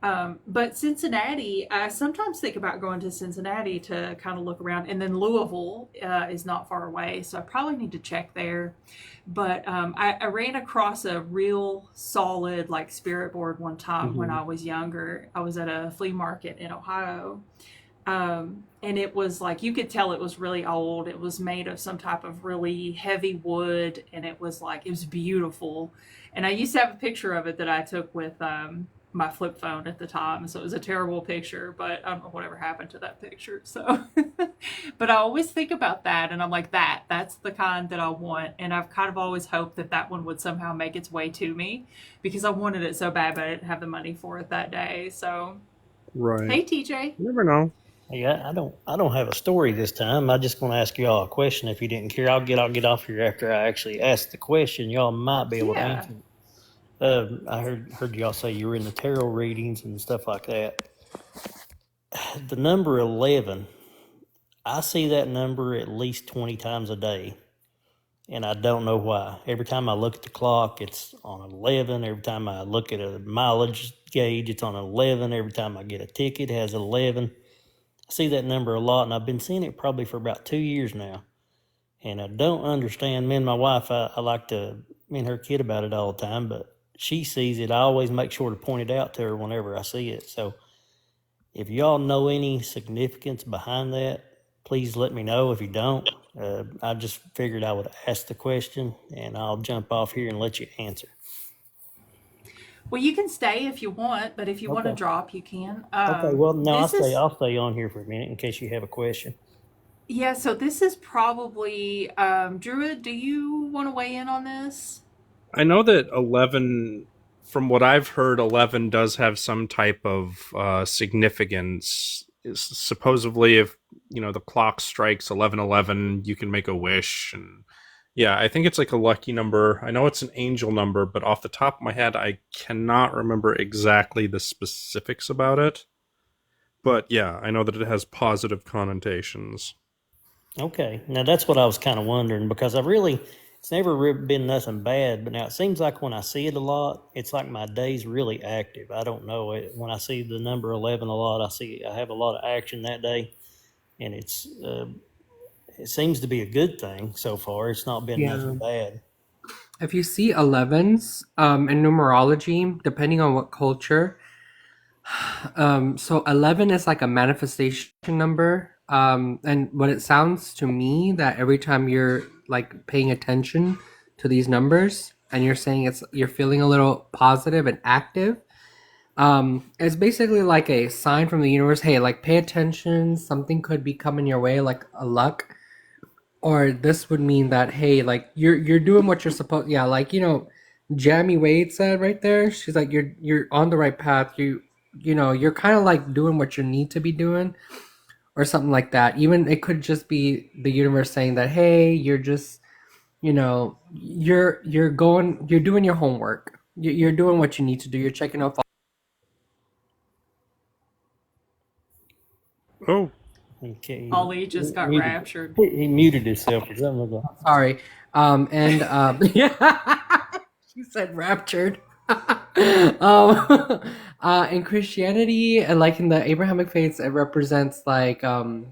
But Cincinnati, I sometimes think about going to Cincinnati to kind of look around, and then Louisville is not far away, so I probably need to check there. But I ran across a real solid like spirit board one time when Hmm. I was younger. I was at a flea market in Ohio, and it was like you could tell it was really old. It was made of some type of really heavy wood, and it was like it was beautiful. And I used to have a picture of it that I took with my flip phone at the time, so it was a terrible picture. But I don't know whatever happened to that picture. So, but I always think about that, and I'm like that's the kind that I want. And I've kind of always hoped that that one would somehow make its way to me because I wanted it so bad, but I didn't have the money for it that day. So, Right. hey, TJ. You never know. Yeah, I don't have a story this time. I just want to ask y'all a question. If you didn't care, I'll get off here after I actually ask the question. Y'all might be able to Yeah. answer it. I heard y'all say you were in the tarot readings and stuff like that. The number 11, I see that number at least 20 times a day, and I don't know why. Every time I look at the clock, it's on 11. Every time I look at a mileage gauge, it's on 11. Every time I get a ticket, it has 11. I see that number a lot, and I've been seeing it probably for about 2 years now. And I don't understand. Me and my wife, I like to, me and her kid about it all the time, but she sees it. I always make sure to point it out to her whenever I see it. So if y'all know any significance behind that, please let me know. If you don't, I just figured I would ask the question, and I'll jump off here and let you answer. Well, you can stay if you want, but if you want to Okay. drop, you can. Okay. Well, no, This is I'll stay on here for a minute in case you have a question. Yeah, so this is probably Druid, do you want to weigh in on this? I know that 11, from what I've heard, 11 does have some type of significance. Supposedly, if the clock strikes 11:11, you can make a wish, and yeah, I think it's like a lucky number. I know it's an angel number, but off the top of my head, I cannot remember exactly the specifics about it. But yeah, I know that it has positive connotations. Okay, now that's what I was kind of wondering because it's never been nothing bad, but now it seems like when I see it a lot, it's like my day's really active. I don't know it. When I see the number 11 a lot, I have a lot of action that day, and it seems to be a good thing so far. It's not been Yeah. nothing bad. If you see 11s in numerology, depending on what culture, so 11 is like a manifestation number. And what it sounds to me that every time you're like paying attention to these numbers and you're saying you're feeling a little positive and active, it's basically like a sign from the universe. Hey, like pay attention. Something could be coming your way, like a luck, or this would mean that hey, like you're doing what you're supposed. Yeah, like Jamie Wade said right there. She's like, you're on the right path. You're kind of like doing what you need to be doing, or something like that. Even it could just be the universe saying that, hey, you're just, you're doing your homework. You're doing what you need to do. You're checking off. Oh, Okay. Ollie just got muted. raptured. He muted himself or something like that. Sorry. And yeah, she said raptured. In Christianity and like in the Abrahamic faiths, it represents like the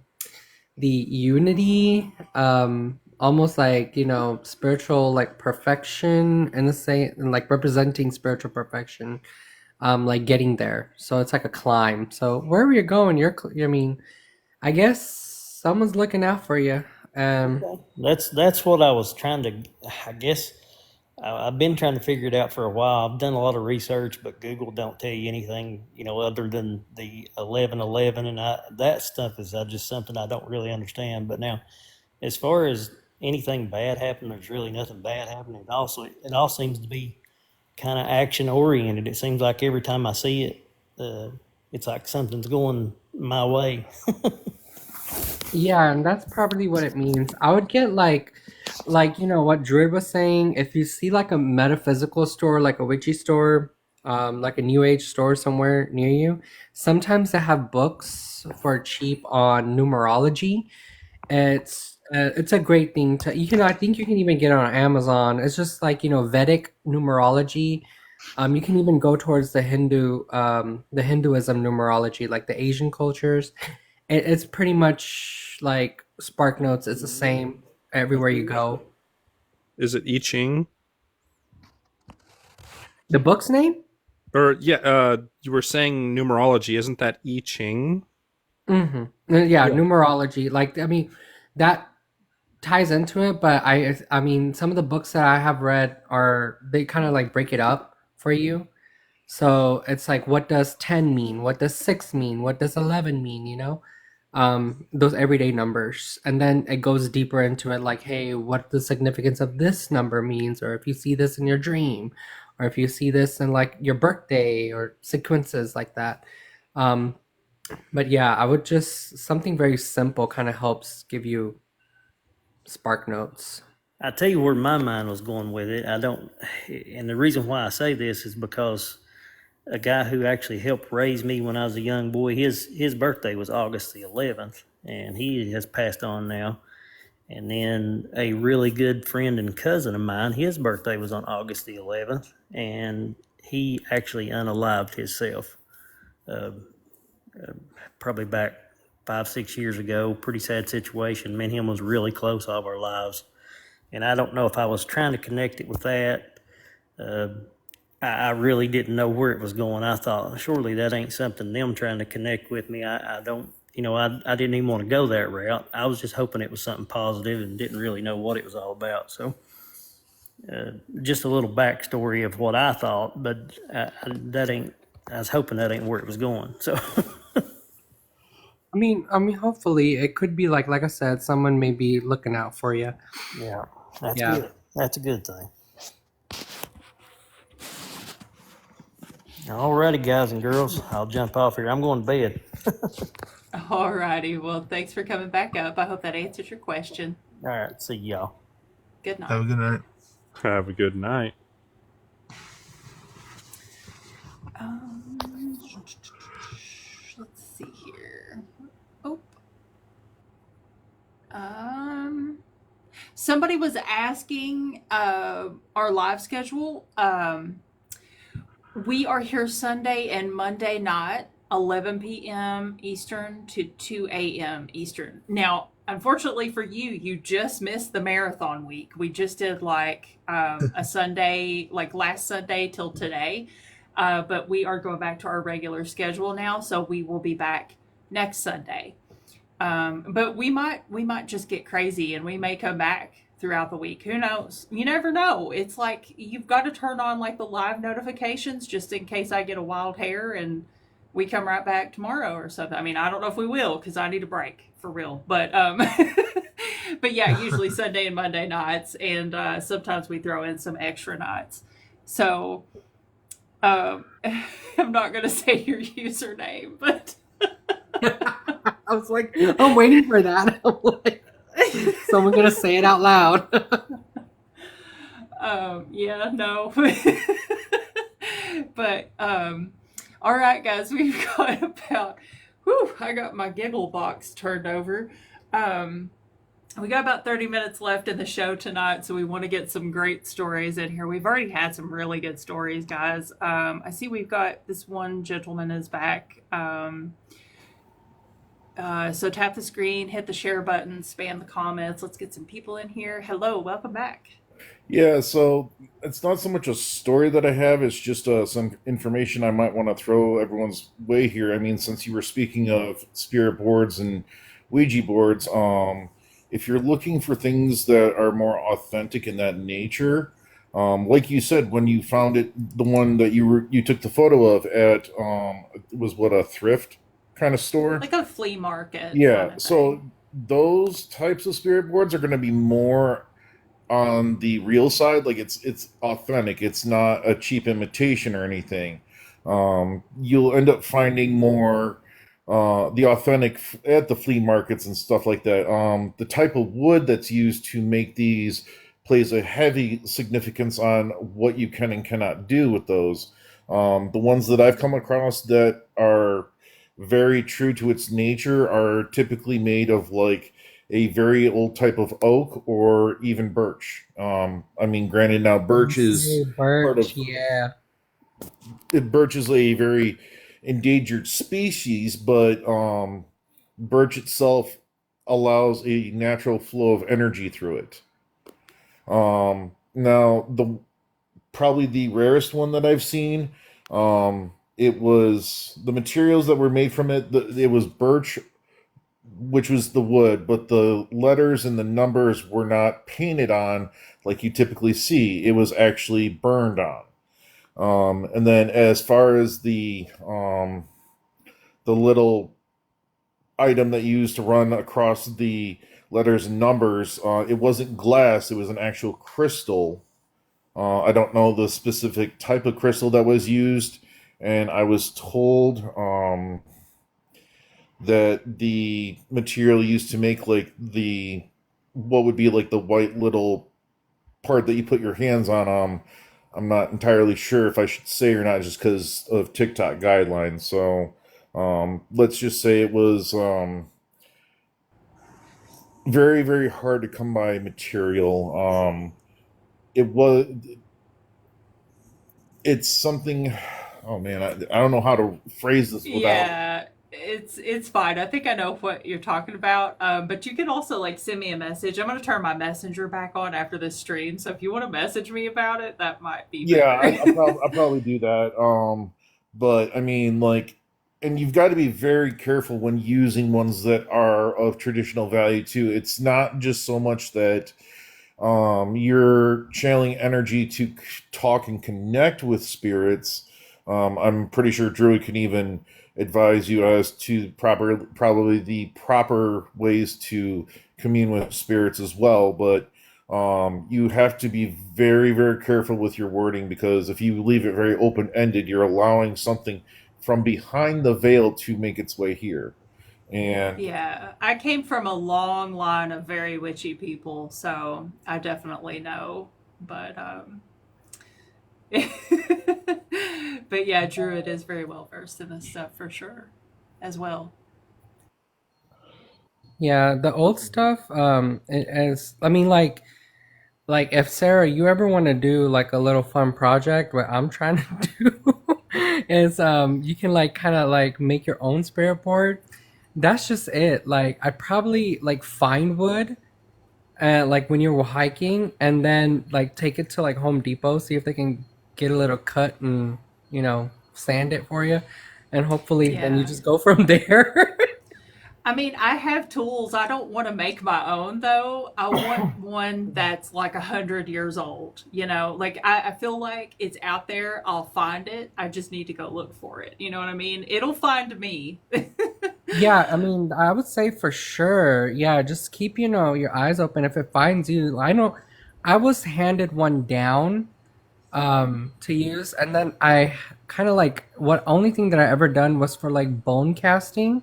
unity, almost like spiritual like perfection in the same, and like representing spiritual perfection, like getting there. So it's like a climb. So wherever you're going, I mean, I guess someone's looking out for you. That's what I was trying to. I guess I've been trying to figure it out for a while. I've done a lot of research, but Google don't tell you anything, other than the 1111, and that stuff is just something I don't really understand. But now, as far as anything bad happening, there's really nothing bad happening. It all seems to be kind of action oriented. It seems like every time I see it, it's like something's going my way. Yeah, and that's probably what it means. I would get like what Druid was saying. If you see like a metaphysical store, like a witchy store, like a new age store somewhere near you, sometimes they have books for cheap on numerology. It's a great thing to I think you can even get it on Amazon. It's just like Vedic numerology. You can even go towards the Hinduism numerology, like the Asian cultures. It's pretty much like Spark Notes. It's the same everywhere you go. is it I Ching? The book's name? Or you were saying numerology. Isn't that I Ching? Mm-hmm. Yeah, numerology. Like, I mean, that ties into it, but I mean, some of the books that I have read they kind of like break it up for you. So it's like, what does 10 mean? What does 6 mean? What does 11 mean? Those everyday numbers. And then it goes deeper into it, like, hey, what the significance of this number means, or if you see this in your dream, or if you see this in like your birthday, or sequences like that. But yeah, I would just, something very simple kind of helps give you Spark Notes. I tell you where my mind was going with it. And the reason why I say this is because a guy who actually helped raise me when I was a young boy, his birthday was August the 11th, and he has passed on now. And then a really good friend and cousin of mine, his birthday was on August the 11th, and he actually unalived himself. Probably back 5-6 years ago. Pretty sad situation. Me and him was really close all of our lives. And I don't know if I was trying to connect it with that. I really didn't know where it was going. I thought, surely that ain't something them trying to connect with me. I don't, I didn't even want to go that route. I was just hoping it was something positive and didn't really know what it was all about. So just a little backstory of what I thought, but I was hoping that ain't where it was going. So. I mean, hopefully it could be like I said, someone may be looking out for you. Yeah, that's good. That's a good thing. Alrighty, guys and girls, I'll jump off here. I'm going to bed. Alrighty, well, thanks for coming back up. I hope that answers your question. All right, see y'all. Good night. Have a good night. Have a good night. Let's see here. Oh. Somebody was asking our live schedule. We are here Sunday and Monday night, 11 p.m. Eastern to 2 a.m. Eastern. Now, unfortunately for you, you just missed the marathon week. We just did like a Sunday, like last Sunday till today. But we are going back to our regular schedule now, so we will be back next Sunday. But we might just get crazy and we may come back throughout the week. Who knows? You never know. It's like you've got to turn on like the live notifications just in case I get a wild hair and we come right back tomorrow or something. I mean, I don't know if we will because I need a break for real. But but yeah, usually Sunday and Monday nights, and sometimes we throw in some extra nights. So, I'm not going to say your username, but I was like, I'm waiting for that. I'm like, someone gonna say it out loud. yeah, no. But, all right, guys, we've got about, whew, I got my giggle box turned over. We got about 30 minutes left in the show tonight, so we want to get some great stories in here. We've already had some really good stories, guys. I see we've got this one gentleman is back. So tap the screen, hit the share button, spam the comments. Let's get some people in here. Hello, welcome back. Yeah, so it's not so much a story that I have, it's just some information I might want to throw everyone's way here. I mean, since you were speaking of spirit boards and Ouija boards, if you're looking for things that are more authentic in that nature, like you said, when you found it, the one that you took the photo of at, it was what, a thrift kind of store? Like a flea market. Yeah, so those types of spirit boards are going to be more on the real side. Like it's authentic, it's not a cheap imitation or anything. You'll end up finding more the authentic at the flea markets and stuff like that. The type of wood that's used to make these plays a heavy significance on what you can and cannot do with those. The ones that I've come across that are very true to its nature are typically made of like a very old type of oak or even birch. I mean, granted, now birch is part of, yeah. birch is a very endangered species, but birch itself allows a natural flow of energy through it. Now, probably the rarest one that I've seen, it was the materials that were made from it. It was birch, which was the wood, but the letters and the numbers were not painted on like you typically see. It was actually burned on. And then as far as the little item that you used to run across the letters and numbers, it wasn't glass, it was an actual crystal. I don't know the specific type of crystal that was used, and I was told that the material used to make like what would be like the white little part that you put your hands on, I'm not entirely sure if I should say or not, just because of TikTok guidelines. So let's just say it was very, very hard to come by material. It's something, oh man, I don't know how to phrase this without. Yeah, it's fine. I think I know what you're talking about. But you can also like send me a message. I'm gonna turn my messenger back on after this stream. So if you want to message me about it, that might be Yeah, better. I'll probably do that. But I mean, like, and you've got to be very careful when using ones that are of traditional value too. It's not just so much that you're channeling energy to talk and connect with spirits. I'm pretty sure Druid can even advise you as to probably the proper ways to commune with spirits as well. But you have to be very, very careful with your wording, because if you leave it very open-ended, you're allowing something from behind the veil to make its way here. And Yeah, I came from a long line of very witchy people, so I definitely know. But but yeah, Druid is very well versed in this stuff for sure, as well. Yeah, the old stuff, as I mean, like if Sarah, you ever want to do like a little fun project, what I'm trying to do is you can like kind of like make your own spirit board. That's just it. Like I'd probably like find wood, like when you're hiking, and then like take it to like Home Depot, see if they can get a little cut and sand it for you, and hopefully then you Yeah. just go from there. I mean, I have tools. I don't want to make my own though. I want one that's like 100 years old. Like I feel like it's out there. I'll find it. I just need to go look for it. You know what I mean? It'll find me. Yeah, I mean, I would say for sure. Yeah, just keep, your eyes open. If it finds you, I know I was handed one down to use, and then I kind of like what only thing that I ever done was for like bone casting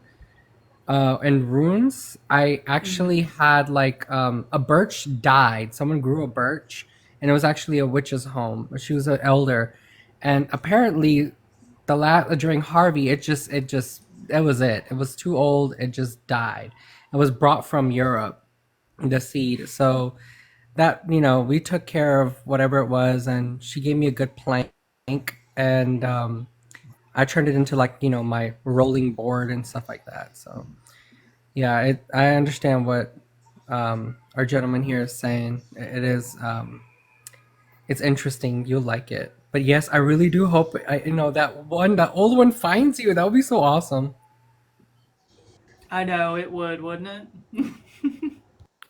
and runes. I actually had like a birch died. Someone grew a birch, and it was actually a witch's home. She was an elder, and apparently, during Harvey, it was it. It was too old. It just died. It was brought from Europe, the seed. So that we took care of whatever it was, and she gave me a good plank, and I turned it into like my rolling board and stuff like that. So yeah, I understand what our gentleman here is saying. It is it's interesting. You'll like it. But yes, I really do hope that old one finds you. That would be so awesome. I know it would, wouldn't it?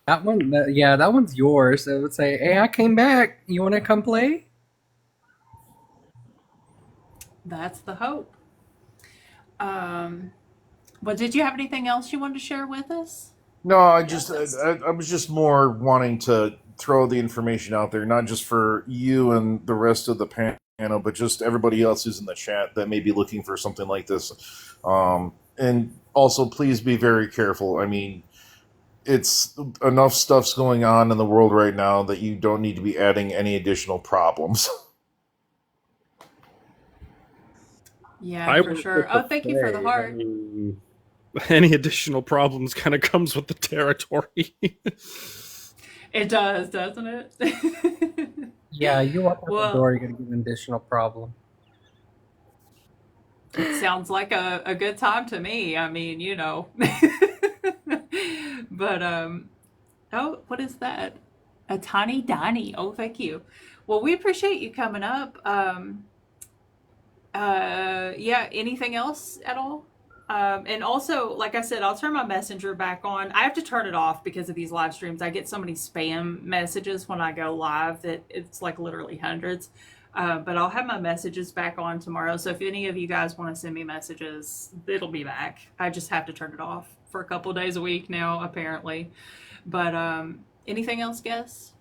Yeah, that one's yours. It would say, "Hey, I came back. You want to come play?" That's the hope. But did you have anything else you wanted to share with us? No, I was just more wanting to throw the information out there, not just for you and the rest of the panel, but just everybody else who's in the chat that may be looking for something like this. And also, please be very careful. I mean, it's enough stuff's going on in the world right now that you don't need to be adding any additional problems. Yeah, I for was sure. just Oh, thank you for the afraid. I heart. mean, any additional problems kind of comes with the territory. It does, doesn't it? Yeah, you walk out the Well, door, you're gonna get an additional problem. sounds like a good time to me. I mean, But oh, what is that? A tiny Donnie. Oh, thank you. Well, we appreciate you coming up. Yeah, anything else at all? And also, like I said, I'll turn my messenger back on. I have to turn it off because of these live streams. I get so many spam messages when I go live that it's like literally hundreds. But I'll have my messages back on tomorrow. So if any of you guys want to send me messages, it'll be back. I just have to turn it off for a couple of days a week now, apparently. But anything else, guess?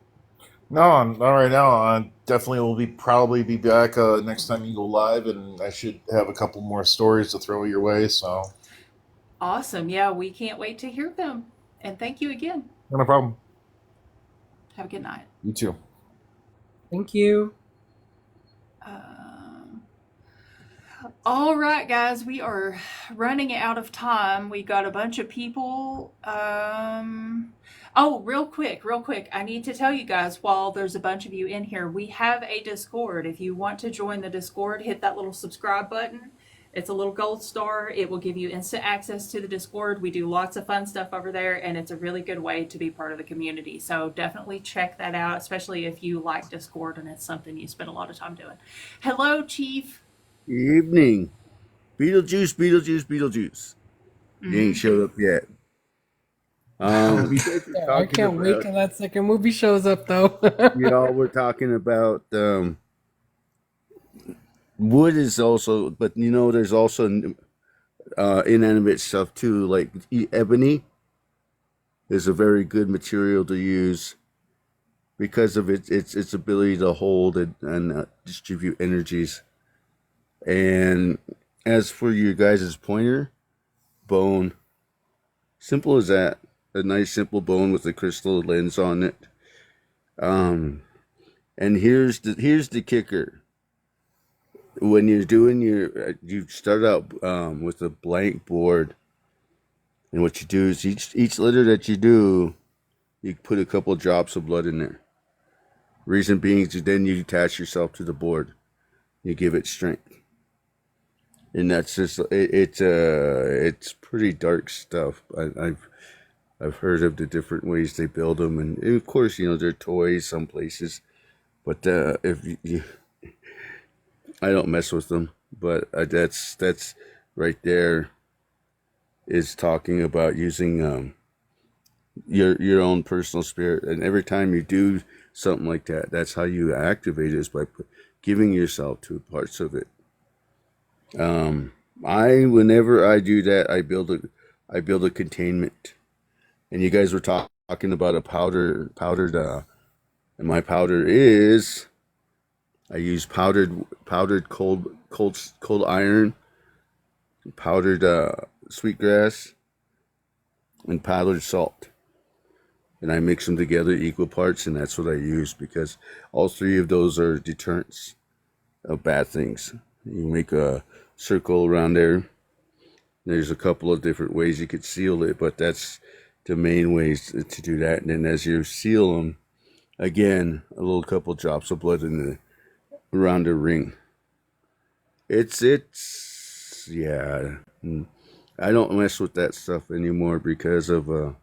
No, not right now. I definitely will be probably be back next time you go live, and I should have a couple more stories to throw your way. So, Awesome. Yeah, we can't wait to hear them. And thank you again. no problem. Have a good night. You too. Thank you. Um, all right, guys, we are running out of time. We got a bunch of people. Oh, real quick, I need to tell you guys while there's a bunch of you in here, we have a Discord. If you want to join the Discord, hit that little subscribe button. It's a little gold star. It will give you instant access to the Discord. We do lots of fun stuff over there, and it's a really good way to be part of the community. So definitely check that out, especially if you like Discord and it's something you spend a lot of time doing. Hello, Chief. Evening. Beetlejuice, Beetlejuice, Beetlejuice. You ain't showed up yet. You guys were Yeah, I talking can't wait about, till that second movie shows up, though. y'all were talking about wood is also, but there's also inanimate stuff too. Like ebony is a very good material to use because of its ability to hold and distribute energies. And as for you guys' pointer, bone, simple as that. A nice simple bone with a crystal lens on it. And here's the kicker. When you're doing you start out with a blank board, and what you do is each letter that you do, you put a couple drops of blood in there. Reason being is then you attach yourself to the board. You give it strength. And that's just it's pretty dark stuff. I've heard of the different ways they build them, and of course they're toys some places, but if you I don't mess with them. But that's right there is talking about using your own personal spirit, and every time you do something like that, that's how you activate it, is by giving yourself to parts of it. Whenever I do that, I build a containment. And you guys were talking about a powdered, and my powder is, I use powdered cold iron, powdered sweetgrass, and powdered salt. And I mix them together equal parts, and that's what I use because all three of those are deterrents of bad things. You make a circle around there. There's a couple of different ways you could seal it, but that's the main ways to do that. And then as you seal them, again, a little couple drops of blood around the ring. It's yeah. I don't mess with that stuff anymore because of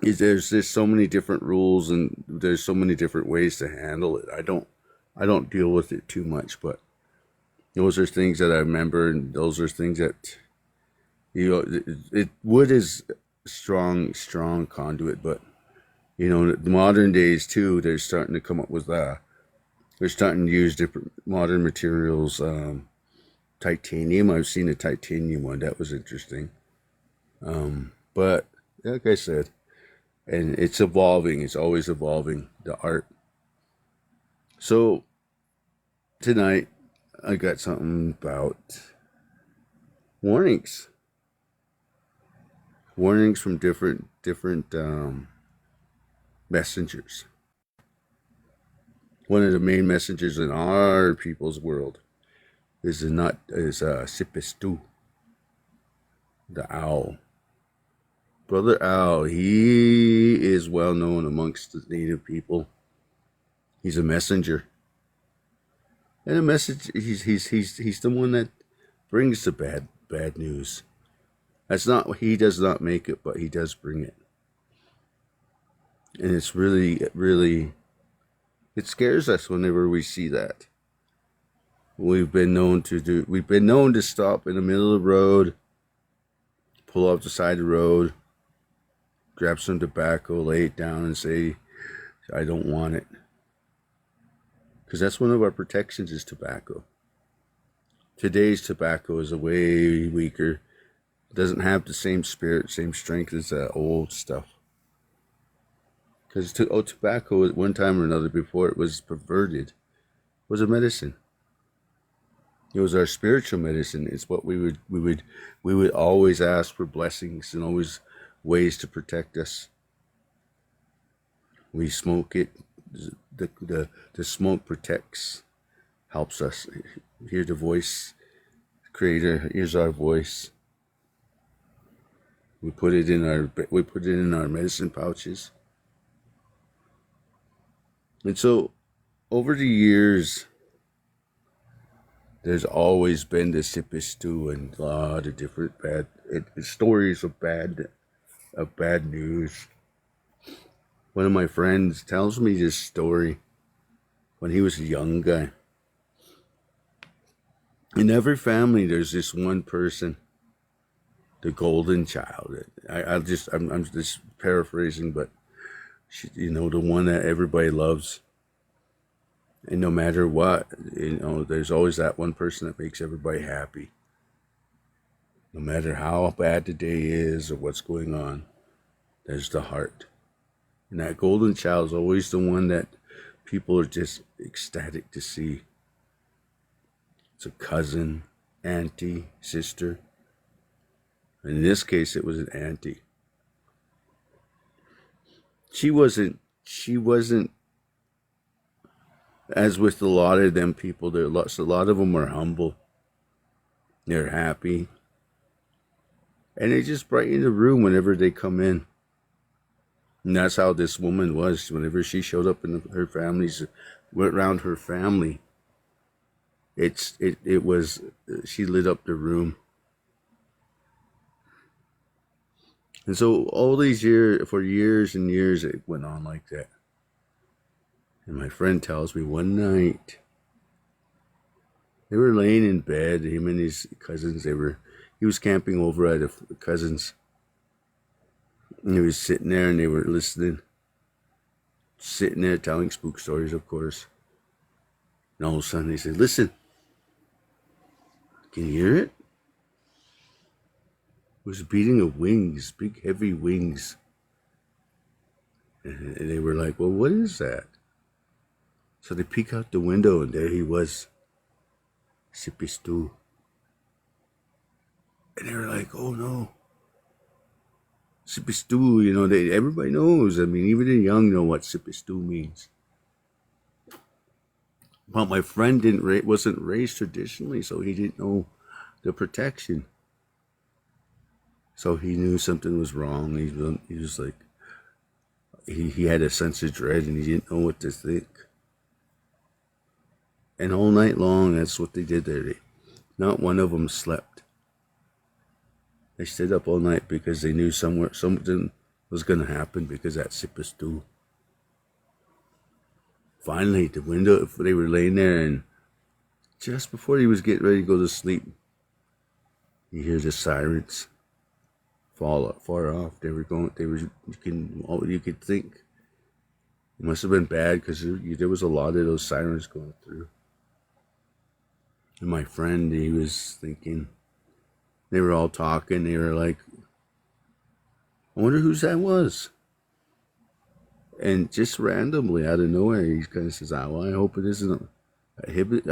there's just so many different rules and there's so many different ways to handle it. I don't deal with it too much, but those are things that I remember, and those are things that wood is strong conduit, but the modern days too, they're starting to come up with they're starting to use different modern materials. Titanium, I've seen a titanium one that was interesting, but like I said, and it's evolving. It's always evolving, the art. So tonight I got something about warnings from different messengers. One of the main messengers in our people's world is Sipistu, the owl. Brother Owl, he is well known amongst the native people. He's a messenger. And a message, he's the one that brings the bad news. He does not make it, but he does bring it. And it's really, it scares us whenever we see that. We've been known to stop in the middle of the road, pull off the side of the road, grab some tobacco, lay it down, and say, I don't want it. Because that's one of our protections is tobacco. Today's tobacco is way weaker. It doesn't have the same spirit, same strength as the old stuff. Because tobacco at one time or another before it was perverted was a medicine. It was our spiritual medicine. It's what we would always ask for blessings and always ways to protect us. We smoke it. The smoke protects, helps us hear the voice. The Creator hears our voice. We put it in our medicine pouches. And so, over the years, there's always been this Sipistu and a lot of different stories of bad news. One of my friends tells me this story when he was a young guy. In every family, there's this one person, the golden child. I'm just paraphrasing, but the one that everybody loves. And no matter what, there's always that one person that makes everybody happy. No matter how bad the day is or what's going on, there's the heart. And that golden child is always the one that people are just ecstatic to see. It's a cousin, auntie, sister. And in this case, it was an auntie. She wasn't, as with a lot of them people, a lot of them are humble. They're happy. And they just brighten the room whenever they come in. And that's how this woman was. Whenever she showed up in her family's, went around her family, she lit up the room. And so all these years, for years and years, it went on like that. And my friend tells me one night, they were laying in bed, him and his cousins, he was camping over at a cousin's. And he was sitting there and they were listening. Sitting there telling spook stories, of course. And all of a sudden they said, listen, can you hear it? It was beating of wings, big heavy wings. And they were like, well, what is that? So they peek out the window, and there he was, Sippy Stew. And they were like, oh no. Sippy Stew, you know, everybody knows. I mean, even the young know what Sippy Stew means. But my friend wasn't raised traditionally, so he didn't know the protection. So he knew something was wrong. He was like, he had a sense of dread, and he didn't know what to think. And all night long, that's what they did there. Not one of them slept. They stayed up all night because they knew something was going to happen because of that sip of stew. Finally, they were laying there, and just before he was getting ready to go to sleep, you hear the sirens far off. You could think it must have been bad because there was a lot of those sirens going through. And my friend, he was thinking, they were all talking, they were like, I wonder whose that was. And just randomly out of nowhere, he kind of says, well, I hope it isn't, I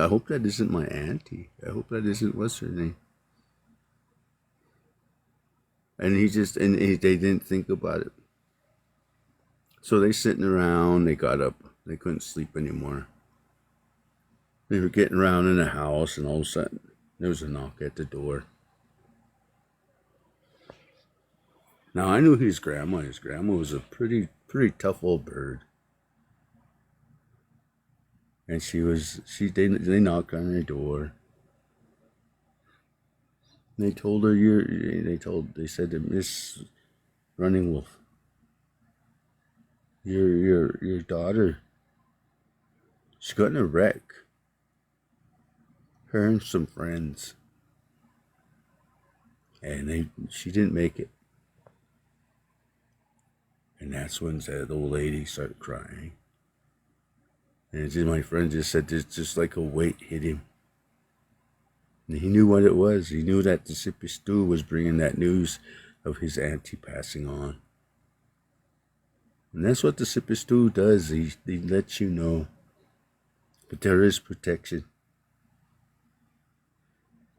hope that isn't my auntie. I hope that isn't, what's her name? And they didn't think about it. So they sitting around, they got up, they couldn't sleep anymore. They were getting around in the house, and all of a sudden, there was a knock at the door. Now, I knew his grandma. His grandma was a pretty tough old bird. And they knocked on her door. They told her, they said to Miss Running Wolf, your daughter, she got in a wreck. Her and some friends. And she didn't make it. And that's when that old lady started crying. And my friend just said, there's just like a weight hit him. And he knew what it was. He knew that the Sippy Stew was bringing that news of his auntie passing on. And that's what the Sippy Stew does. He lets you know. But there is protection.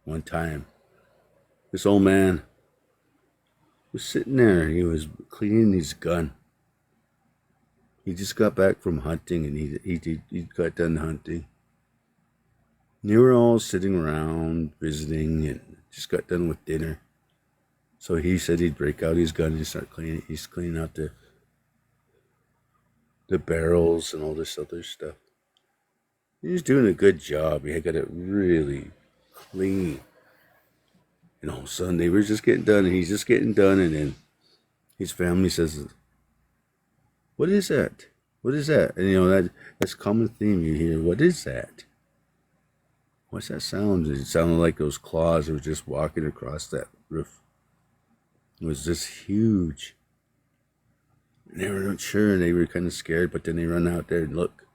One time, this old man was sitting there. He was cleaning his gun. He just got back from hunting, and he got done hunting. And they were all sitting around visiting, and just got done with dinner. So he said he'd break out his gun and start cleaning. He's cleaning out the barrels and all this other stuff. He was doing a good job. He had got it really clean. And all of a sudden, they were just getting done, and he's just getting done, and then his family says, what is that? What is that? And that's a common theme you hear. What is that? What's that sound? It sounded like those claws that were just walking across that roof. It was just huge. And they weren't sure, and they were kind of scared, but then they run out there and look,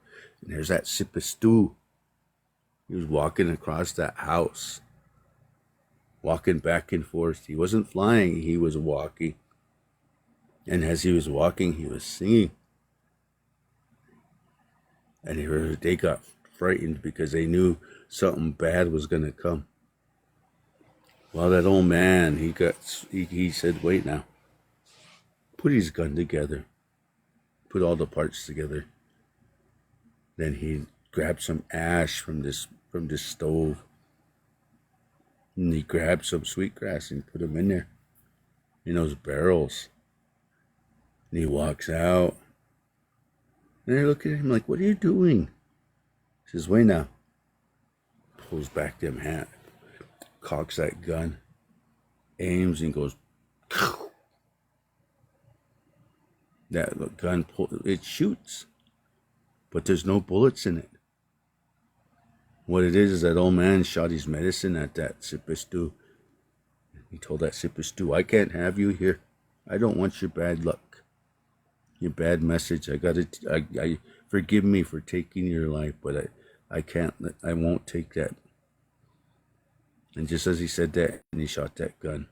and there's that sip of stew. He was walking across that house, walking back and forth. He wasn't flying, he was walking. And as he was walking, he was singing. And they got frightened because they knew something bad was going to come. Well, that old man, he said, wait now. Put his gun together. Put all the parts together. Then he grabbed some ash from this stove. And he grabbed some sweetgrass and put them in there. In those barrels. And he walks out. And they look at him like, what are you doing? He says, wait now. Pulls back them hat. Cocks that gun. Aims and goes. That gun, it shoots. But there's no bullets in it. What it is that old man shot his medicine at that Sippy Stew. He told that Sippy Stew, I can't have you here. I don't want your bad luck. Your bad message. I forgive me for taking your life, but I won't take that. And just as he said that, and he shot that gun,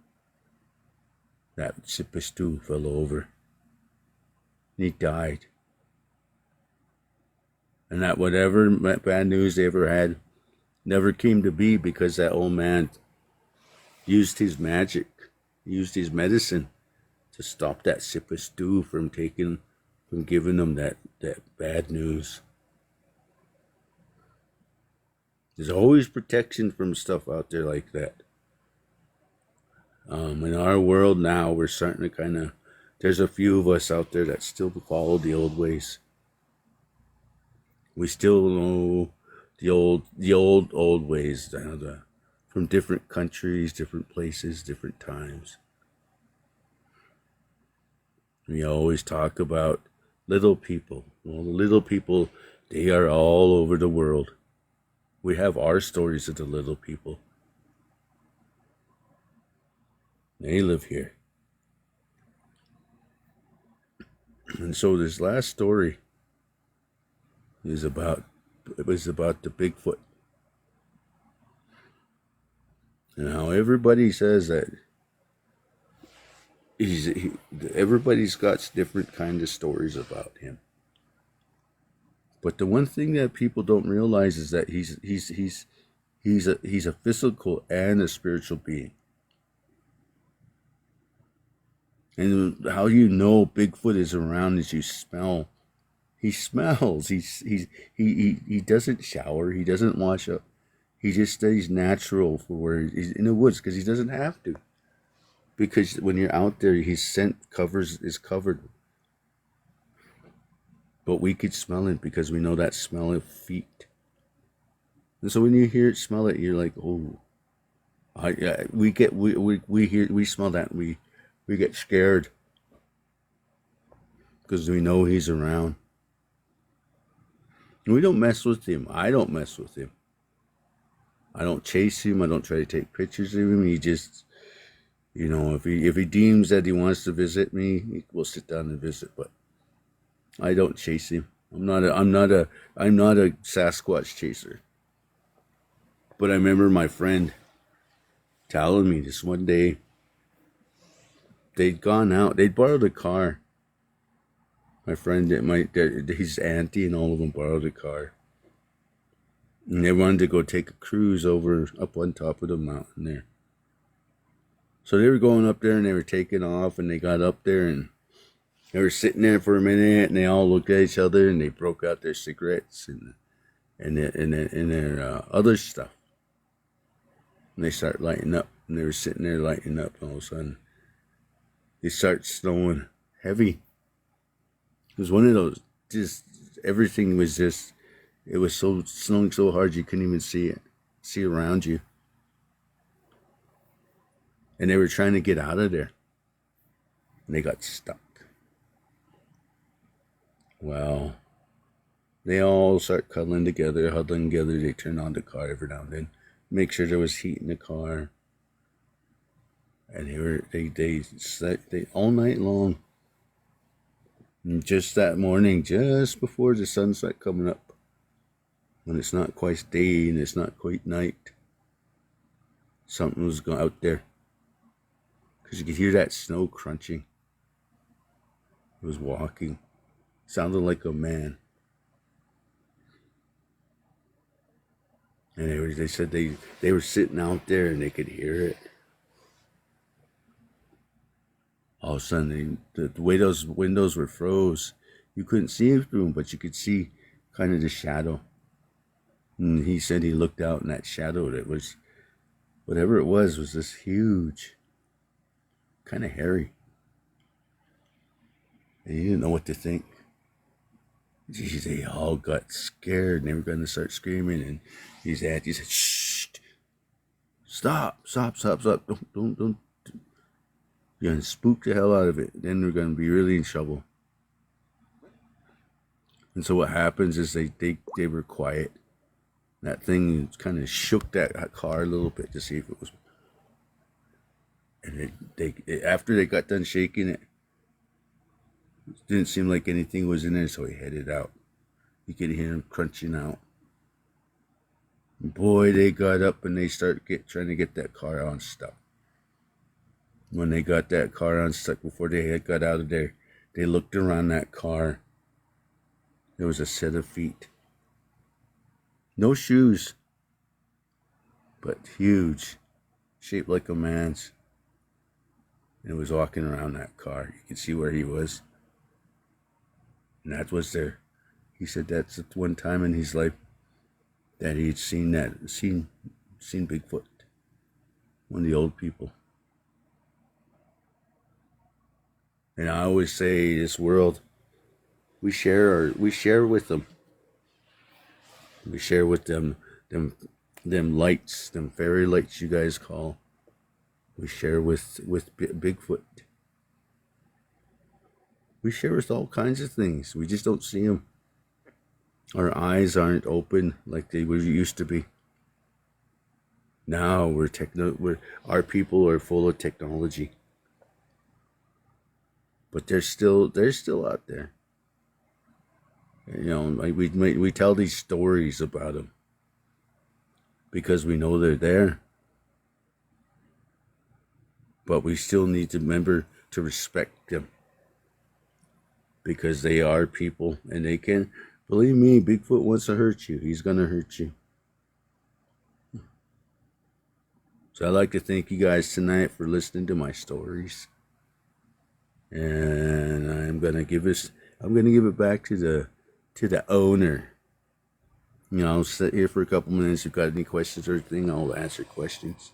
that Sippy Stew fell over. And he died. And that whatever bad news they ever had never came to be because that old man used his magic, used his medicine to stop that sip of stew from giving them that bad news. There's always protection from stuff out there like that. In our world now, we're starting to there's a few of us out there that still follow the old ways. We still know the old ways, from different countries, different places, different times. We always talk about little people. Well, the little people, they are all over the world. We have our stories of the little people. They live here. And so this last story was about the Bigfoot. And how everybody says that everybody's got different kind of stories about him. But the one thing that people don't realize is that he's a physical and a spiritual being. And how you know Bigfoot is around is you smell. He smells. He doesn't shower. He doesn't wash up. He just stays natural for where he's in the woods because he doesn't have to. Because when you're out there, his scent is covered. But we could smell it because we know that smell of feet. And so when you hear it, smell it, you're like, oh, we smell that, and we get scared because we know he's around. And we don't mess with him. I don't mess with him. I don't chase him. I don't try to take pictures of him. He just, if he deems that he wants to visit me, we'll sit down and visit. But I don't chase him. I'm not a Sasquatch chaser. But I remember my friend telling me this one day. They'd gone out. They'd borrowed a car. My friend, his auntie and all of them borrowed a car. And they wanted to go take a cruise up on top of the mountain there. So they were going up there and they were taking off and they got up there and they were sitting there for a minute and they all looked at each other and they broke out their cigarettes and their other stuff. And they started lighting up and they were sitting there lighting up and all of a sudden it started snowing heavy. It was one of those, everything was it was snowing so hard you couldn't even see around you. And they were trying to get out of there. And they got stuck. Well, they all start huddling together. They turn on the car every now and then. Make sure there was heat in the car. And they all night long. And just that morning, just before the sun started coming up, when it's not quite day and it's not quite night, something was out there. Because you could hear that snow crunching. It was walking. Sounded like a man. And they said they were sitting out there and they could hear it. All of a sudden, the way those windows were froze, you couldn't see through them, but you could see kind of the shadow. And he said he looked out and that shadow, that was, whatever it was this huge, kind of hairy. And he didn't know what to think. Geez, they all got scared and they were going to start screaming. And he said, shh, stop. Don't. You're going to spook the hell out of it. Then we're going to be really in trouble. And so what happens is they were quiet. That thing kind of shook that car a little bit to see if it was. And after they got done shaking it, didn't seem like anything was in there, so he headed out. You could hear him crunching out. And boy, they got up and they started trying to get that car unstuck. When they got that car unstuck, before they had got out of there, they looked around that car. There was a set of feet No shoes, but huge, shaped like a man's. And was walking around that car. You could see where he was. And that was there. He said that's the one time in his life that he'd seen Bigfoot. One of the old people. And I always say, this world, we share with them. We share with them lights, them fairy lights you guys call. We share with Bigfoot. We share with all kinds of things. We just don't see them. Our eyes aren't open like they used to be. Now our people are full of technology. But they're still out there. You know, we tell these stories about them because we know they're there. But we still need to remember to respect them because they are people, and they can, believe me, Bigfoot wants to hurt you. He's going to hurt you. So I'd like to thank you guys tonight for listening to my stories. And I'm gonna give it back to the owner. You know, I'll sit here for a couple minutes. If you've got any questions or anything, I'll answer questions.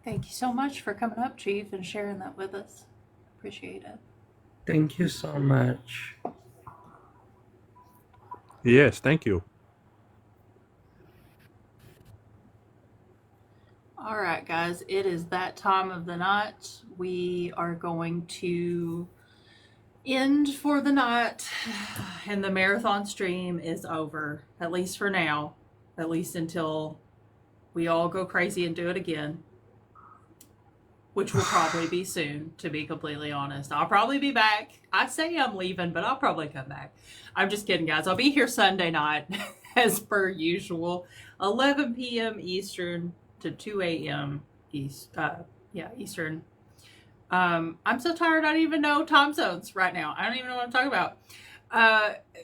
Thank you so much for coming up, Chief, and sharing that with us. Appreciate it. Thank you so much. Yes, thank you. All right, guys, it is that time of the night. We are going to end for the night, and the marathon stream is over, at least for now, at least until we all go crazy and do it again, which will probably be soon, to be completely honest. I'll probably be back. I say I'm leaving, but I'll probably come back. I'm just kidding, guys. I'll be here Sunday night, as per usual, 11 p.m. Eastern to 2 a.m. Eastern. I'm so tired I don't even know time zones right now. I don't even know what I'm talking about.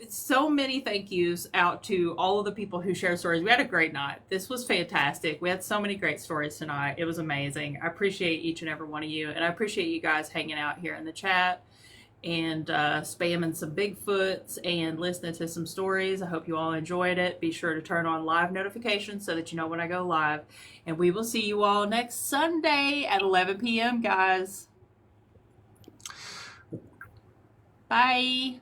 So many thank yous out to all of the people who shared stories. We had a great night. This was fantastic. We had so many great stories tonight. It was amazing. I appreciate each and every one of you, and I appreciate you guys hanging out here in the chat and spamming some Bigfoots and listening to some stories. I hope you all enjoyed it. Be sure to turn on live notifications so that you know when I go live. And we will see you all next Sunday at 11 p.m., guys. Bye.